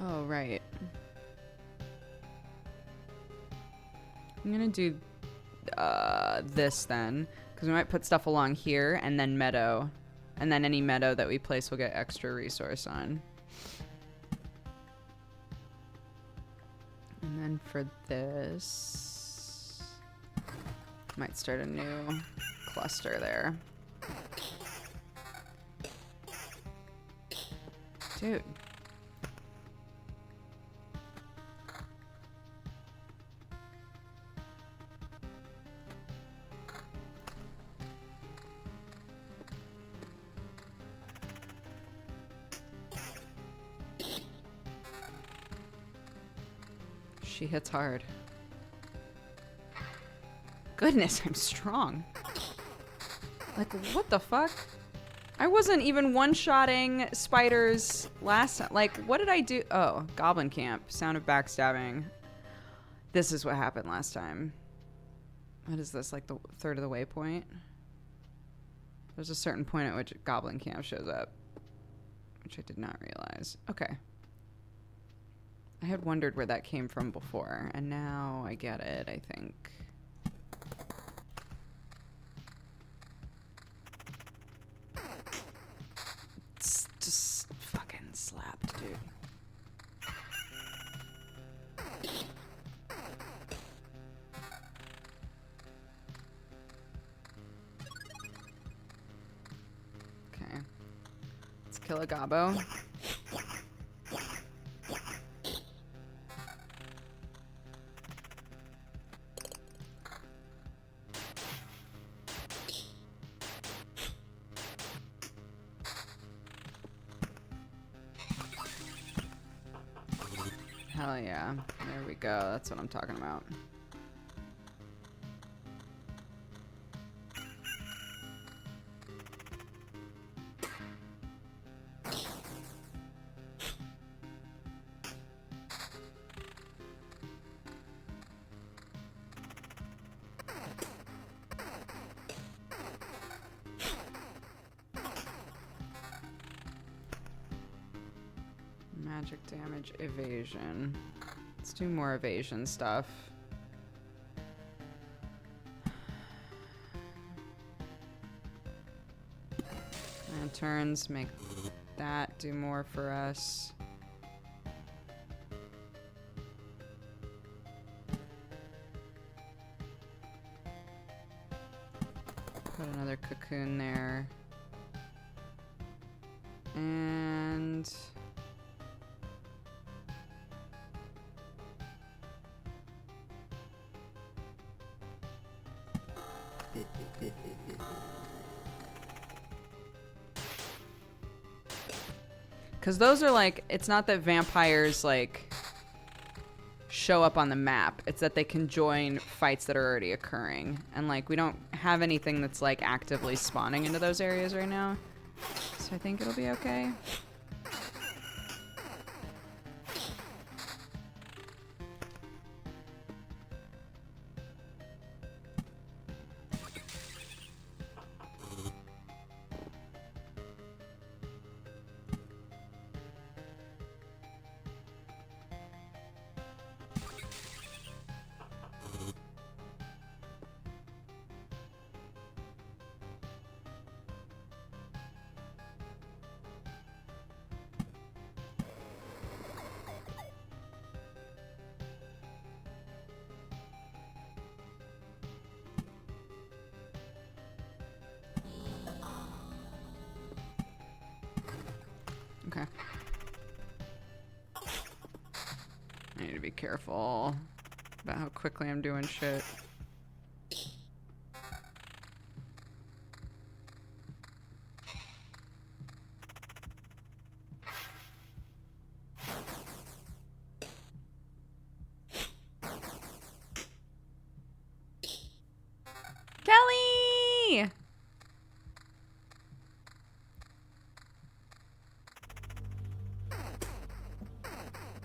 Oh, right. I'm gonna do this then, because we might put stuff along here and then meadow, and then any meadow that we place will get extra resource on. And then for this, might start a new cluster there. Dude. She hits hard. Goodness, I'm strong. Like, what the fuck? I wasn't even one-shotting spiders last time. Like, what did I do? Oh, Goblin Camp. Sound of backstabbing. This is what happened last time. What is this, like the third of the waypoint? There's a certain point at which Goblin Camp shows up, which I did not realize. Okay. I had wondered where that came from before, and now I get it, I think. It's just fucking slapped, dude. Okay. Let's kill a gobbo. Hell yeah. There we go. That's what I'm talking about. Magic damage, evasion. Let's do more evasion stuff. Lanterns, make that do more for us. Put another cocoon there. And because those are like, it's not that vampires like show up on the map, it's that they can join fights that are already occurring, and like we don't have anything that's like actively spawning into those areas right now, so I think it'll be okay. need to be careful about how quickly I'm doing shit. Kelly!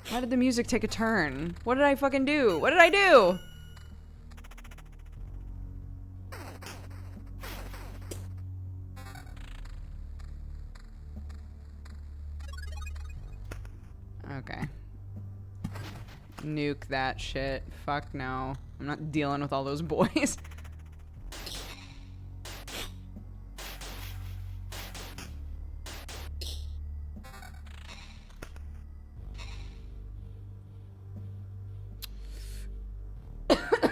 Why did the music take a turn? What did I fucking do? What did I do? Okay. Nuke that shit. Fuck no. I'm not dealing with all those boys.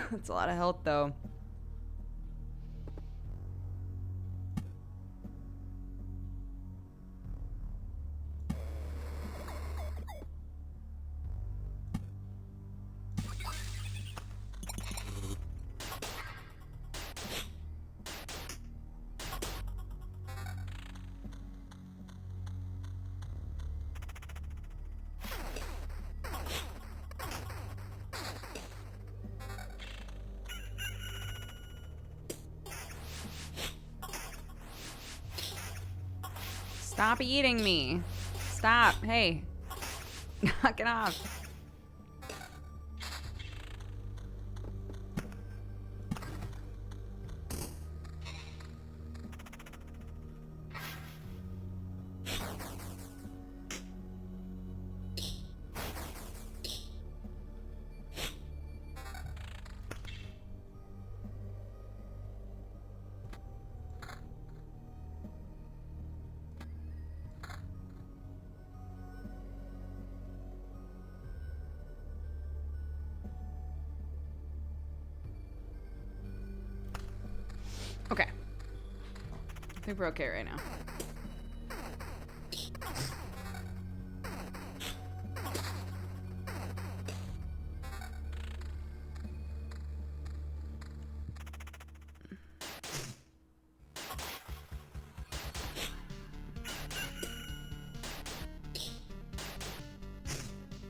That's a lot of health, though. Stop eating me. Stop. Hey. Knock it off. Okay. I think we're okay right now.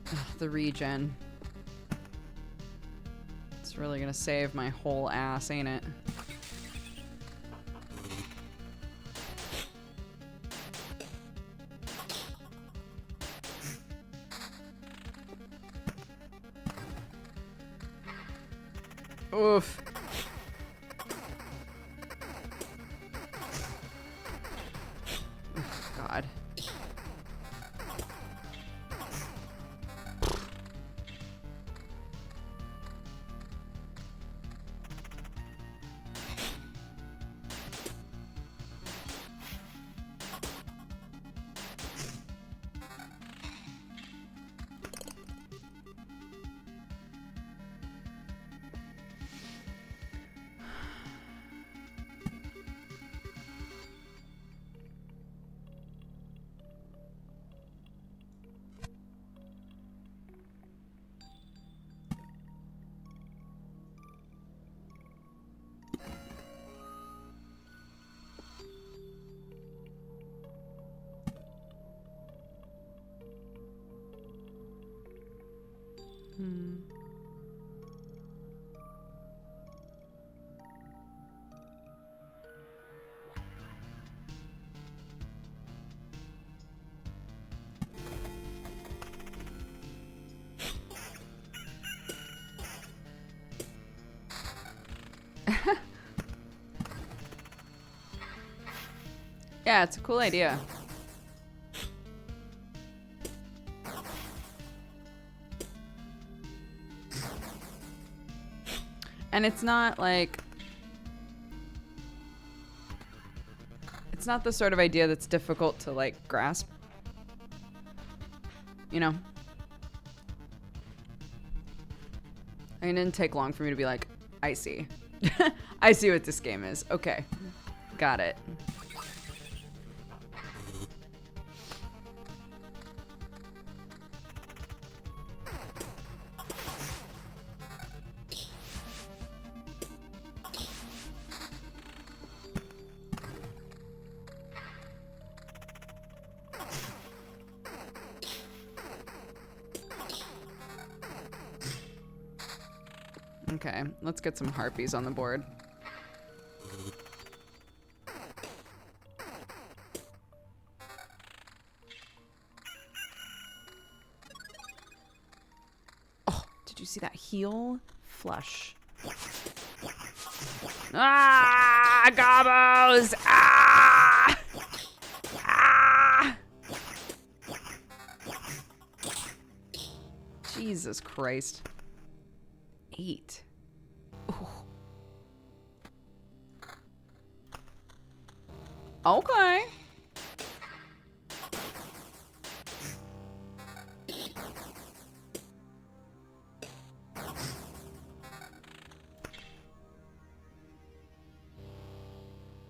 Ugh, the regen. It's really gonna save my whole ass, ain't it? Oof. Oh, God. Yeah, it's a cool idea. And it's not like... It's not the sort of idea that's difficult to, like, grasp. You know? I mean, it didn't take long for me to be like, I see. I see what this game is. Okay. Got it. Okay, let's get some harpies on the board. Oh, did you see that heal? Flush. Ah, gobos! Ah! Ah! Jesus Christ. 8. Ooh. Okay.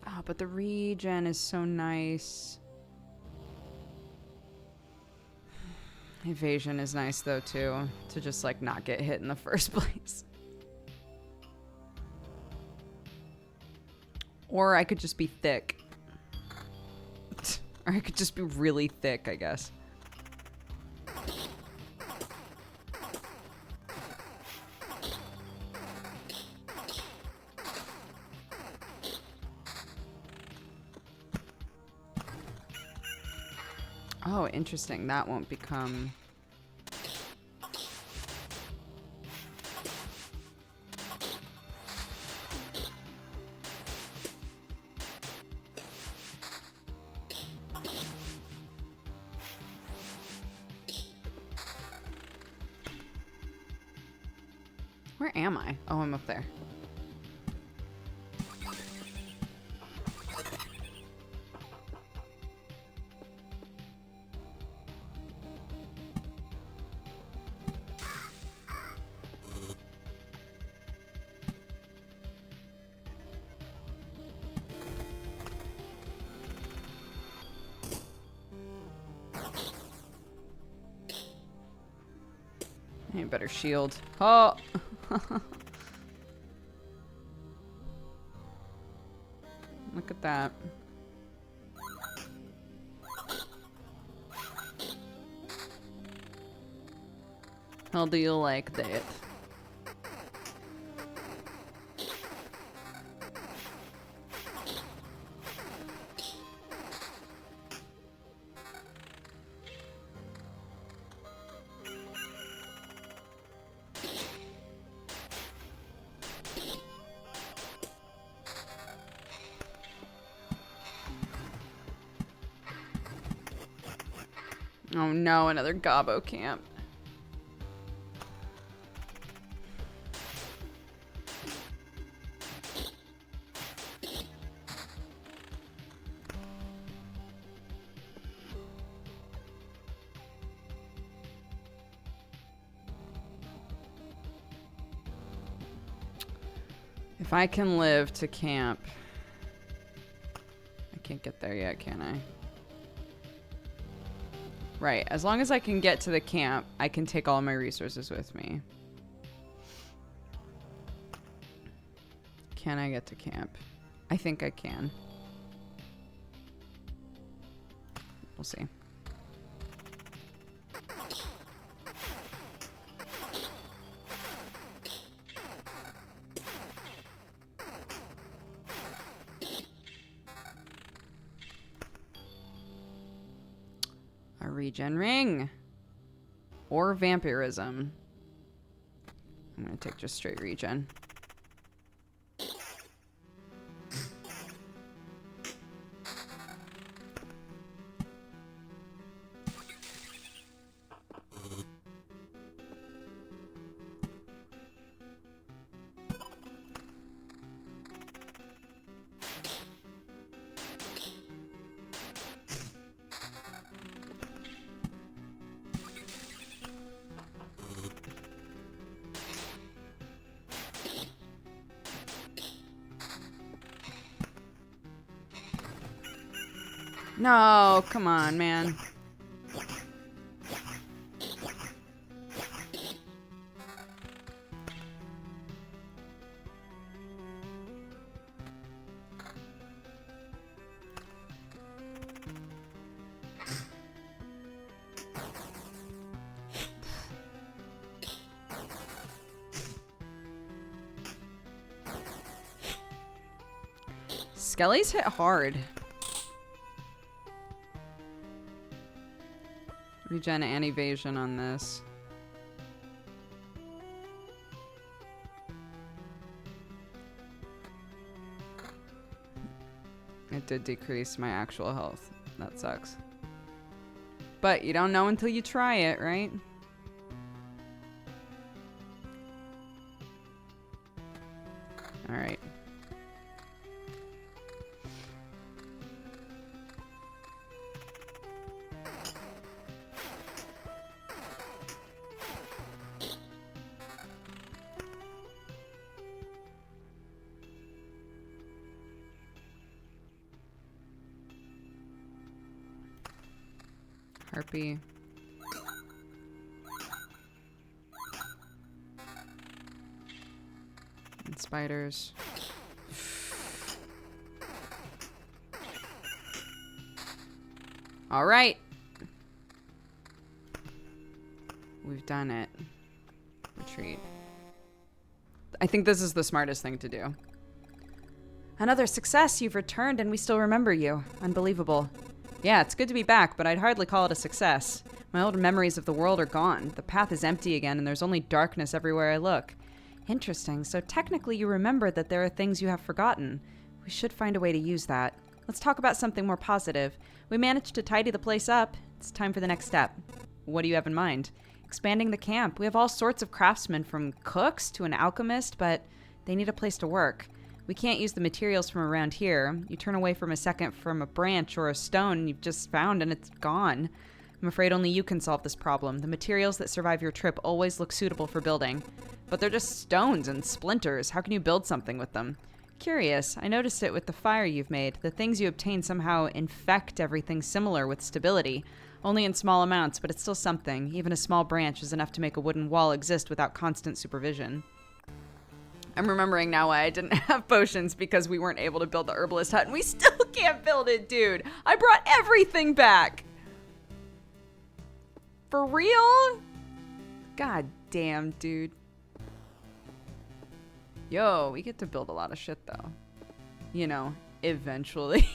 Oh, but the regen is so nice. Evasion is nice though too, to just like not get hit in the first place. Or I could just be thick. Or I could just be really thick, I guess. Oh, interesting. That won't become... Where am I? Oh, I'm up there. I need a better shield. Oh! Look at that. How do you like that? Oh no, another gobbo camp. If I can live to camp. I can't get there yet, can I? Right, as long as I can get to the camp, I can take all my resources with me. Can I get to camp? I think I can. We'll see. A regen ring. Or vampirism. I'm gonna take just straight regen. No, come on, man. Skellies hit hard. Regen and evasion on this. It did decrease my actual health. That sucks. But you don't know until you try it, right? All right. Harpy. And spiders. All right. We've done it. Retreat. I think this is the smartest thing to do. Another success. You've returned and we still remember you. Unbelievable. Yeah, it's good to be back, but I'd hardly call it a success. My old memories of the world are gone. The path is empty again, and there's only darkness everywhere I look. Interesting. So technically you remember that there are things you have forgotten. We should find a way to use that. Let's talk about something more positive. We managed to tidy the place up. It's time for the next step. What do you have in mind? Expanding the camp. We have all sorts of craftsmen, from cooks to an alchemist, but they need a place to work. We can't use the materials from around here. You turn away from a branch or a stone you've just found and it's gone. I'm afraid only you can solve this problem. The materials that survive your trip always look suitable for building. But they're just stones and splinters. How can you build something with them? Curious. I noticed it with the fire you've made. The things you obtain somehow infect everything similar with stability. Only in small amounts, but it's still something. Even a small branch is enough to make a wooden wall exist without constant supervision. I'm remembering now why I didn't have potions, because we weren't able to build the herbalist hut, and we still can't build it, dude. I brought everything back. For real? God damn, dude. Yo, we get to build a lot of shit, though. You know, eventually.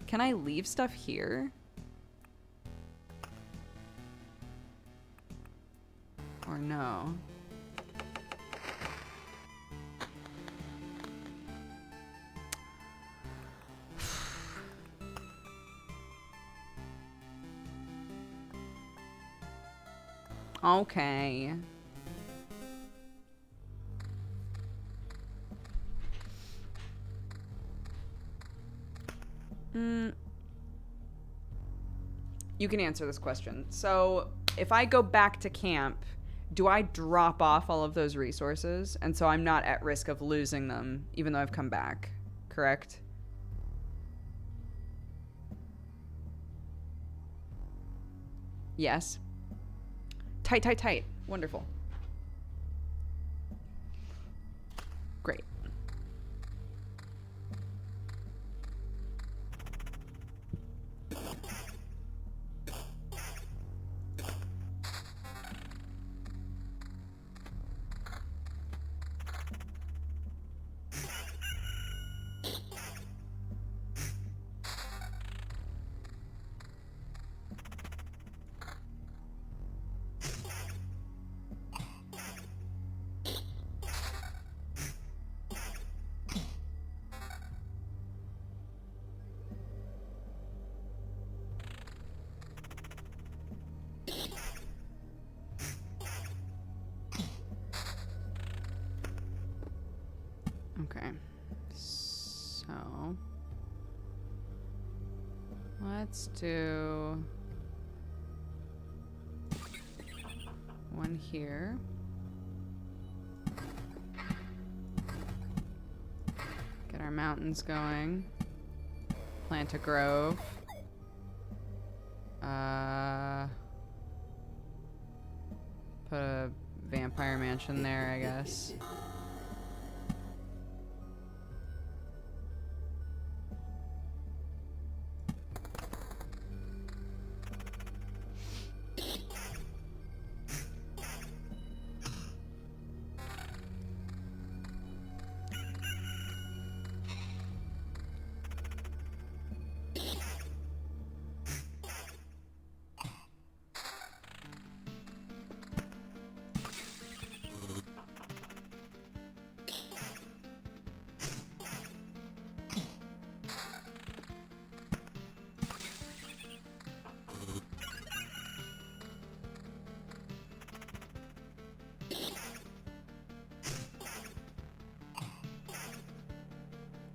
Can I leave stuff here? Or no? Okay. You can answer this question. So, if I go back to camp, do I drop off all of those resources? And so I'm not at risk of losing them, even though I've come back, correct? Yes. Tight, tight, tight. Wonderful. Great. Okay, so let's do one here. Get our mountains going. Plant a grove. Put a vampire mansion there, I guess.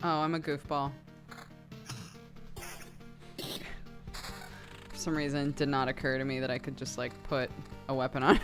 Oh, I'm a goofball. For some reason, it did not occur to me that I could just, like, put a weapon on.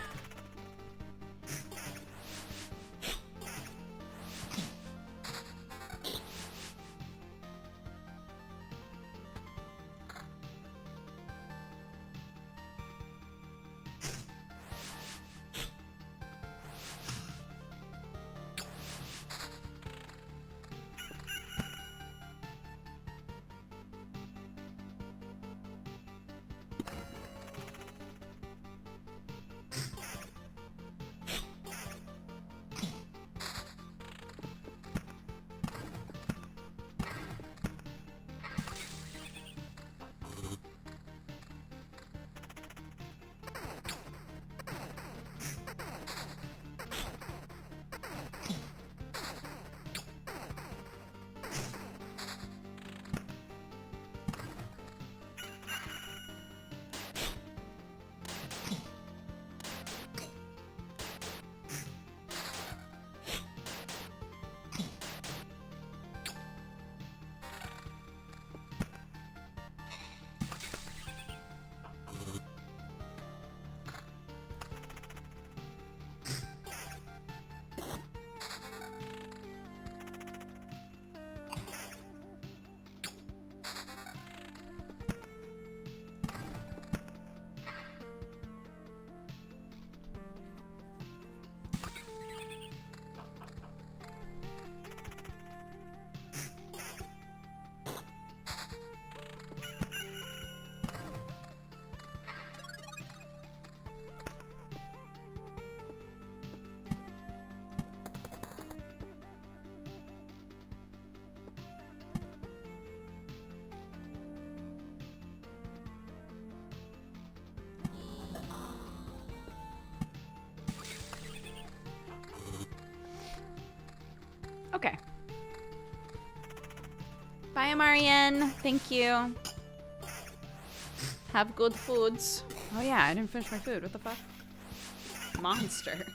Okay. Bye, Marian. Thank you. Have good foods. Oh yeah, I didn't finish my food. What the fuck? Monster.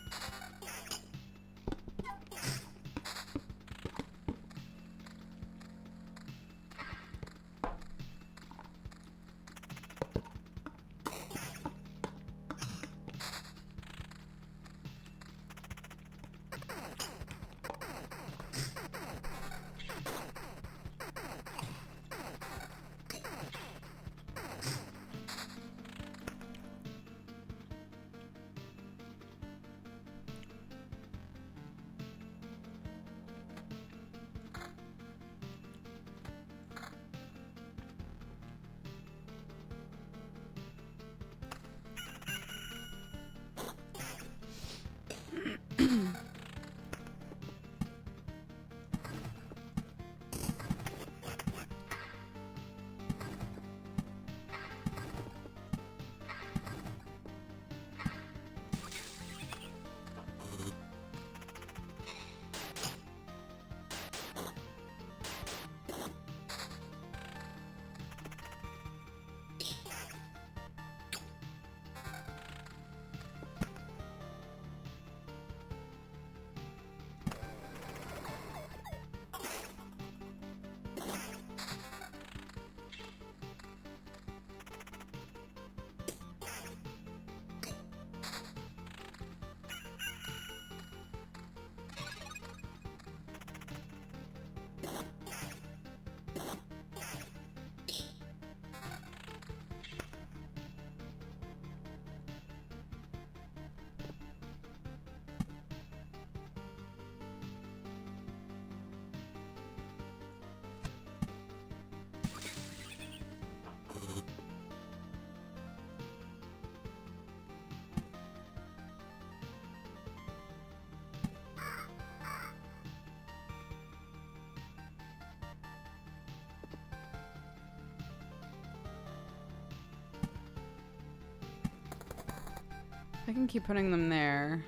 I can keep putting them there.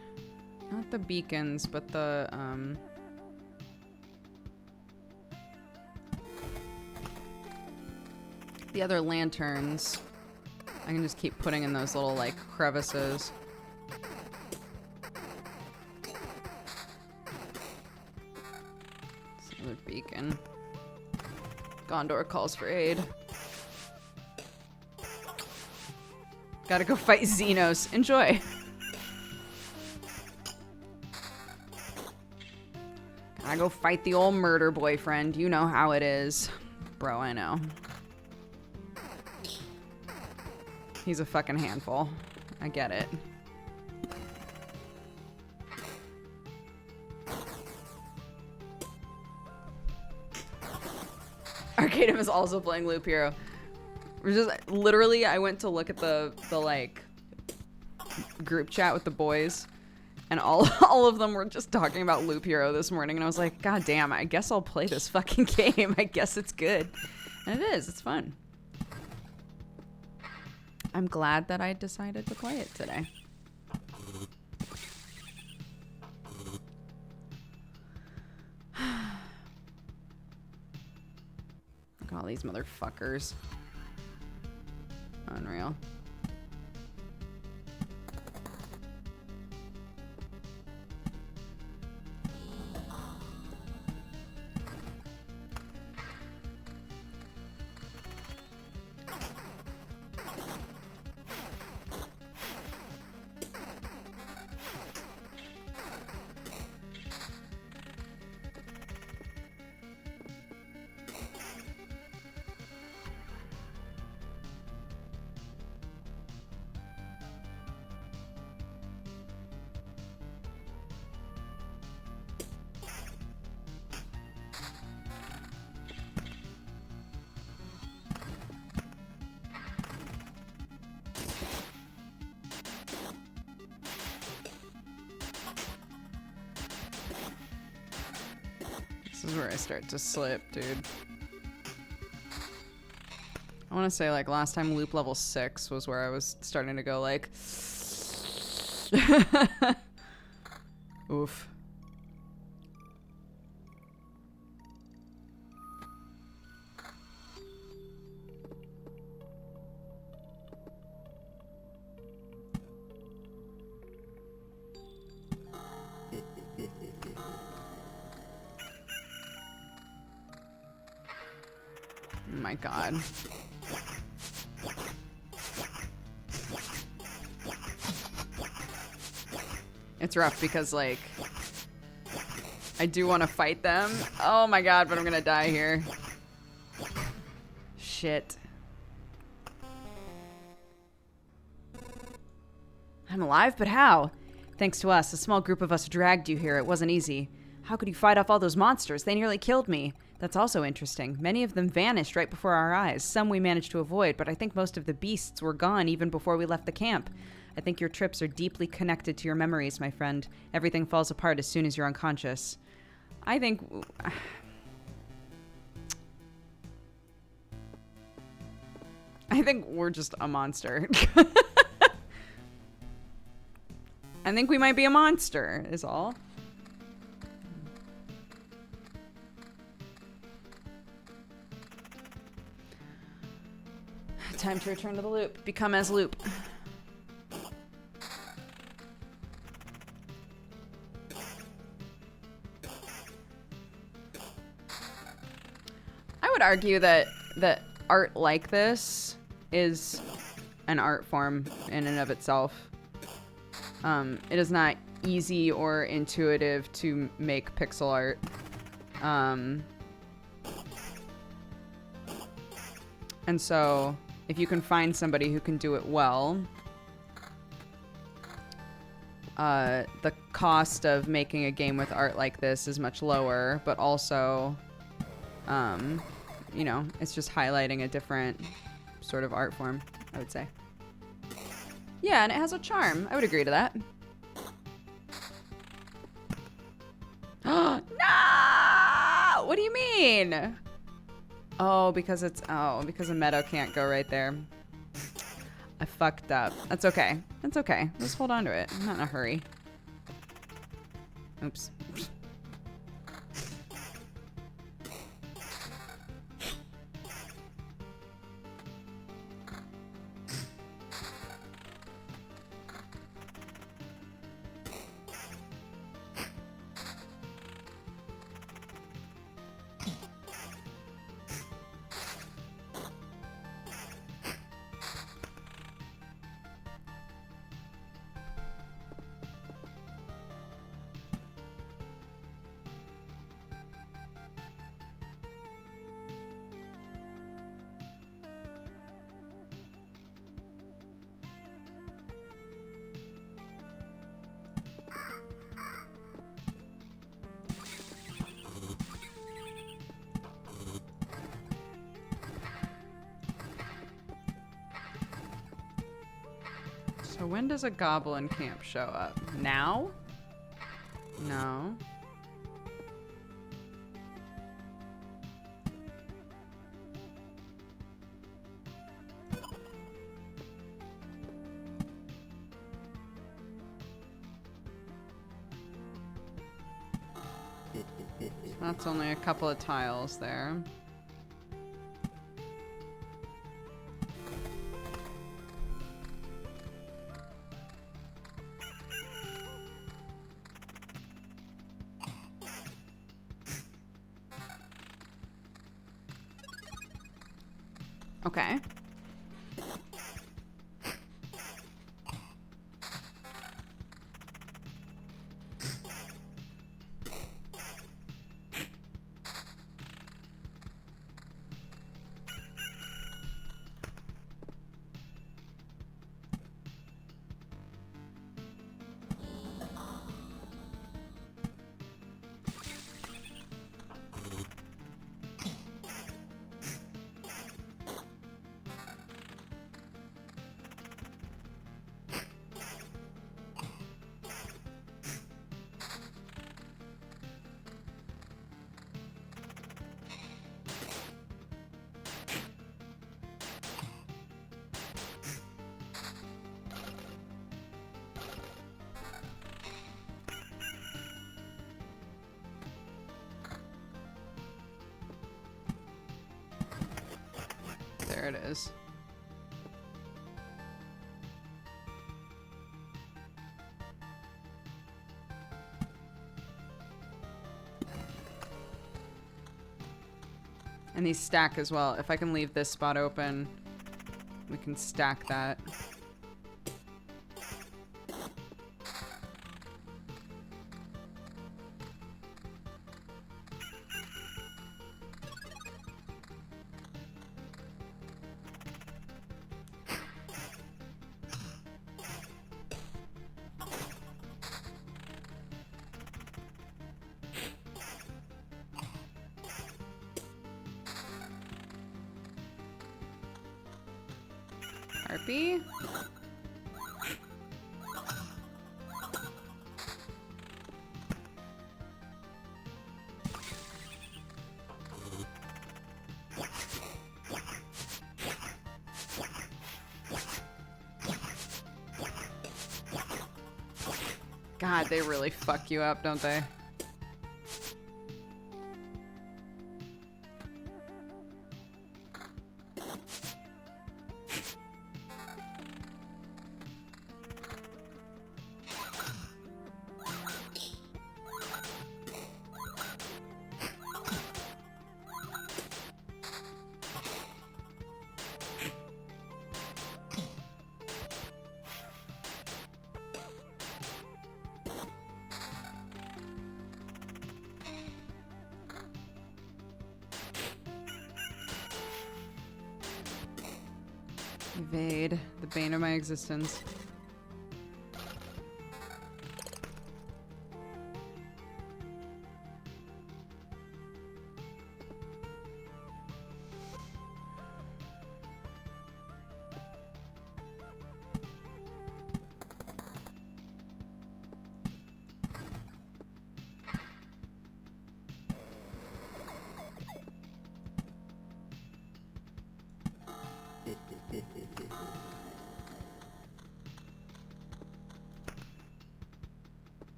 Not the beacons, but the other lanterns. I can just keep putting in those little, like, crevices. It's another beacon. Gondor calls for aid. Gotta go fight Xenos. Enjoy. Gotta go fight the old murder boyfriend. You know how it is. Bro, I know. He's a fucking handful. I get it. Arcadum is also playing Loop Hero. We're just literally, I went to look at the like group chat with the boys, and all of them were just talking about Loop Hero this morning, and I was like, God damn, I guess I'll play this fucking game. I guess it's good, and it is. It's fun. I'm glad that I decided to play it today. Look at all these motherfuckers. Unreal. This is where I start to slip, dude. I want to say, like, last time loop level 6 was where I was starting to go, like... Oof. Oh my god. It's rough because, like, I do want to fight them. Oh my god, but I'm gonna die here. Shit. I'm alive, but how? Thanks to us, a small group of us dragged you here. It wasn't easy. How could you fight off all those monsters? They nearly killed me. That's also interesting. Many of them vanished right before our eyes. Some we managed to avoid, but I think most of the beasts were gone even before we left the camp. I think your trips are deeply connected to your memories, my friend. Everything falls apart as soon as you're unconscious. I think... I think we're just a monster. I think we might be a monster, is all. Time to return to the loop. Become as loop. I would argue that art like this is an art form in and of itself. It is not easy or intuitive to make pixel art. And so, if you can find somebody who can do it well, the cost of making a game with art like this is much lower, but also, you know, it's just highlighting a different sort of art form, I would say. Yeah, and it has a charm. I would agree to that. No! What do you mean? Oh, because it's... Oh, because a meadow can't go right there. I fucked up. That's okay. That's okay. Let's hold on to it. I'm not in a hurry. Oops. So when does a goblin camp show up? Now? No. That's only a couple of tiles there. Okay. There it is. And these stack as well. If I can leave this spot open, we can stack that. Harpy? God, they really fuck you up, don't they? Evade, the bane of my existence.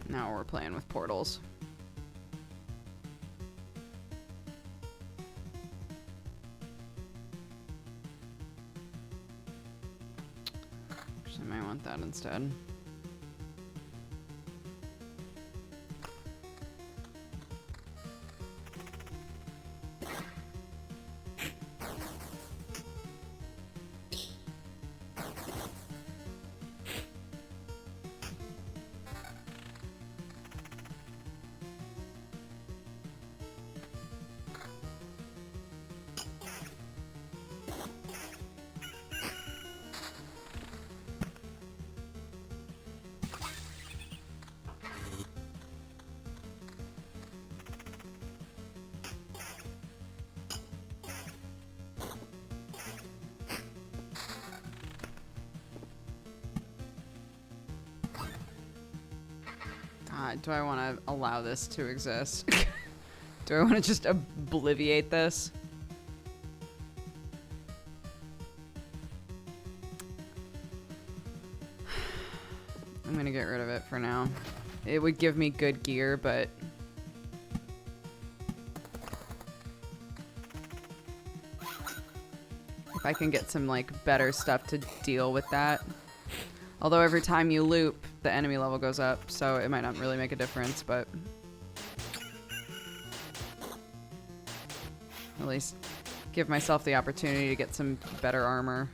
Now we're playing with portals. Actually, I might want that instead. Do I want to allow this to exist? Do I want to just obliviate this? I'm gonna get rid of it for now. It would give me good gear, but... if I can get some, like, better stuff to deal with that. Although every time you loop, the enemy level goes up, so it might not really make a difference, but... at least give myself the opportunity to get some better armor.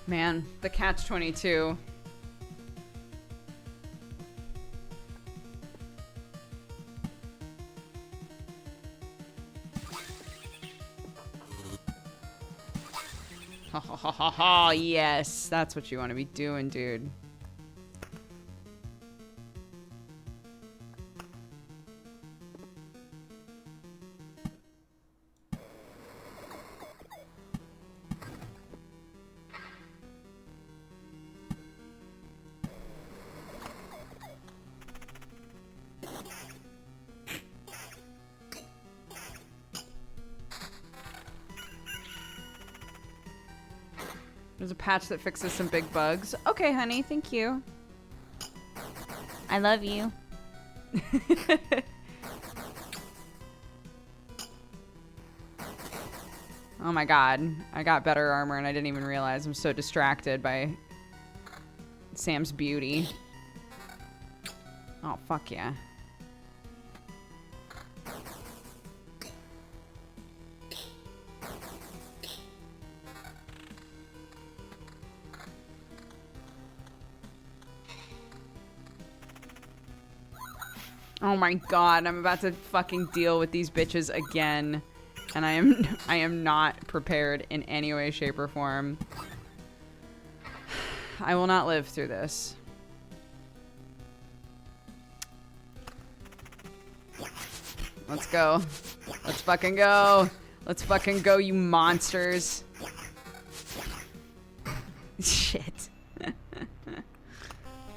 Man, the catch-22. Ha ha ha ha ha, yes. That's what you want to be doing, dude. There's a patch that fixes some big bugs. Okay, honey, thank you. I love you. Oh my god. I got better armor and I didn't even realize. I'm so distracted by Sam's beauty. Oh, fuck yeah. Oh my god, I'm about to fucking deal with these bitches again. And I am not prepared in any way, shape, or form. I will not live through this. Let's go. Let's fucking go. Let's fucking go, you monsters. Shit.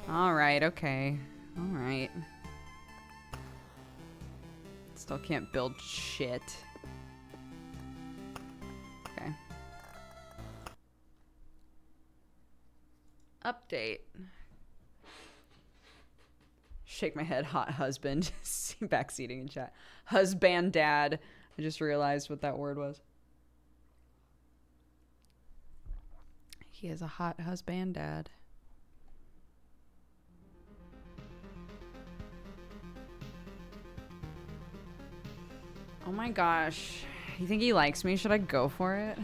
Alright, okay. Alright. Still can't build shit. Okay. Update. Shake my head, hot husband. Backseating in chat. Husband dad. I just realized what that word was. He is a hot husband dad. Oh my gosh. You think he likes me? Should I go for it?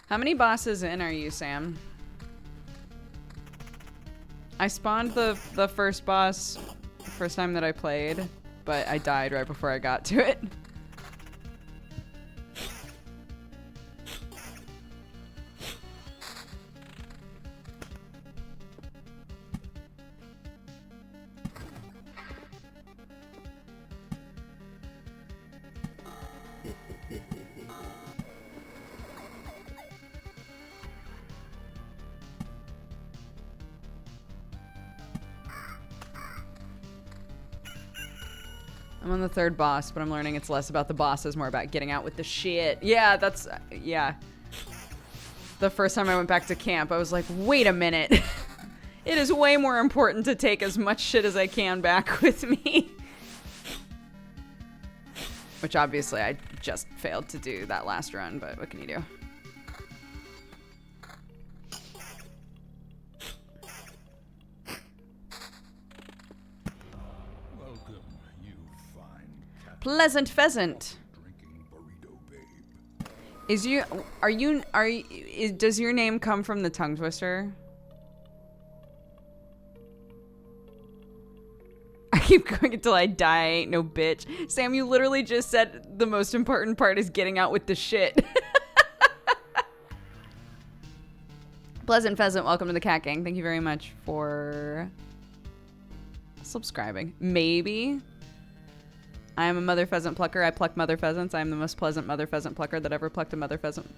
How many bosses in are you, Sam? I spawned the first boss the first time that I played, but I died right before I got to it. I'm on the third boss, but I'm learning it's less about the bosses, more about getting out with the shit. Yeah, that's... yeah. The first time I went back to camp, I was like, wait a minute. It is way more important to take as much shit as I can back with me. Which obviously I just failed to do that last run, but what can you do? Welcome, you fine cat Pleasant pheasant. drinking burrito babe. Does your name come from the tongue twister? I keep going until I die, I ain't no bitch. Sam, you literally just said the most important part is getting out with the shit. Pleasant Pheasant, welcome to the Cat Gang. Thank you very much for subscribing. Maybe. I am a mother pheasant plucker. I pluck mother pheasants. I am the most pleasant mother pheasant plucker that ever plucked a mother pheasant.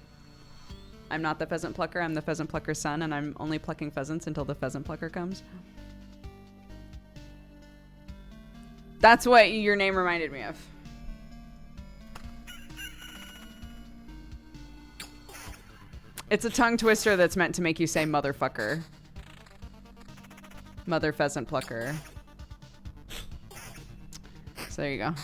I'm not the pheasant plucker. I'm the pheasant plucker's son, and I'm only plucking pheasants until the pheasant plucker comes. That's what your name reminded me of. It's a tongue twister that's meant to make you say motherfucker. Mother pheasant plucker. So there you go.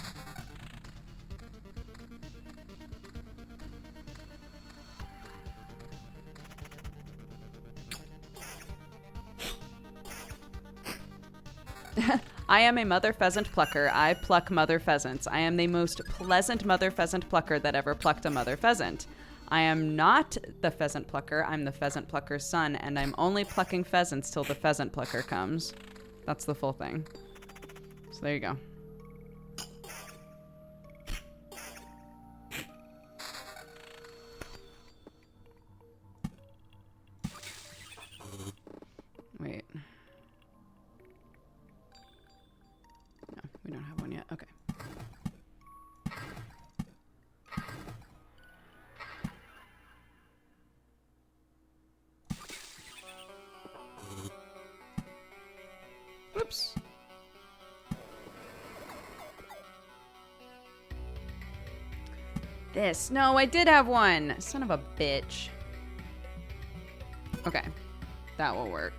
I am a mother pheasant plucker. I pluck mother pheasants. I am the most pleasant mother pheasant plucker that ever plucked a mother pheasant. I am not the pheasant plucker. I'm the pheasant plucker's son, and I'm only plucking pheasants till the pheasant plucker comes. That's the full thing. So there you go. Wait. No, we don't have one yet. Okay. Oops. This. No, I did have one. Son of a bitch. Okay. That will work.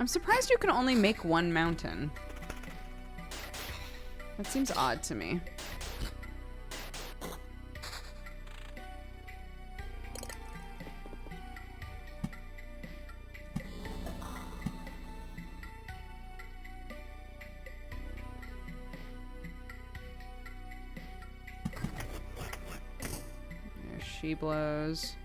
I'm surprised you can only make one mountain. That seems odd to me. There she blows.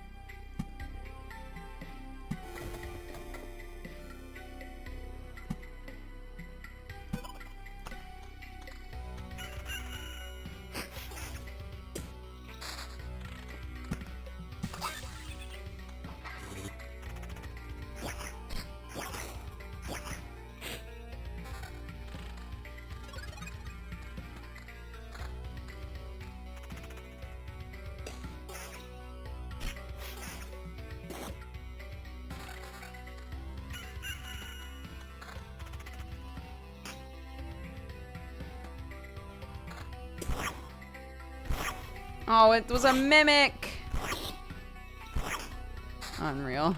Oh, it was a mimic. Unreal.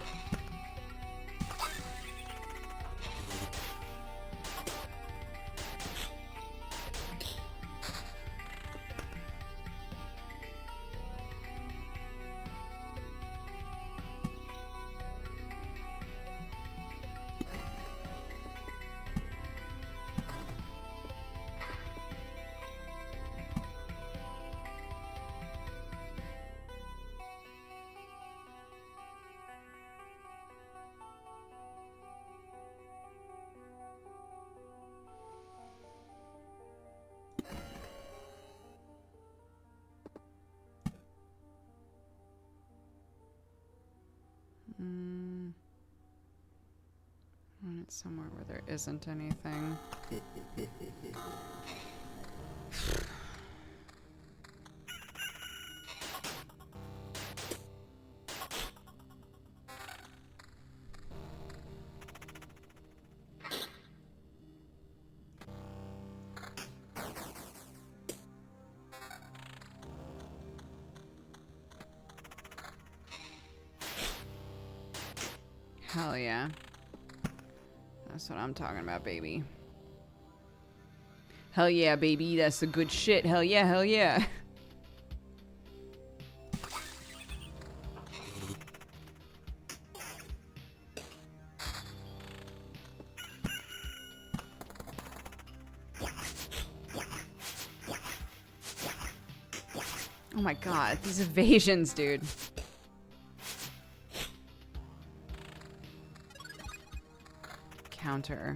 It's somewhere where there isn't anything. Hell yeah. That's what I'm talking about, baby. Hell yeah, baby. That's the good shit. Hell yeah, hell yeah. Oh my god, these evasions, dude. Counter.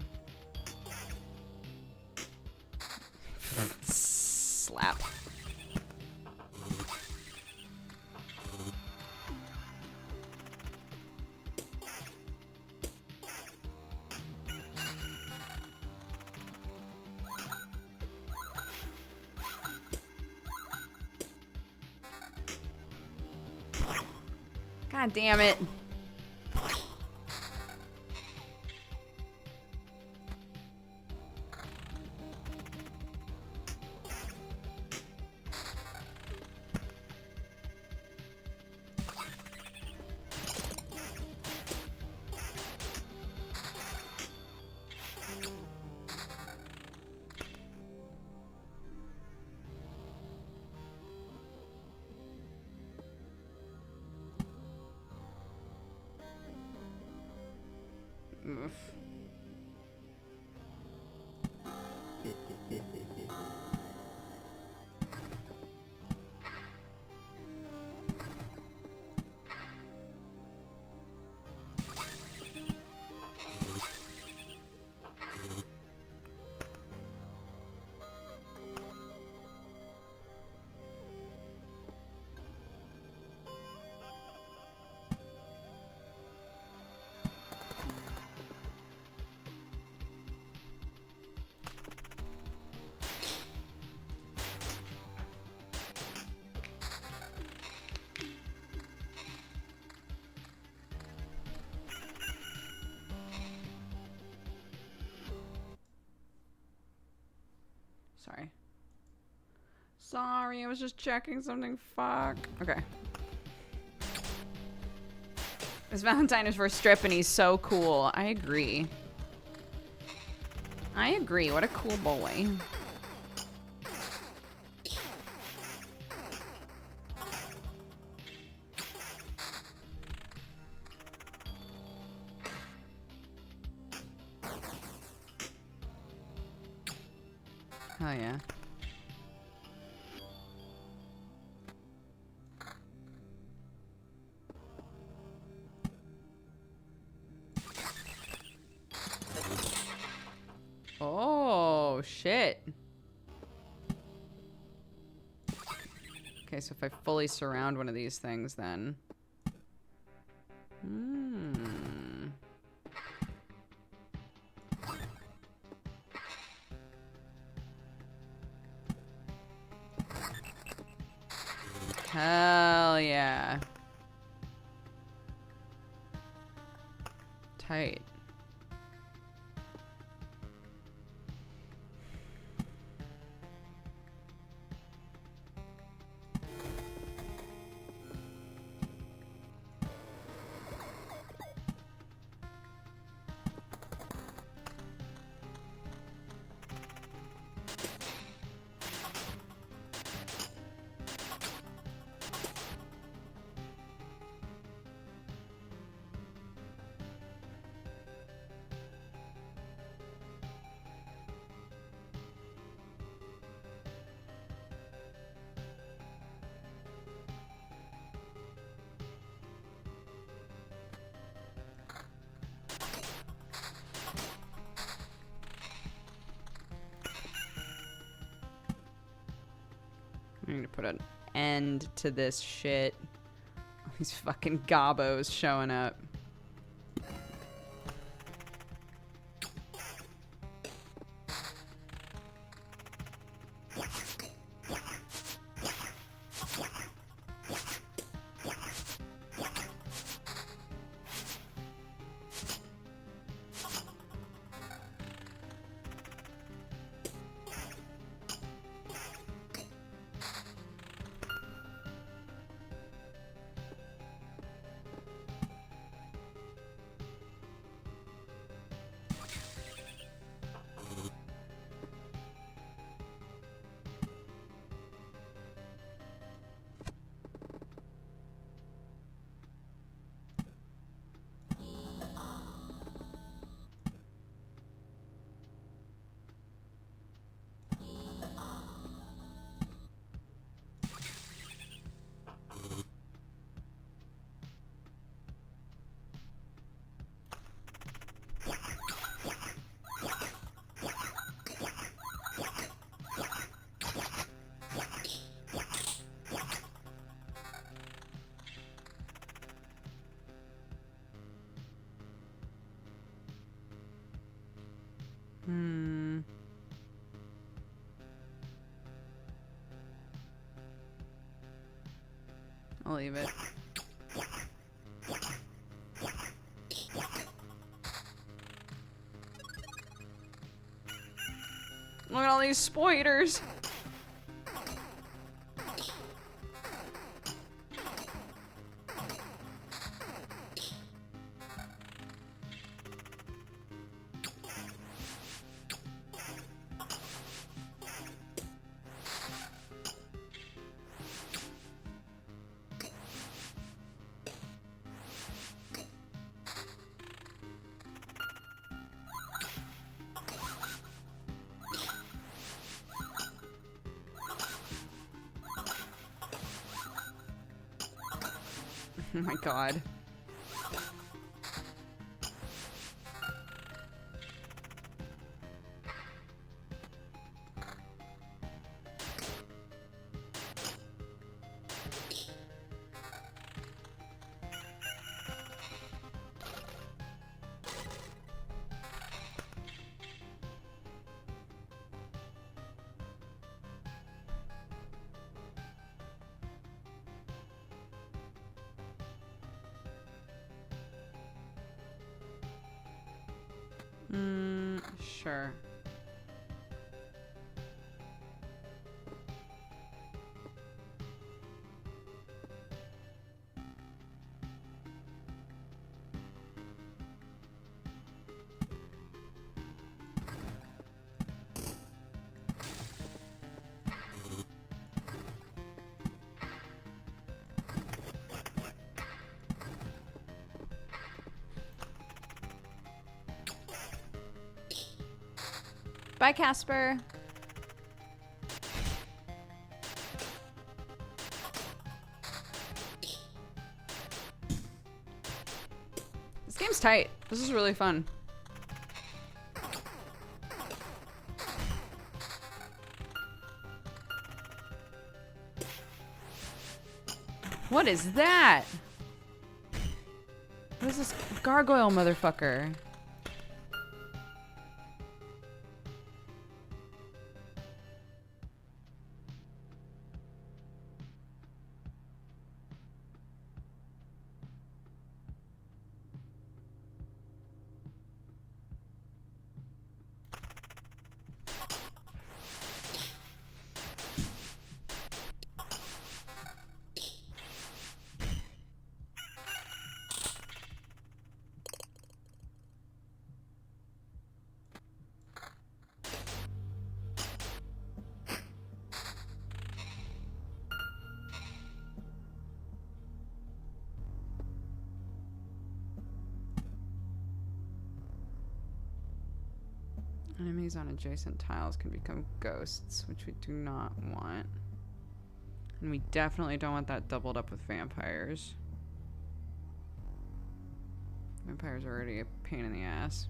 Slap. God damn it. Oof. Sorry. Sorry, I was just checking something. Fuck. Okay. This Valentine is for a strip and he's so cool. I agree. I agree. What a cool boy. Hell yeah. Oh, shit. Okay, so if I fully surround one of these things, then... Hell yeah. Tight. put an end to this shit. These fucking gobos showing up. I'll leave it. Look at all these spoilers. Oh my god. Sure. Bye, Casper. This game's tight. This is really fun. What is that? What is this gargoyle motherfucker? Enemies on adjacent tiles can become ghosts, which we do not want. And we definitely don't want that doubled up with vampires. Vampires are already a pain in the ass.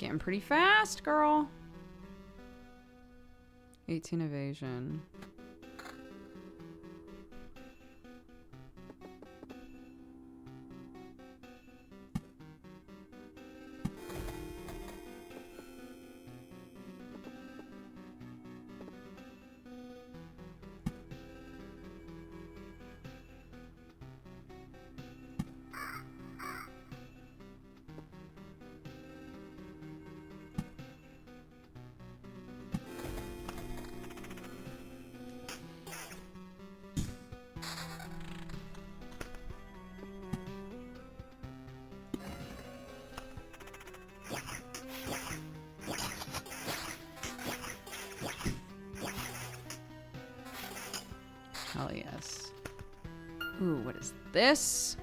Getting pretty fast, girl. 18 evasion. Hell yes. Ooh, what is this?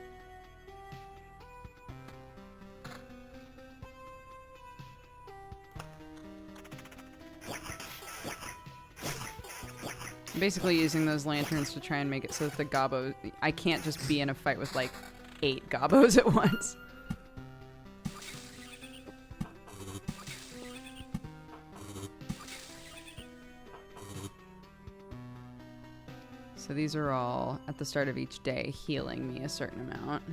I'm basically using those lanterns to try and make it so that the gobbo... I can't just be in a fight with like 8 gobbos at once. So these are all, at the start of each day, healing me a certain amount.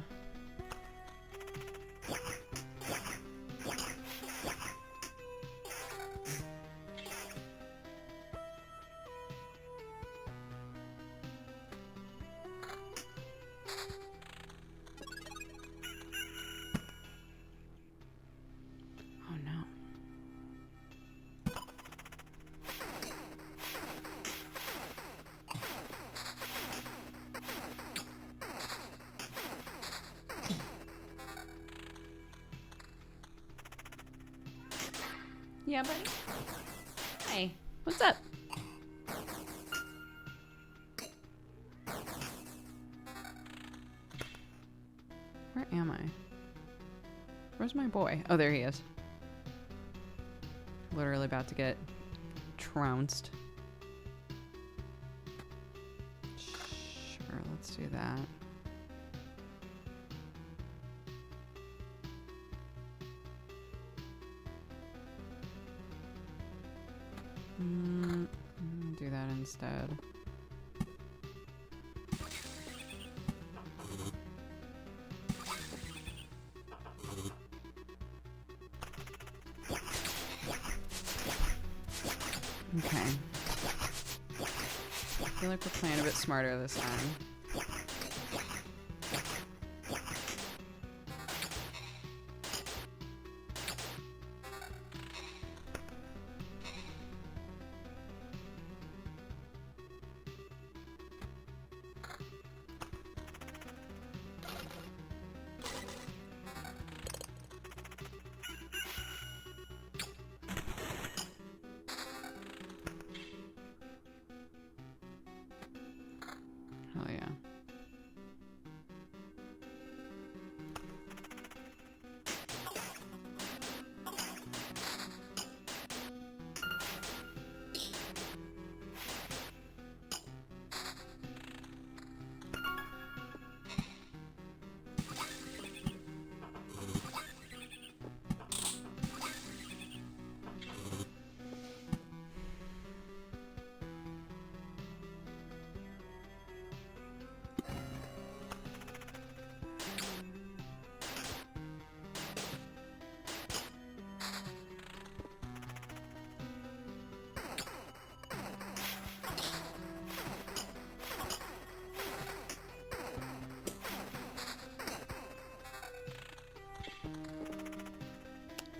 Oh no. Yeah, buddy. Hey, what's up? Where am I? Where's my boy? Oh, there he is. Literally about to get trounced. Sure, let's do that. Do that instead. Okay. I feel like we're playing a bit smarter this time. Oh yeah.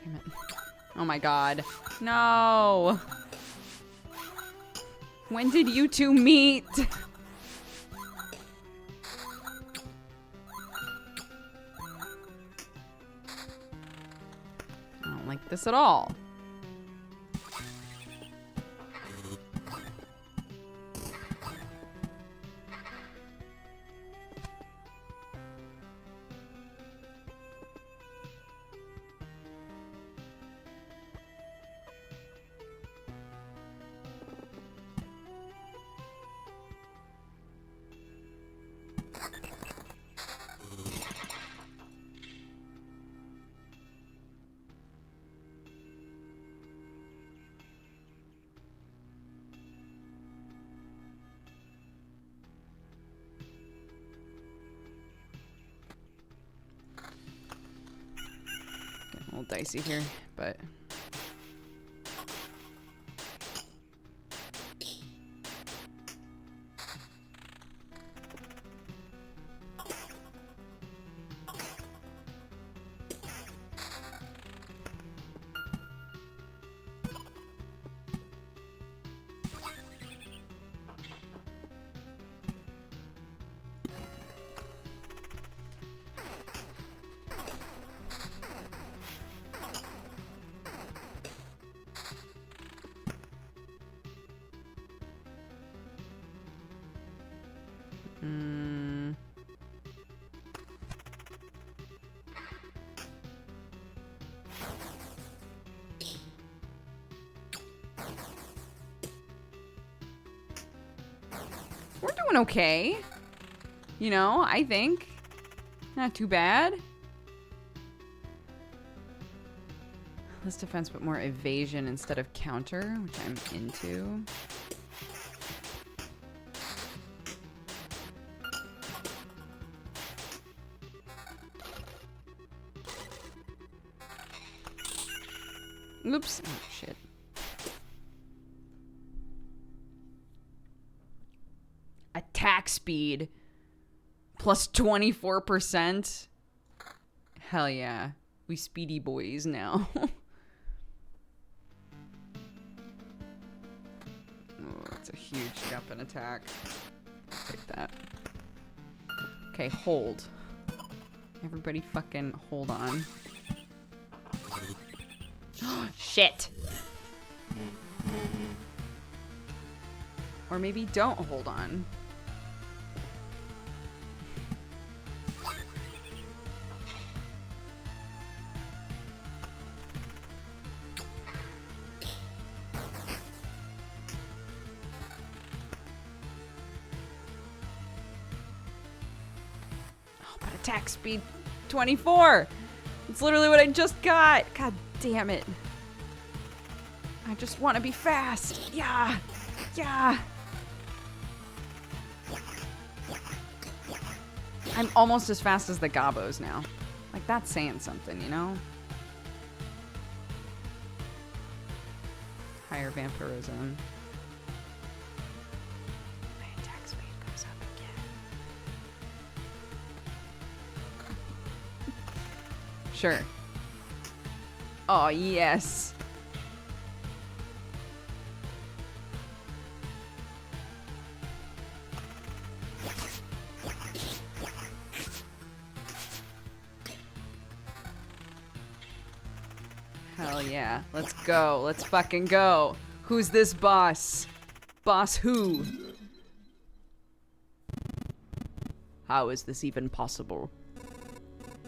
Damn it. Oh my god. No! When did you two meet? I don't like this at all. dicey here, but... We're doing okay. You know, I think. Not too bad. Less defense, but more evasion instead of counter, which I'm into. Oops. Oh, shit. Attack speed plus 24%. Hell yeah. We speedy boys now. Oh, that's a huge jump in attack. Take that. Okay, hold. Everybody fucking hold on. Shit. Or maybe don't hold on. Oh, but attack speed 24. It's literally what I just got. God damn it. I just want to be fast. Yeah. Yeah. I'm almost as fast as the Gobos now. Like, that's saying something, you know? Higher vampirism. My attack speed goes up again. Sure. Oh, yes. Hell yeah. Let's go. Let's fucking go. Who's this boss? Boss who? How is this even possible?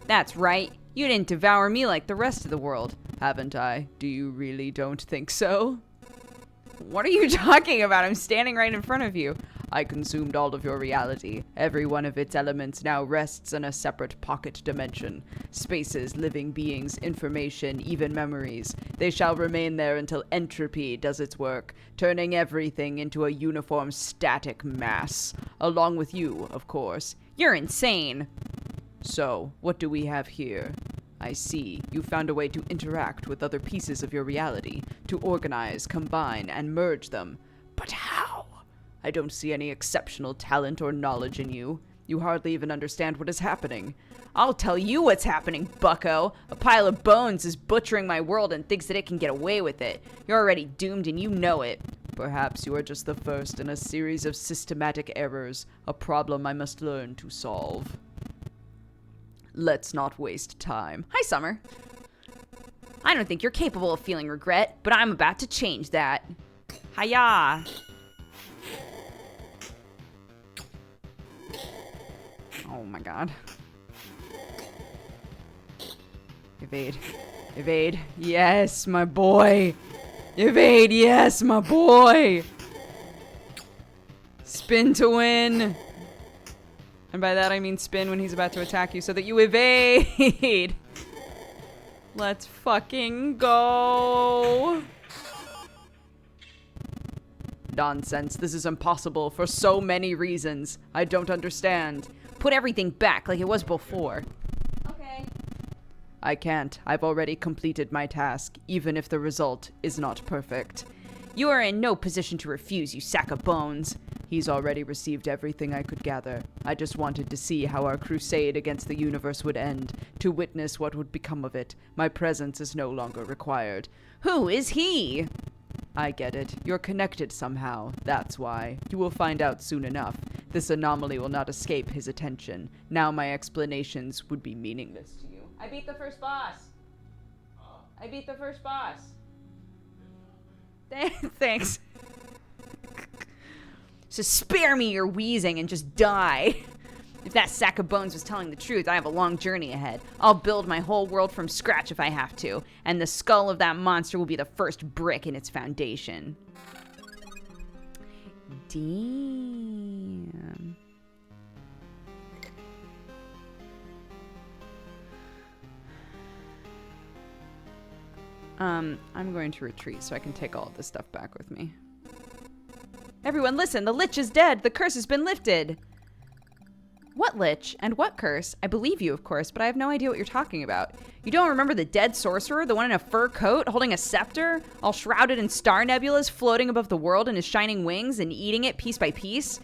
That's right. You didn't devour me like the rest of the world, haven't I? Do you really don't think so? What are you talking about? I'm standing right in front of you. I consumed all of your reality. Every one of its elements now rests in a separate pocket dimension. Spaces, living beings, information, even memories. They shall remain there until entropy does its work, turning everything into a uniform static mass. Along with you, of course. You're insane! So, what do we have here? I see. You found a way to interact with other pieces of your reality, to organize, combine, and merge them. But how? I don't see any exceptional talent or knowledge in you. You hardly even understand what is happening. I'll tell you what's happening, bucko. A pile of bones is butchering my world and thinks that it can get away with it. You're already doomed and you know it. Perhaps you are just the first in a series of systematic errors, a problem I must learn to solve. Let's not waste time. Hi, Summer. I don't think you're capable of feeling regret, but I'm about to change that. Hiya! Oh my god. Evade. Evade. Yes, my boy. Evade. Yes, my boy. Spin to win. And by that I mean spin when he's about to attack you so that you evade. Let's fucking go. Nonsense. This is impossible for so many reasons. I don't understand. Put everything back like it was before. Okay. I can't. I've already completed my task, even if the result is not perfect. You are in no position to refuse, you sack of bones. He's already received everything I could gather. I just wanted to see how our crusade against the universe would end, to witness what would become of it. My presence is no longer required. Who is he? I get it. You're connected somehow. That's why. You will find out soon enough. This anomaly will not escape his attention. Now my explanations would be meaningless to you. I beat the first boss. I beat the first boss. Thanks. So spare me your wheezing and just die. If that sack of bones was telling the truth, I have a long journey ahead. I'll build my whole world from scratch if I have to, and the skull of that monster will be the first brick in its foundation. Damn. I'm going to retreat so I can take all of this stuff back with me. Everyone listen, the Lich is dead. The curse has been lifted. What Lich? And what curse? I believe you, of course, but I have no idea what you're talking about. You don't remember the dead sorcerer, the one in a fur coat, holding a scepter, all shrouded in star nebulas, floating above the world in his shining wings and eating it piece by piece?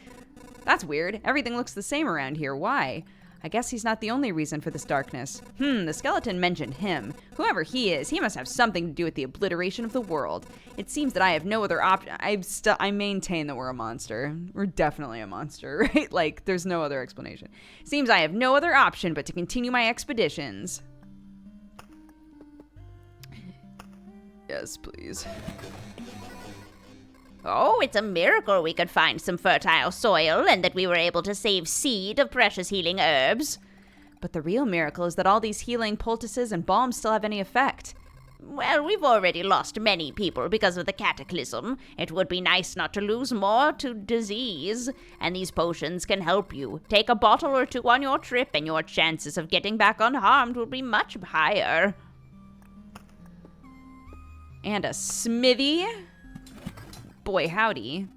That's weird. Everything looks the same around here. Why? I guess he's not the only reason for this darkness. The skeleton mentioned him. Whoever he is, he must have something to do with the obliteration of the world. It seems that I have no other option. I maintain that we're a monster. We're definitely a monster, right? Like, there's no other explanation. Seems I have no other option but to continue my expeditions. Yes, please. Oh, it's a miracle we could find some fertile soil and that we were able to save seed of precious healing herbs. But the real miracle is that all these healing poultices and balms still have any effect. Well, we've already lost many people because of the cataclysm. It would be nice not to lose more to disease, and these potions can help you. Take a bottle or two on your trip, and your chances of getting back unharmed will be much higher. And a smithy. Boy, howdy.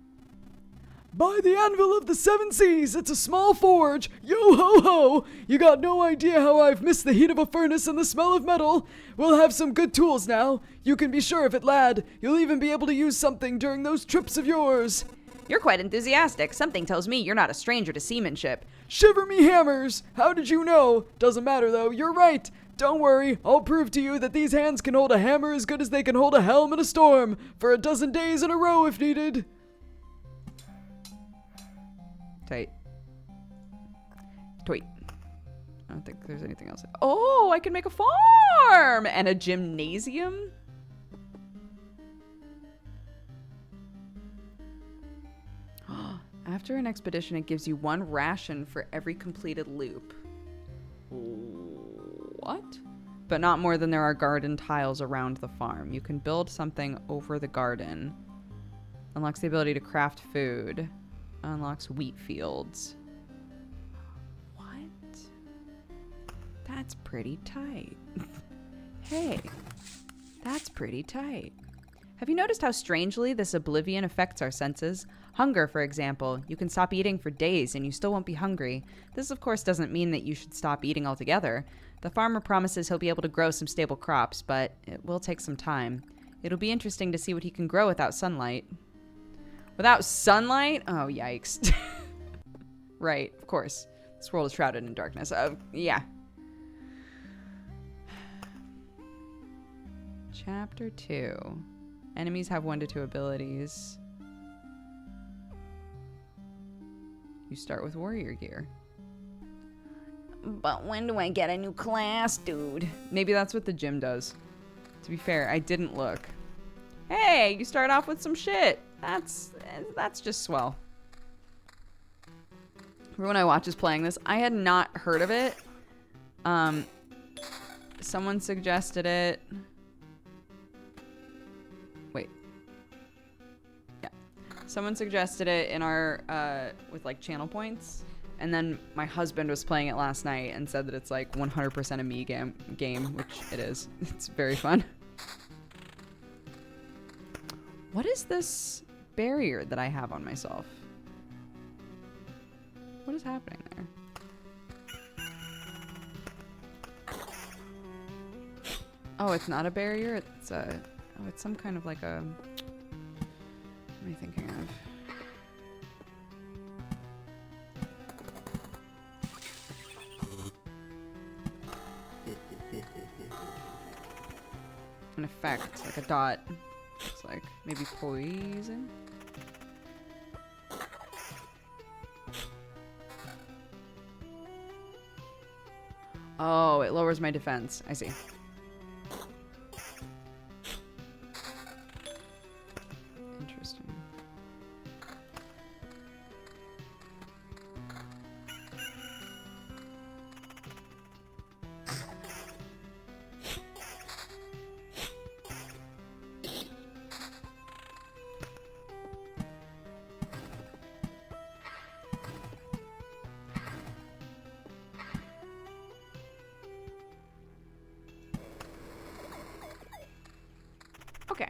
By the anvil of the seven seas, it's a small forge. Yo ho ho! You got no idea how I've missed the heat of a furnace and the smell of metal. We'll have some good tools now. You can be sure of it, lad. You'll even be able to use something during those trips of yours. You're quite enthusiastic. Something tells me you're not a stranger to seamanship. Shiver me hammers! How did you know? Doesn't matter though, you're right. Don't worry, I'll prove to you that these hands can hold a hammer as good as they can hold a helm in a storm, for a dozen days in a row if needed. Tight. Tweet. I don't think there's anything else. Oh, I can make a farm and a gymnasium. After an expedition, it gives you 1 ration for every completed loop. What? But not more than there are garden tiles around the farm. You can build something over the garden. Unlocks the ability to craft food. Unlocks wheat fields. What? That's pretty tight. Hey, that's pretty tight. Have you noticed how strangely this oblivion affects our senses? Hunger, for example. You can stop eating for days and you still won't be hungry. This, of course, doesn't mean that you should stop eating altogether. The farmer promises he'll be able to grow some stable crops, but it will take some time. It'll be interesting to see what he can grow without sunlight. Without sunlight? Oh, yikes. Right, of course. This world is shrouded in darkness. Yeah. Chapter 2. Enemies have 1 to 2 abilities. You start with warrior gear. But when do I get a new class, dude? Maybe that's what the gym does. To be fair, I didn't look. Hey, you start off with some shit. That's just swell. Everyone I watch is playing this. I had not heard of it. Someone suggested it. Wait. Yeah. Someone suggested it in our, with like channel points. And then my husband was playing it last night and said that it's like 100% a me game, which it is. It's very fun. What is this barrier that I have on myself? What is happening there? Oh, it's not a barrier. It's a. Oh, it's some kind of like a. What am I thinking of? An effect, like a dot. It's like maybe poison. Oh, it lowers my defense. I see. Interesting. Okay.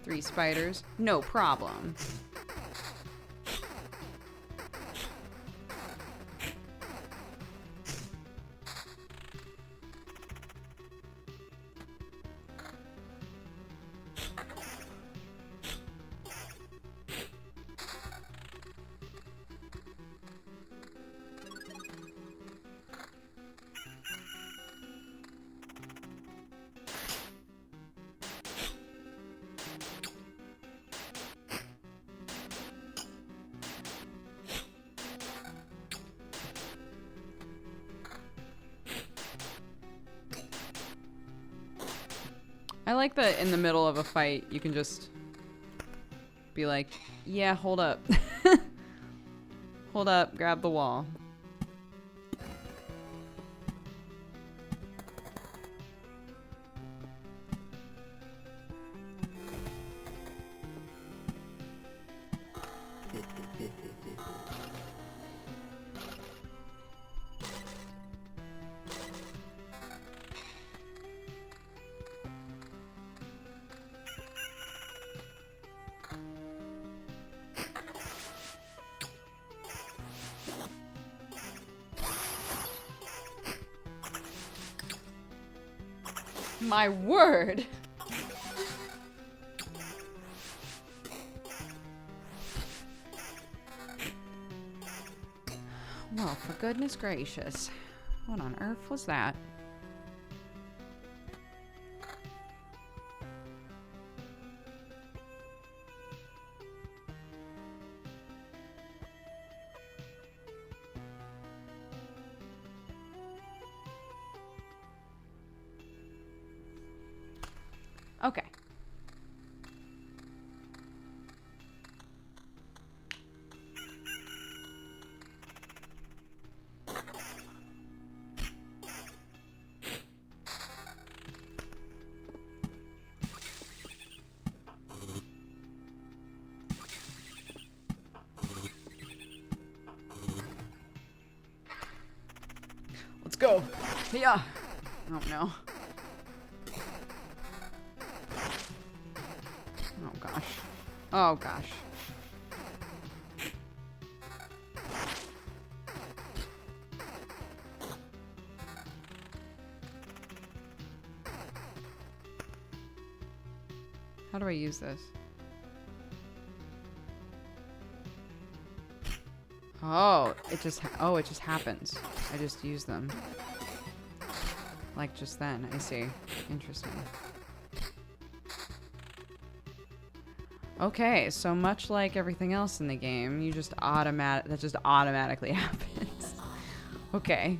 Three spiders. No problem. I like that in the middle of a fight, you can just be like, yeah, hold up. Hold up, grab the wall. My word. Well, for goodness gracious. What on earth was that? Okay. Let's go. Yeah. Oh no. Oh gosh. Oh gosh. How do I use this? Oh, it just happens. I just use them. Like just then. I see. Interesting. Okay, so much like everything else in the game, that just automatically happens. Okay.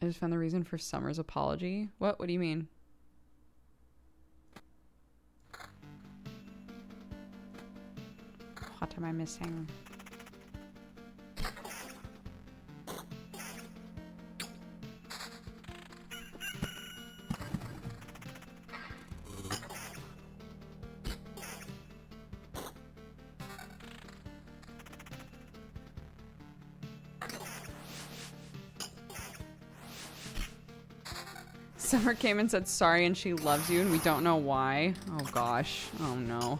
I just found the reason for Summer's apology. What? What do you mean? What am I missing? Summer came and said sorry and she loves you and we don't know why. Oh gosh. Oh no.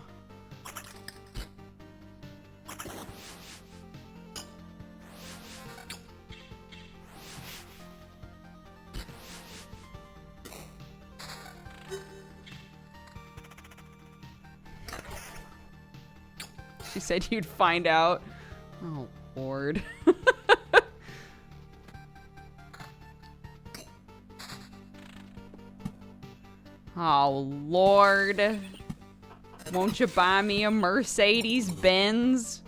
She said you'd find out. Oh Lord. Oh, Lord. Won't you buy me a Mercedes Benz?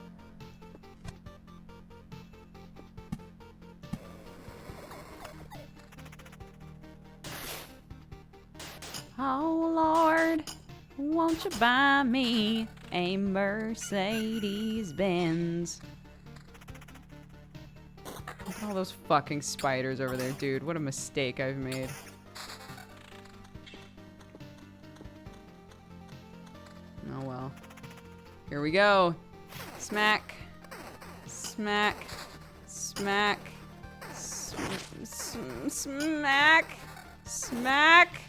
Oh, Lord. Won't you buy me a Mercedes Benz? Look at all those fucking spiders over there, dude. What a mistake I've made. Oh well. Here we go. Smack. Smack. Smack. Smack. Smack.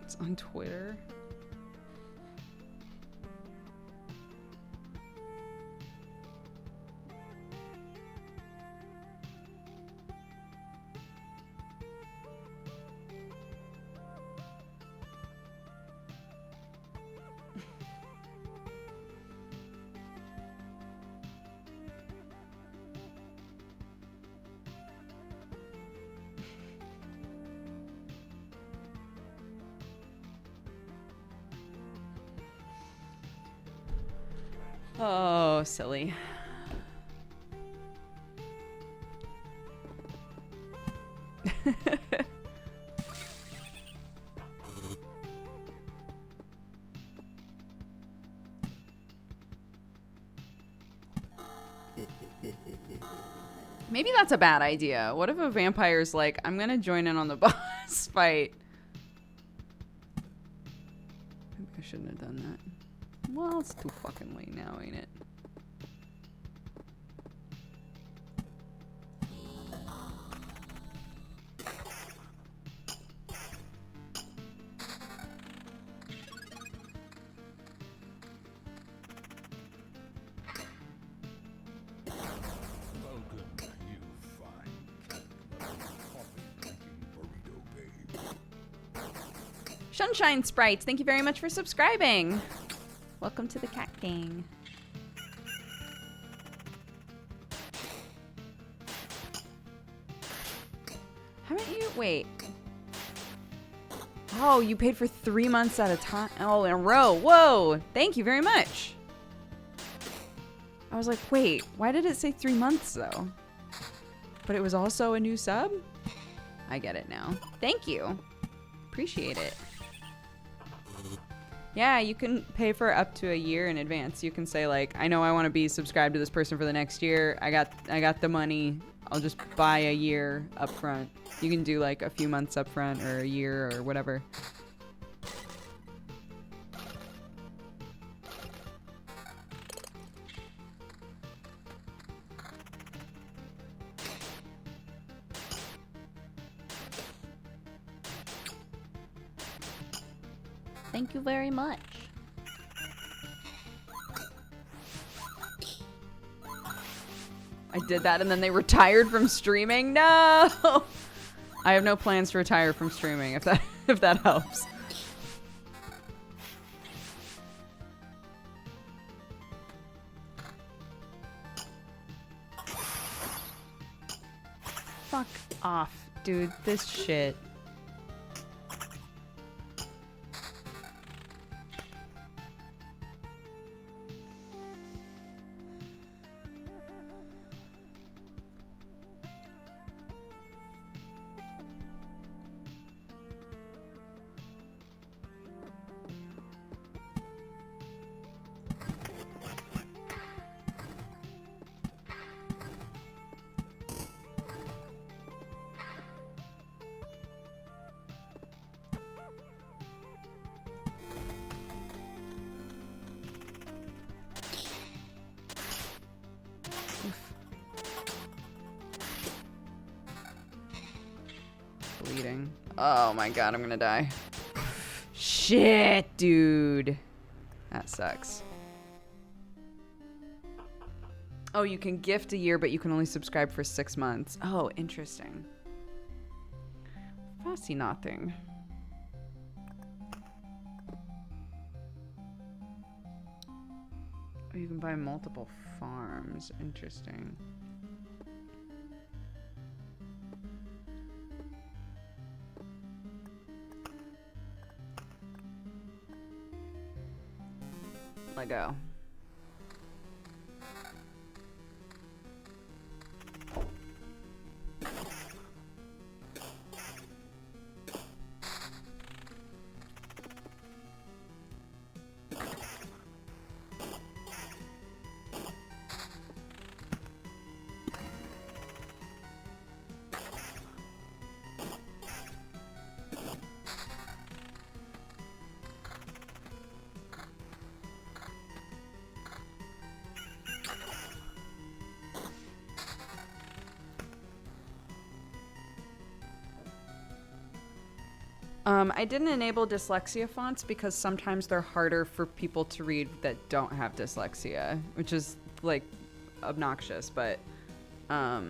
It's on Twitter. Oh, silly. Maybe that's a bad idea. What if a vampire's like, I'm gonna join in on the boss fight? Maybe I shouldn't have done that. Well, it's too fucking late now, ain't it? Welcome, you fine cat. Coffee-drinking burrito babe. Sunshine Sprites, thank you very much for subscribing. Welcome to the cat gang. Haven't you? Wait. Oh, you paid for 3 months at a time. Oh, in a row. Whoa. Thank you very much. I was like, wait, why did it say 3 months though? But it was also a new sub? I get it now. Thank you. Appreciate it. Yeah, you can pay for up to a year in advance. You can say like, I know I want to be subscribed to this person for the next year. I got the money. I'll just buy a year up front. You can do like a few months up front or a year or whatever. Thank you very much. I did that and then they retired from streaming. No! I have no plans to retire from streaming if that helps. Fuck off, dude. This shit. Bleeding. Oh my god, I'm gonna die. Shit, dude. That sucks. Oh, you can gift a year, but you can only subscribe for 6 months. Oh, interesting. Fussy nothing. Oh, you can buy multiple farms. Interesting. Let go. I didn't enable dyslexia fonts because sometimes they're harder for people to read that don't have dyslexia, which is like obnoxious, but I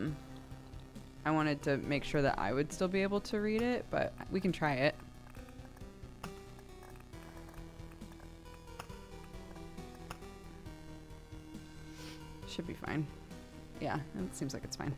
wanted to make sure that I would still be able to read it, but we can try it. Should be fine. Yeah, it seems like it's fine.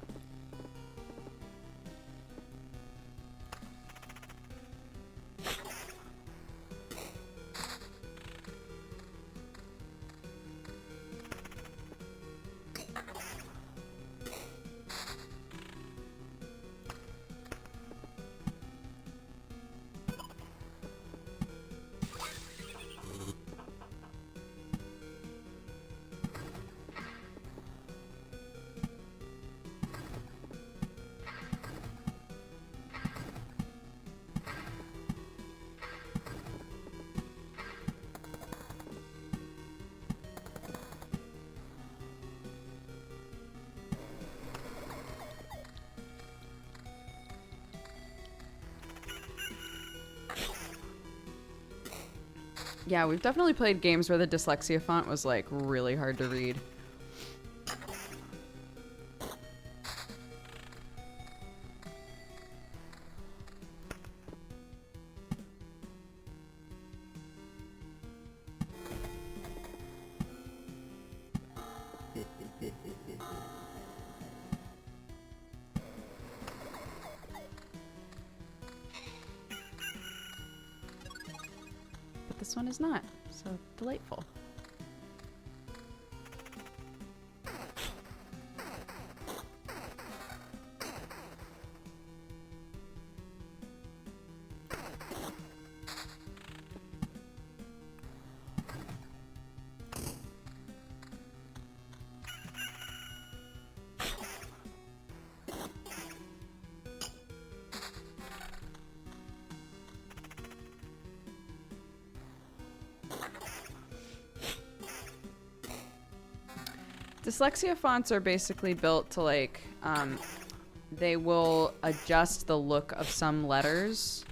Yeah, we've definitely played games where the dyslexia font was like really hard to read. This one is not, so delightful. Dyslexia fonts are basically built to like, they will adjust the look of some letters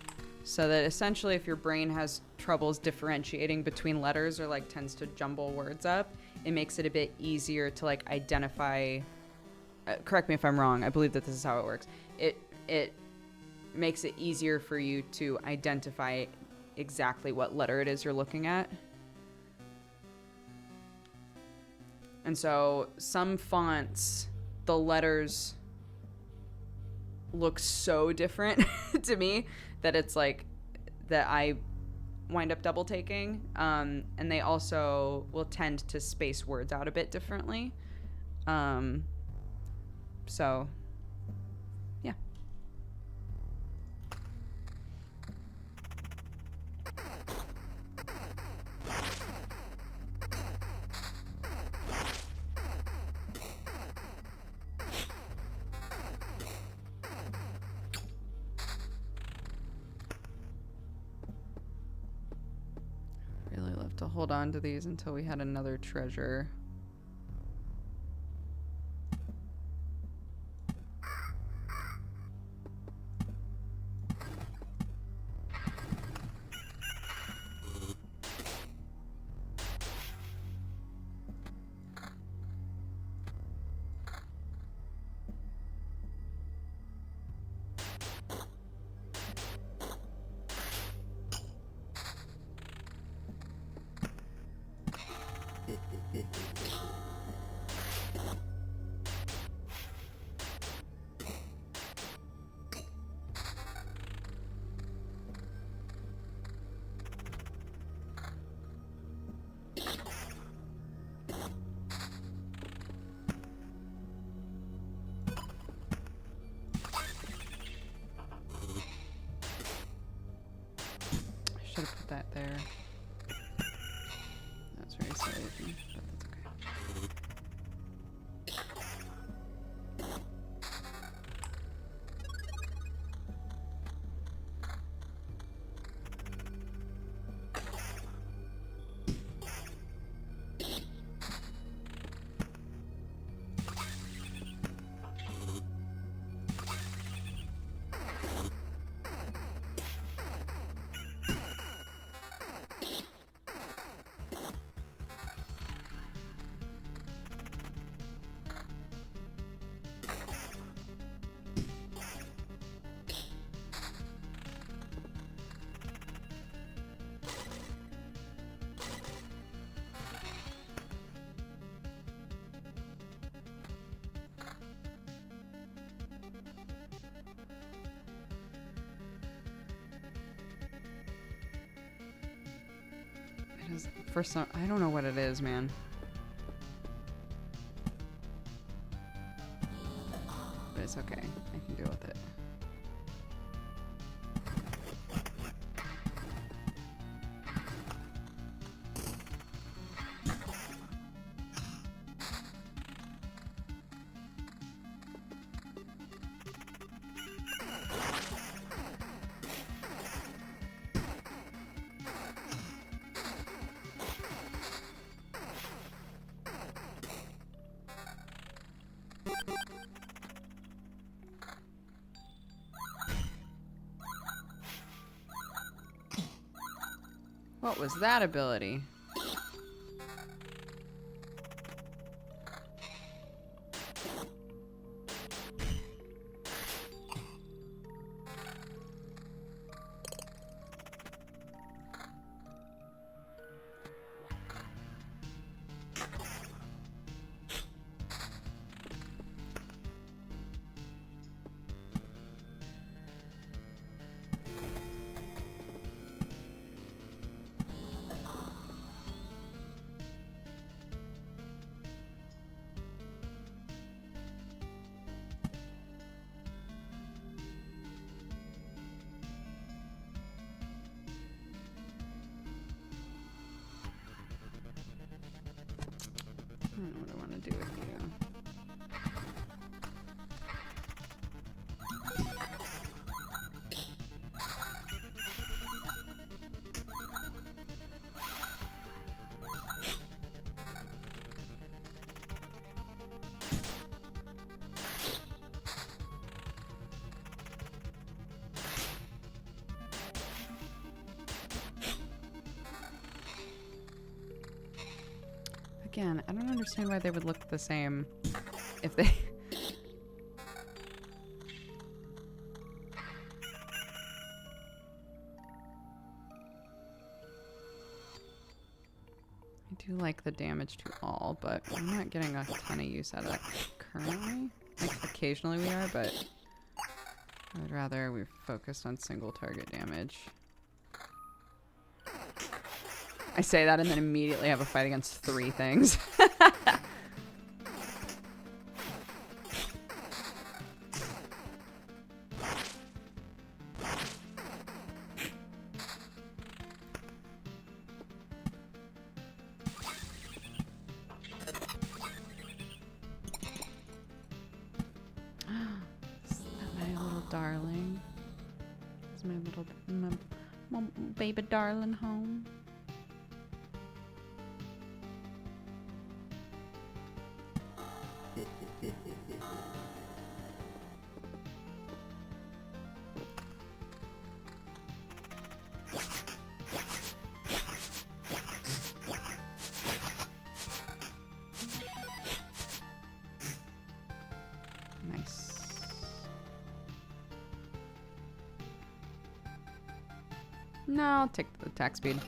so that essentially if your brain has troubles differentiating between letters or like tends to jumble words up, it makes it a bit easier to like identify. Correct me if I'm wrong. I believe that this is how it works. It makes it easier for you to identify exactly what letter it is you're looking at. And so some fonts, the letters look so different to me that it's like that I wind up double taking. And they also will tend to space words out a bit differently. So, yeah. Really love to hold on to these until we had another treasure. Should have put that there. That's very silly of me, but that's okay. It is, for some, I don't know what it is, man. But it's okay. I can deal with it. What was that ability? Again, I don't understand why they would look the same if they... I do like the damage to all, but I'm not getting a ton of use out of that currently. Like, occasionally we are, but I would rather we focused on single target damage. I say that and then immediately have a fight against 3 things. Darling. Is my little my baby darling home? No, I'll take the attack speed.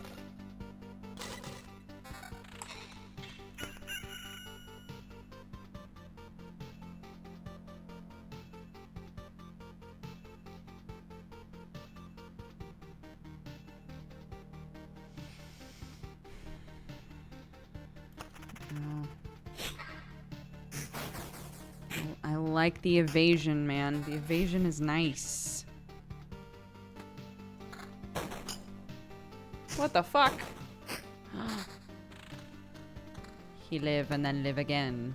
I like the evasion, man. The evasion is nice. What the fuck? He live and then live again.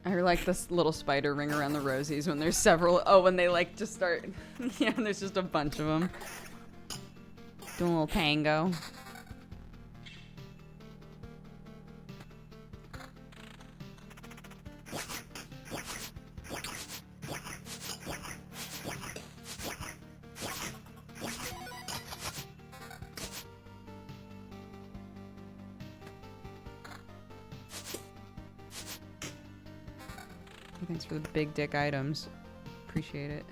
I like this little spider ring around the rosies when there's several. Oh, when they like just start. Yeah, there's just a bunch of them. Doing a little tango. Thanks for the big dick items. Appreciate it.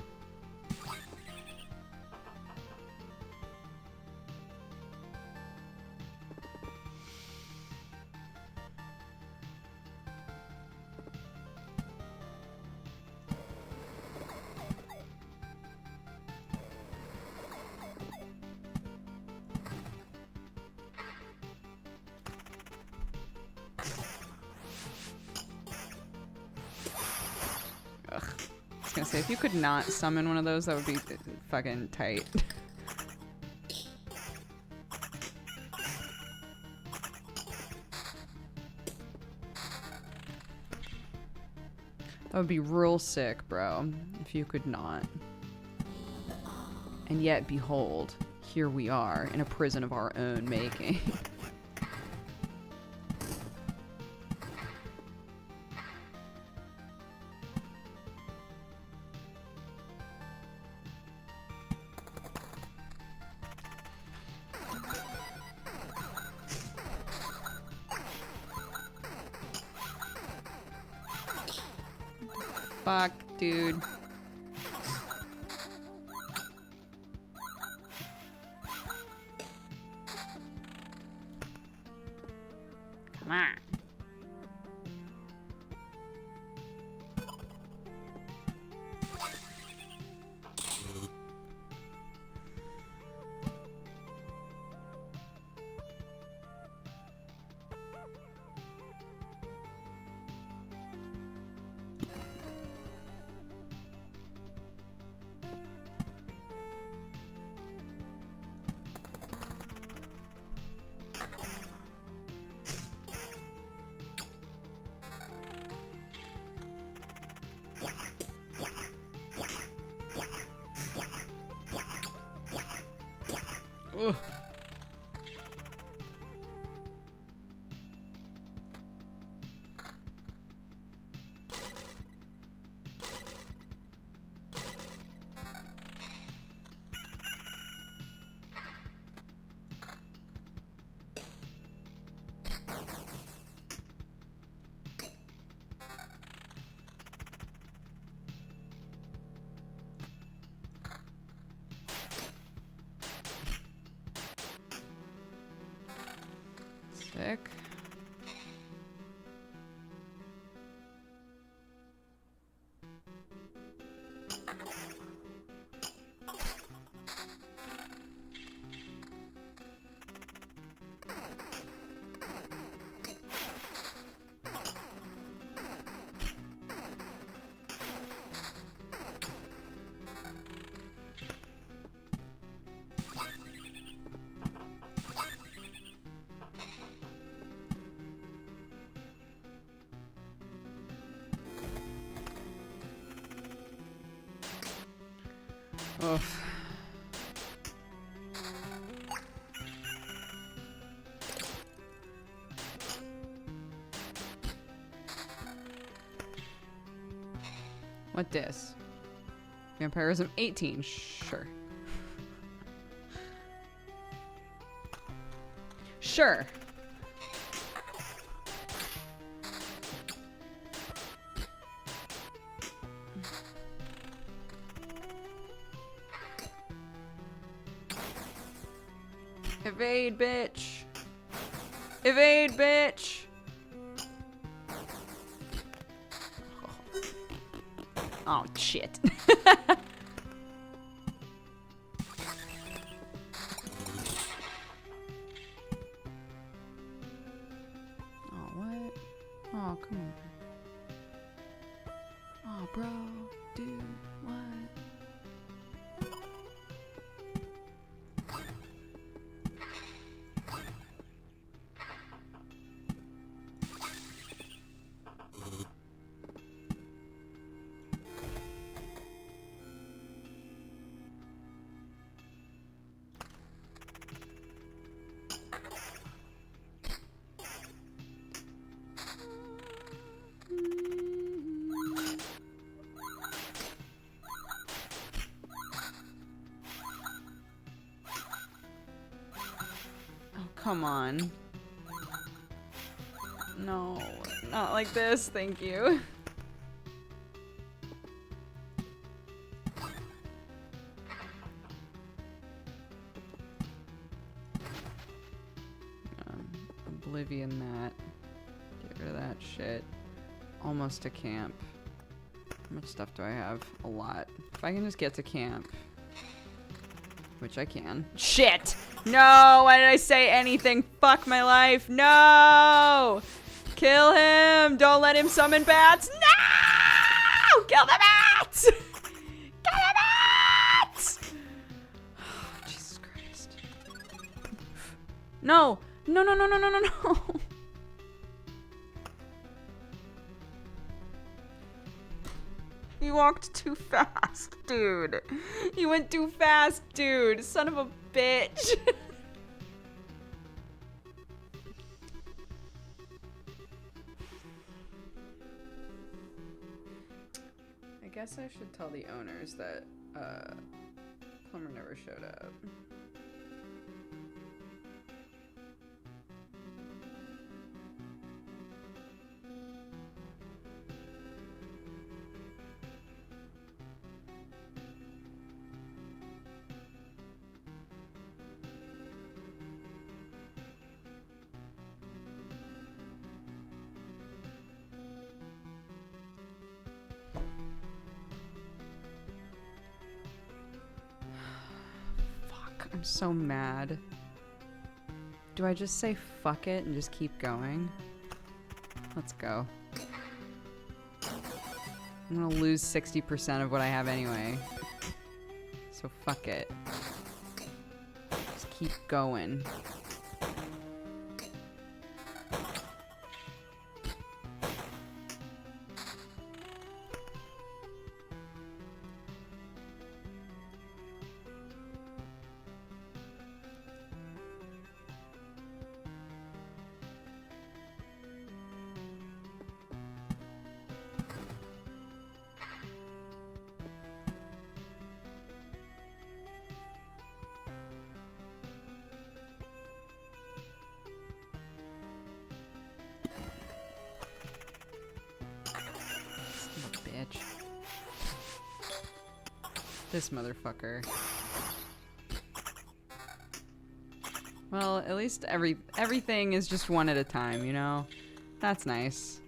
If you could not summon one of those, that would be fucking tight. That would be real sick, bro, if you could not. And yet, behold, here we are in a prison of our own making. Fuck, dude. Come on. Ugh. Sick. Oof. What dis? Vampirism 18, sure. Sure. Evade, bitch. Evade, bitch. Oh, shit. Oh, what? Oh, come on. Oh, bro. Dude, what? Come on. No, not like this, thank you. Oblivion that. Get rid of that shit. Almost to camp. How much stuff do I have? A lot. If I can just get to camp. Which I can. Shit! No! Why did I say anything? Fuck my life. No! Kill him! Don't let him summon bats. No! Kill the bats! Kill the bats! Oh, Jesus Christ. No! No, no, no, no, no, no, no! You walked too fast, dude. You went too fast, dude. Son of a bitch. I guess I should tell the owners that Plumber never showed up. I'm so mad. Do I just say fuck it and just keep going? Let's go. I'm gonna lose 60% of what I have anyway. So fuck it. Just keep going. Bitch. This motherfucker. Well, at least everything is just one at a time, you know? That's nice.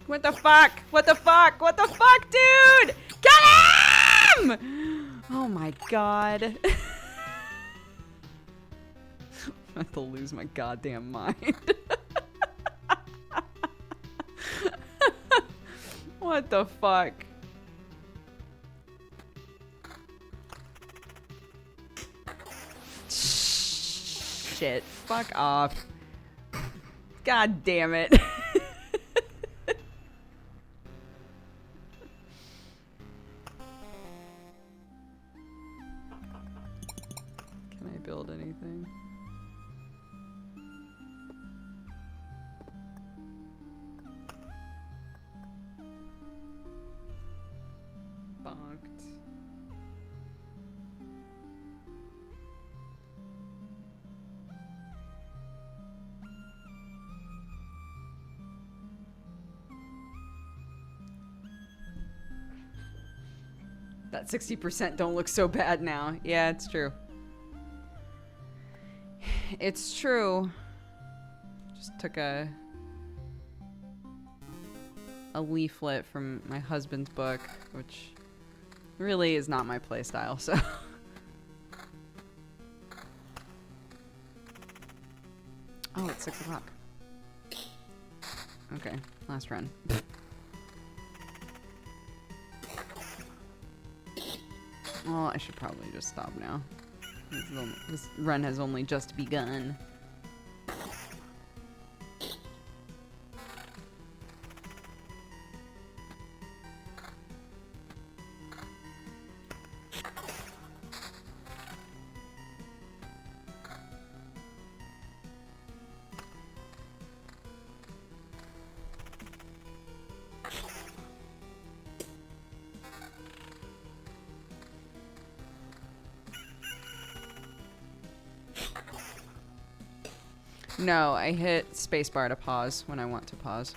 What the fuck? What the fuck? What the fuck, dude? Get him! Oh my god. I'm about to lose my goddamn mind. What the fuck? Shit. Fuck off. God damn it. Can I build anything? Bonked. That 60% don't look so bad now. Yeah, it's true. It's true. Just took a leaflet from my husband's book, which really is not my playstyle, so. Oh, it's 6 o'clock. Okay, last run. Well, I should probably just stop now. This run has only just begun. No, I hit spacebar to pause when I want to pause.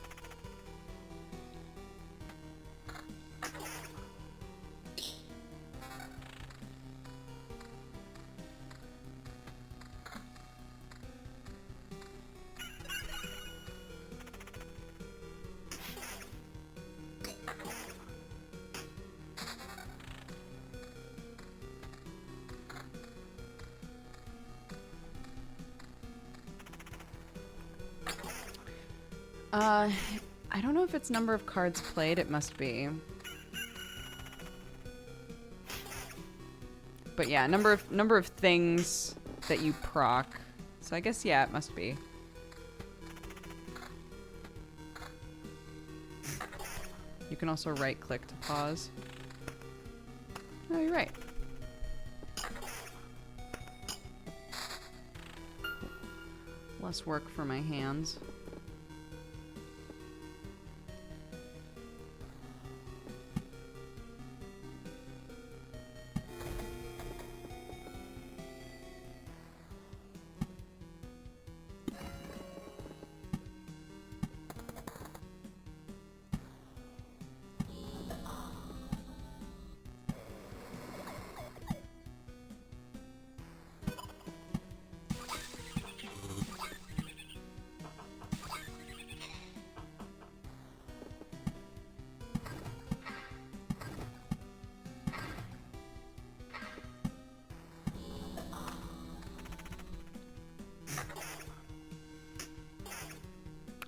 I don't know if it's number of cards played. It must be. But yeah, number of things that you proc. So I guess, yeah, it must be. You can also right-click to pause. Oh, you're right. Less work for my hands.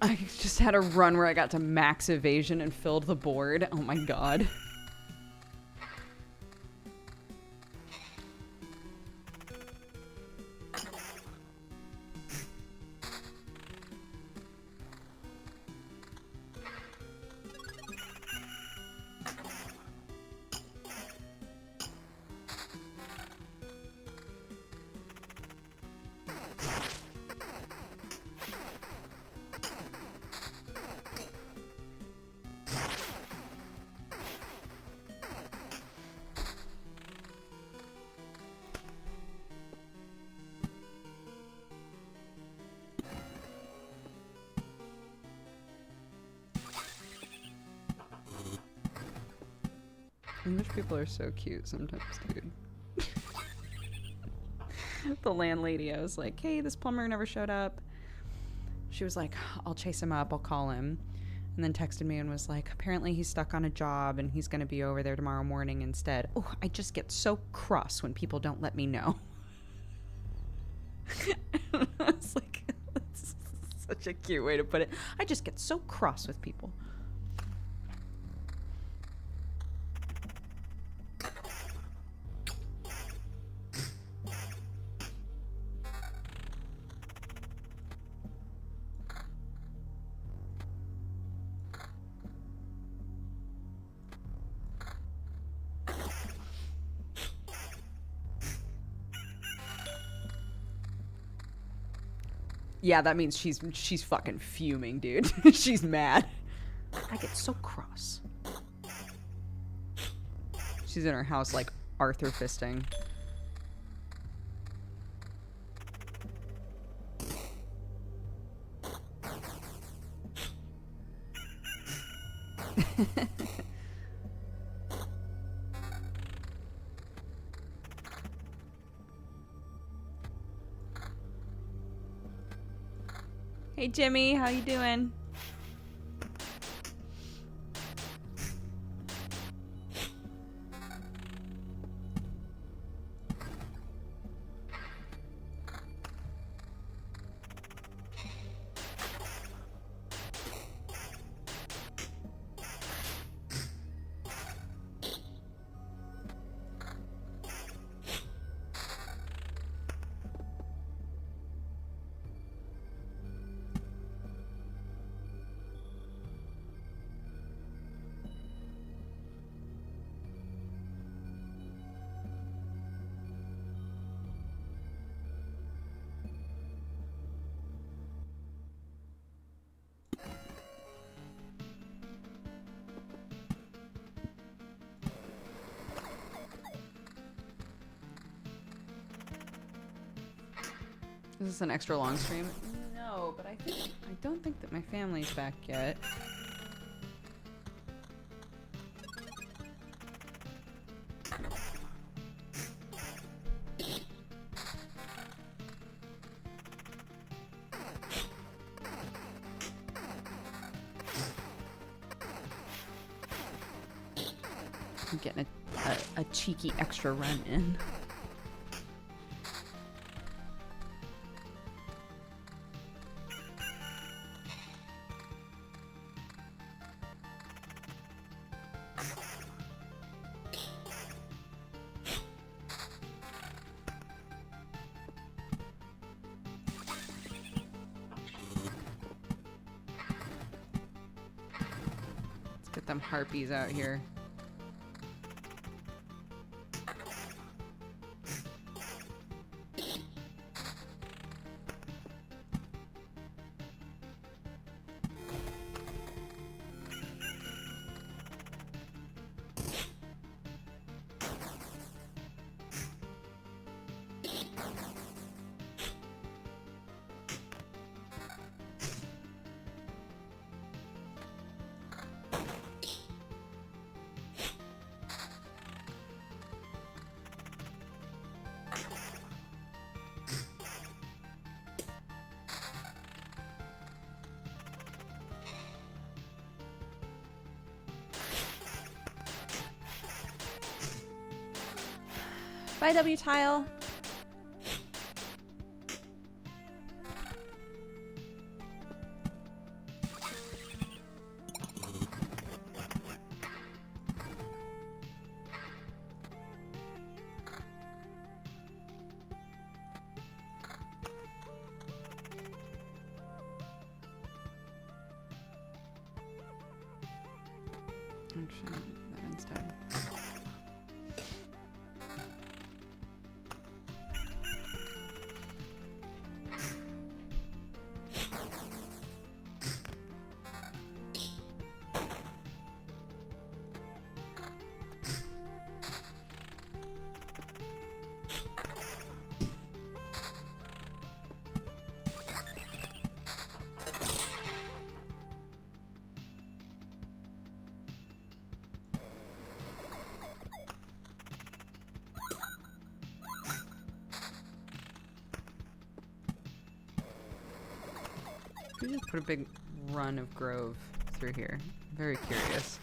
I just had a run where I got to max evasion and filled the board. Oh my god. English people are so cute sometimes, dude. The landlady, I was like, hey, this plumber never showed up. She was like, I'll chase him up, I'll call him. And then texted me and was like, apparently he's stuck on a job and he's going to be over there tomorrow morning instead. Oh, I just get so cross when people don't let me know. I was like, that's such a cute way to put it. I just get so cross with people. Yeah, that means she's fucking fuming, dude. She's mad. I get so cross. She's in her house like Arthur fisting. Hey Jimmy, how you doing? Is this an extra long stream? No, but I don't think that my family's back yet. I'm getting a cheeky extra run in. them harpies out here. Bye, W Tile. Actually, that instead. We just put a big run of Grove through here. Very curious.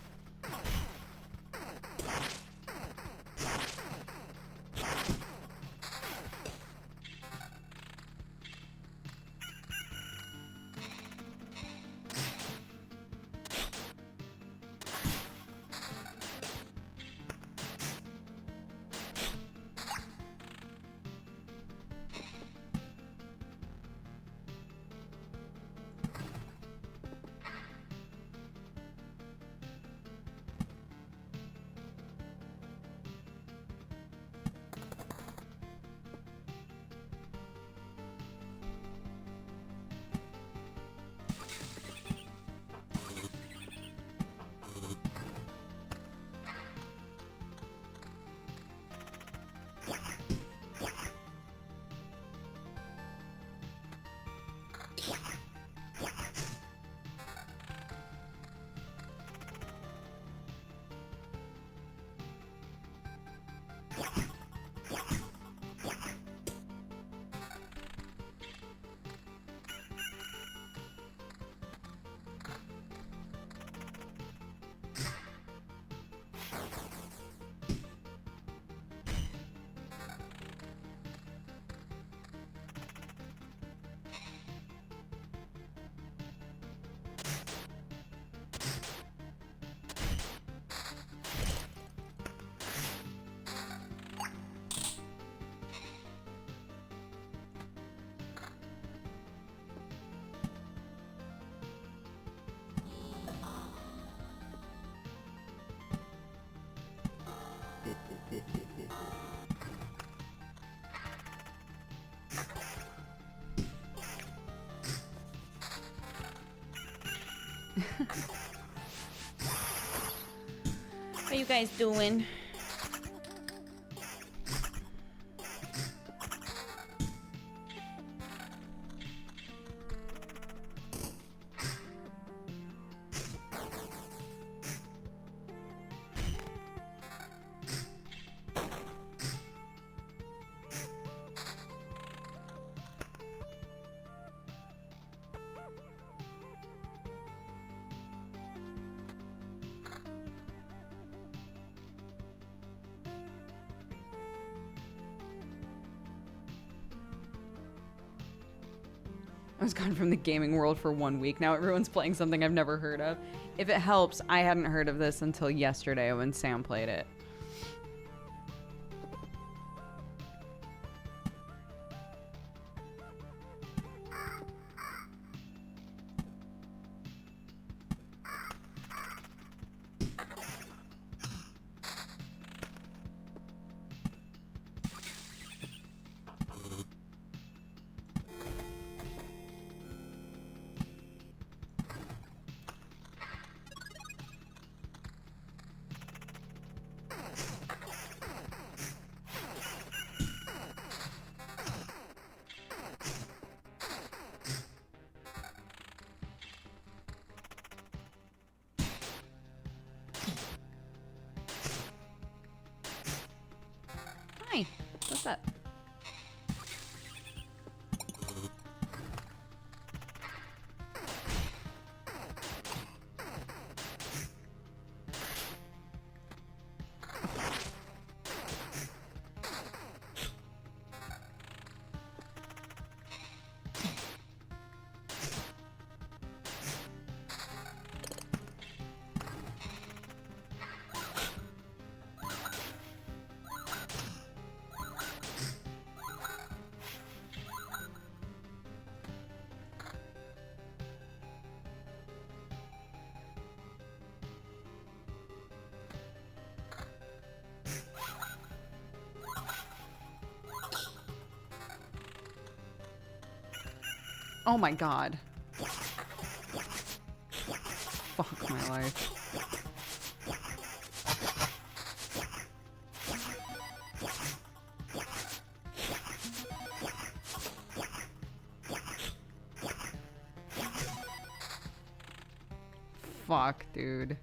What are you guys doing? I was gone from the gaming world for 1 week. Now everyone's playing something I've never heard of. If it helps, I hadn't heard of this until yesterday when Sam played it. that? Oh my god. Fuck my life. Fuck, dude.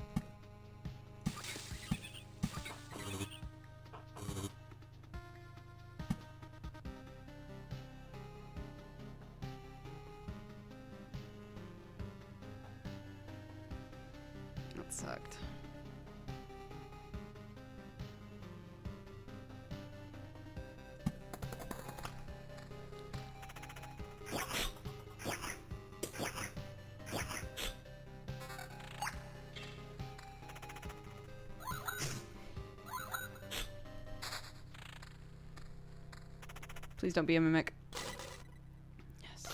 That sucked. Please don't be a mimic. Yes.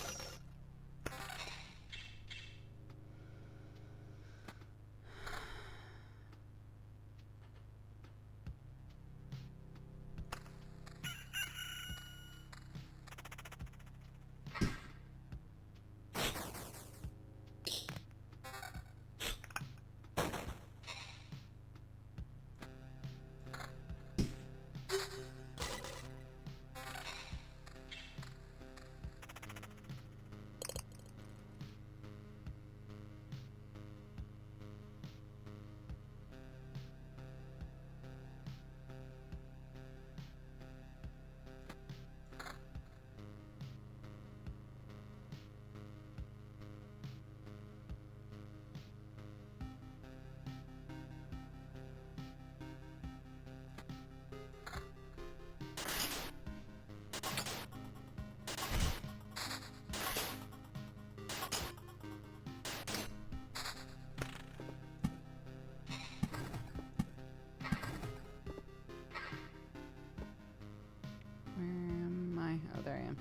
Where am I? Oh, there I am.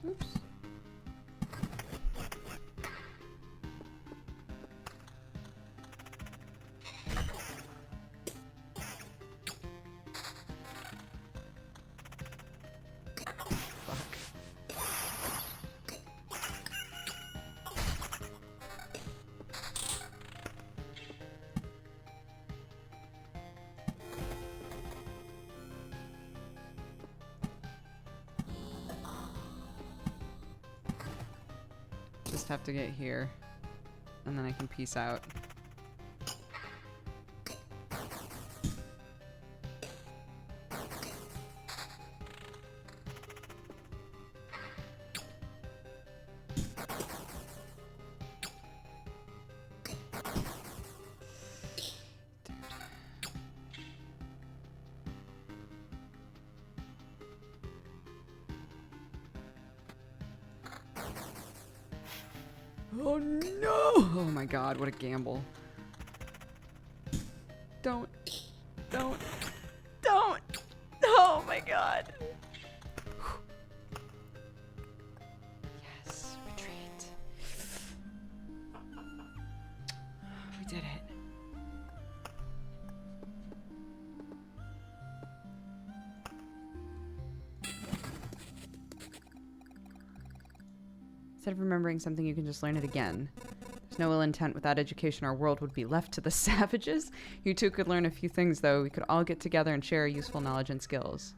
Oops. Just have to get here, and then I can peace out. Oh no! Oh my god, what a gamble. Don't. Oh my god. Yes, retreat. We did it. Instead of remembering something, you can just learn it again. There's no ill intent. Without education, our world would be left to the savages. You two could learn a few things, though. We could all get together and share useful knowledge and skills.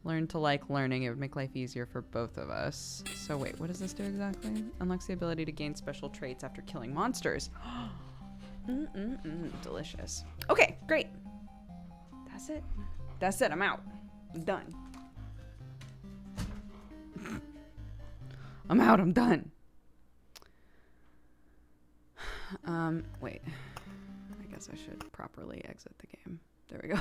Learn to like learning. It would make life easier for both of us. So wait, what does this do exactly? Unlocks the ability to gain special traits after killing monsters. Delicious. Okay, great. That's it. I'm out. I'm done. I'm out. I'm done. Wait. I guess I should properly exit the game. There we go.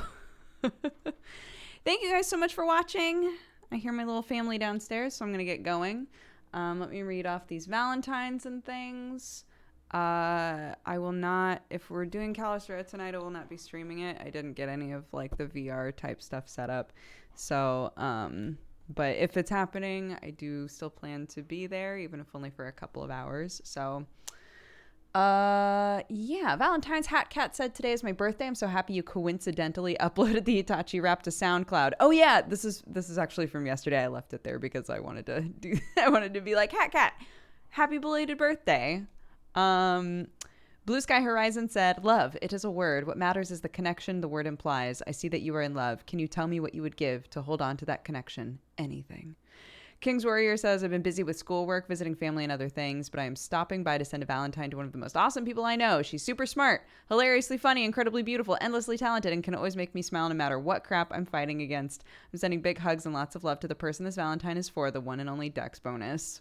Thank you guys so much for watching. I hear my little family downstairs, so I'm going to get going. Let me read off these Valentines and things. I will not, if we're doing Calistria tonight, I will not be streaming it. I didn't get any of like the VR type stuff set up. So, but if it's happening, I do still plan to be there, even if only for a couple of hours. So, yeah, Valentine's Hat Cat said today is my birthday. I'm so happy you coincidentally uploaded the Itachi rap to SoundCloud. Oh yeah, this is actually from yesterday. I left it there because I wanted to be like, Hat Cat, happy belated birthday. Blue Sky Horizon said, love, it is a word. What matters is the connection the word implies. I see that you are in love. Can you tell me what you would give to hold on to that connection? Anything. King's Warrior says, I've been busy with schoolwork, visiting family and other things, but I am stopping by to send a Valentine to one of the most awesome people I know. She's super smart, hilariously funny, incredibly beautiful, endlessly talented, and can always make me smile no matter what crap I'm fighting against. I'm sending big hugs and lots of love to the person this Valentine is for, the one and only Dexbonus.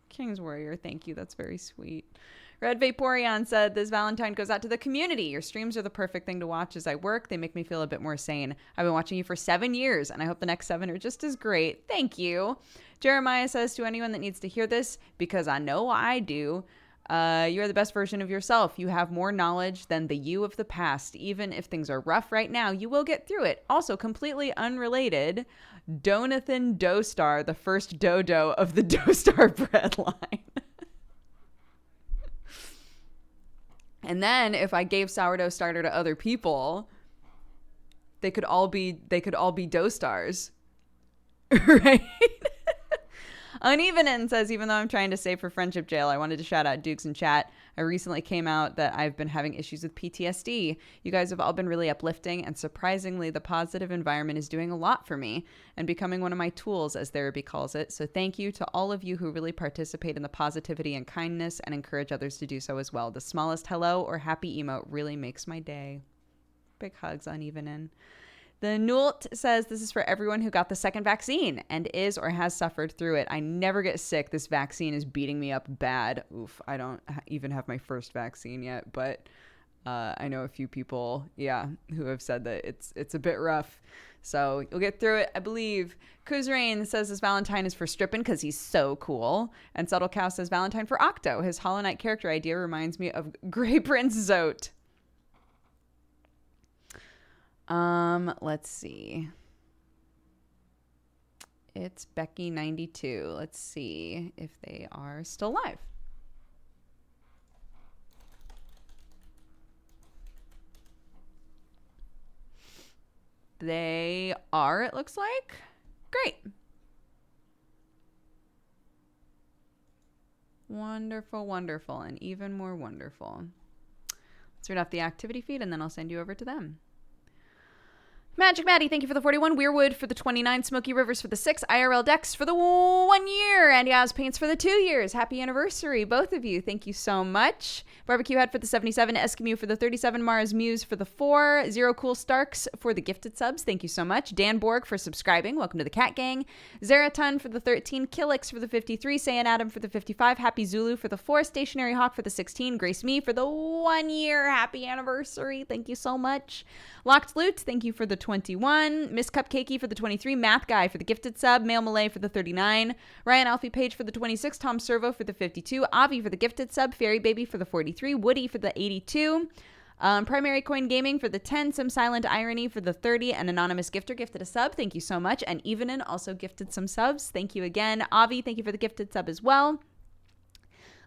King's Warrior, thank you. That's very sweet. Red Vaporeon said, this Valentine goes out to the community. Your streams are the perfect thing to watch as I work. They make me feel a bit more sane. I've been watching you for 7 years, and I hope the next 7 are just as great. Thank you. Jeremiah says, to anyone that needs to hear this, because I know I do, you're the best version of yourself. You have more knowledge than the you of the past. Even if things are rough right now, you will get through it. Also, completely unrelated, Donathan Dostar, the first dodo of the Dostar bread line. And then if I gave sourdough starter to other people, they could all be dough stars. Right? Uneven End says, even though I'm trying to save for friendship jail, I wanted to shout out Dukes in chat. I recently came out that I've been having issues with PTSD. You guys have all been really uplifting, and surprisingly, the positive environment is doing a lot for me and becoming one of my tools, as therapy calls it. So thank you to all of you who really participate in the positivity and kindness and encourage others to do so as well. The smallest hello or happy emote really makes my day. Big hugs, Uneven End. The Nult says, this is for everyone who got the second vaccine and is or has suffered through it. I never get sick. This vaccine is beating me up bad. Oof, I don't even have my first vaccine yet, but I know a few people, who have said that it's a bit rough. So you'll get through it, I believe. Kuzrain says this Valentine is for Strippin because he's so cool. And Subtle Cow says Valentine for Octo. His Hollow Knight character idea reminds me of Grey Prince Zote. Let's see. It's Becky92. Let's see if they are still live. They are, it looks like. Great. Wonderful, wonderful, and even more wonderful. Let's read off the activity feed, and then I'll send you over to them. Magic Maddie, thank you for the 41. Weirwood for the 29. Smoky Rivers for the 6. IRL Dex for the 1 year. And Yaz Paints for the 2 years. Happy anniversary, both of you. Thank you so much. Barbecue Head for the 77. Eskimo for the 37. Mars Muse for the 4. Zero Cool Starks for the gifted subs. Thank you so much. Dan Borg for subscribing. Welcome to the Cat Gang. Zeraton for the 13. Killix for the 53. Saiyan Adam for the 55. Happy Zulu for the 4. Stationary Hawk for the 16. Grace Me for the 1 year. Happy anniversary. Thank you so much. Locked Loot, thank you for the 21. Miss Cupcakey for the 23. Math Guy for the gifted sub. Male Malay for the 39. Ryan Alfie Page for the 26. Tom Servo for the 52. Avi for the gifted sub. Fairy Baby for the 43. Woody for the 82. Primary Coin Gaming for the 10. Some Silent Irony for the 30. An Anonymous Gifter gifted a sub. Thank you so much. And Evenin also gifted some subs. Thank you again. Avi, thank you for the gifted sub as well.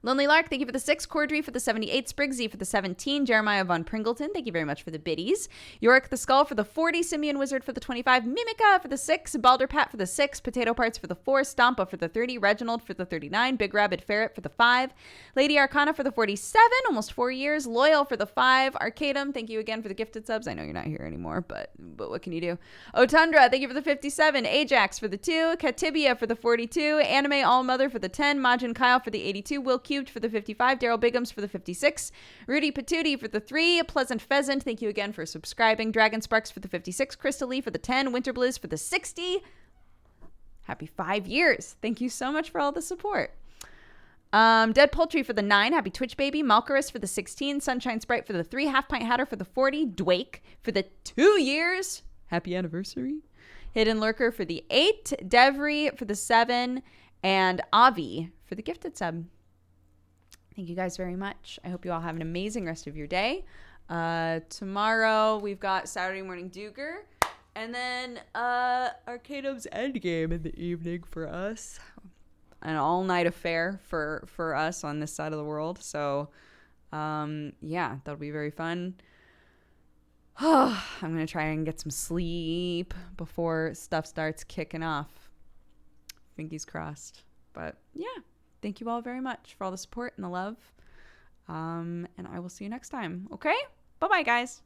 Lonely Lark, thank you for the 6. Cordry for the 78. Sprigsy for the 17. Jeremiah Von Pringleton, thank you very much for the biddies. Yorick the Skull for the 40. Simeon Wizard for the 25. Mimica for the 6. Balder Pat for the 6. Potato Parts for the 4. Stompa for the 30. Reginald for the 39. Big Rabbit Ferret for the 5. Lady Arcana for the 47. Almost 4 years. Loyal for the 5. Arcadum, thank you again for the gifted subs. I know you're not here anymore, but what can you do? Otundra, thank you for the 57. Ajax for the 2. Catibia for the 42. Anime All Mother for the 10. Majin Kyle for the 82. Will Q Cubed for the 55, Daryl Bigums for the 56, Rudy Patootie for the 3, Pleasant Pheasant, thank you again for subscribing, Dragon Sparks for the 56, Crystal Lee for the 10, Winter Blizz for the 60. Happy 5 years. Thank you so much for all the support. Dead Poultry for the 9, Happy Twitch Baby, Malcarus for the 16, Sunshine Sprite for the 3, Half Pint Hatter for the 40, Dwake for the 2 years. Happy anniversary. Hidden Lurker for the 8, Devry for the 7, and Avi for the gifted sub. Thank you guys very much. I hope you all have an amazing rest of your day. Tomorrow we've got Saturday Morning Duger, and then Arcadeum's Endgame in the evening for us. An all-night affair for us on this side of the world. So, yeah, that'll be very fun. I'm going to try and get some sleep before stuff starts kicking off. Fingers crossed. But, yeah, thank you all very much for all the support and the love. And I will see you next time. Okay? Bye-bye, guys.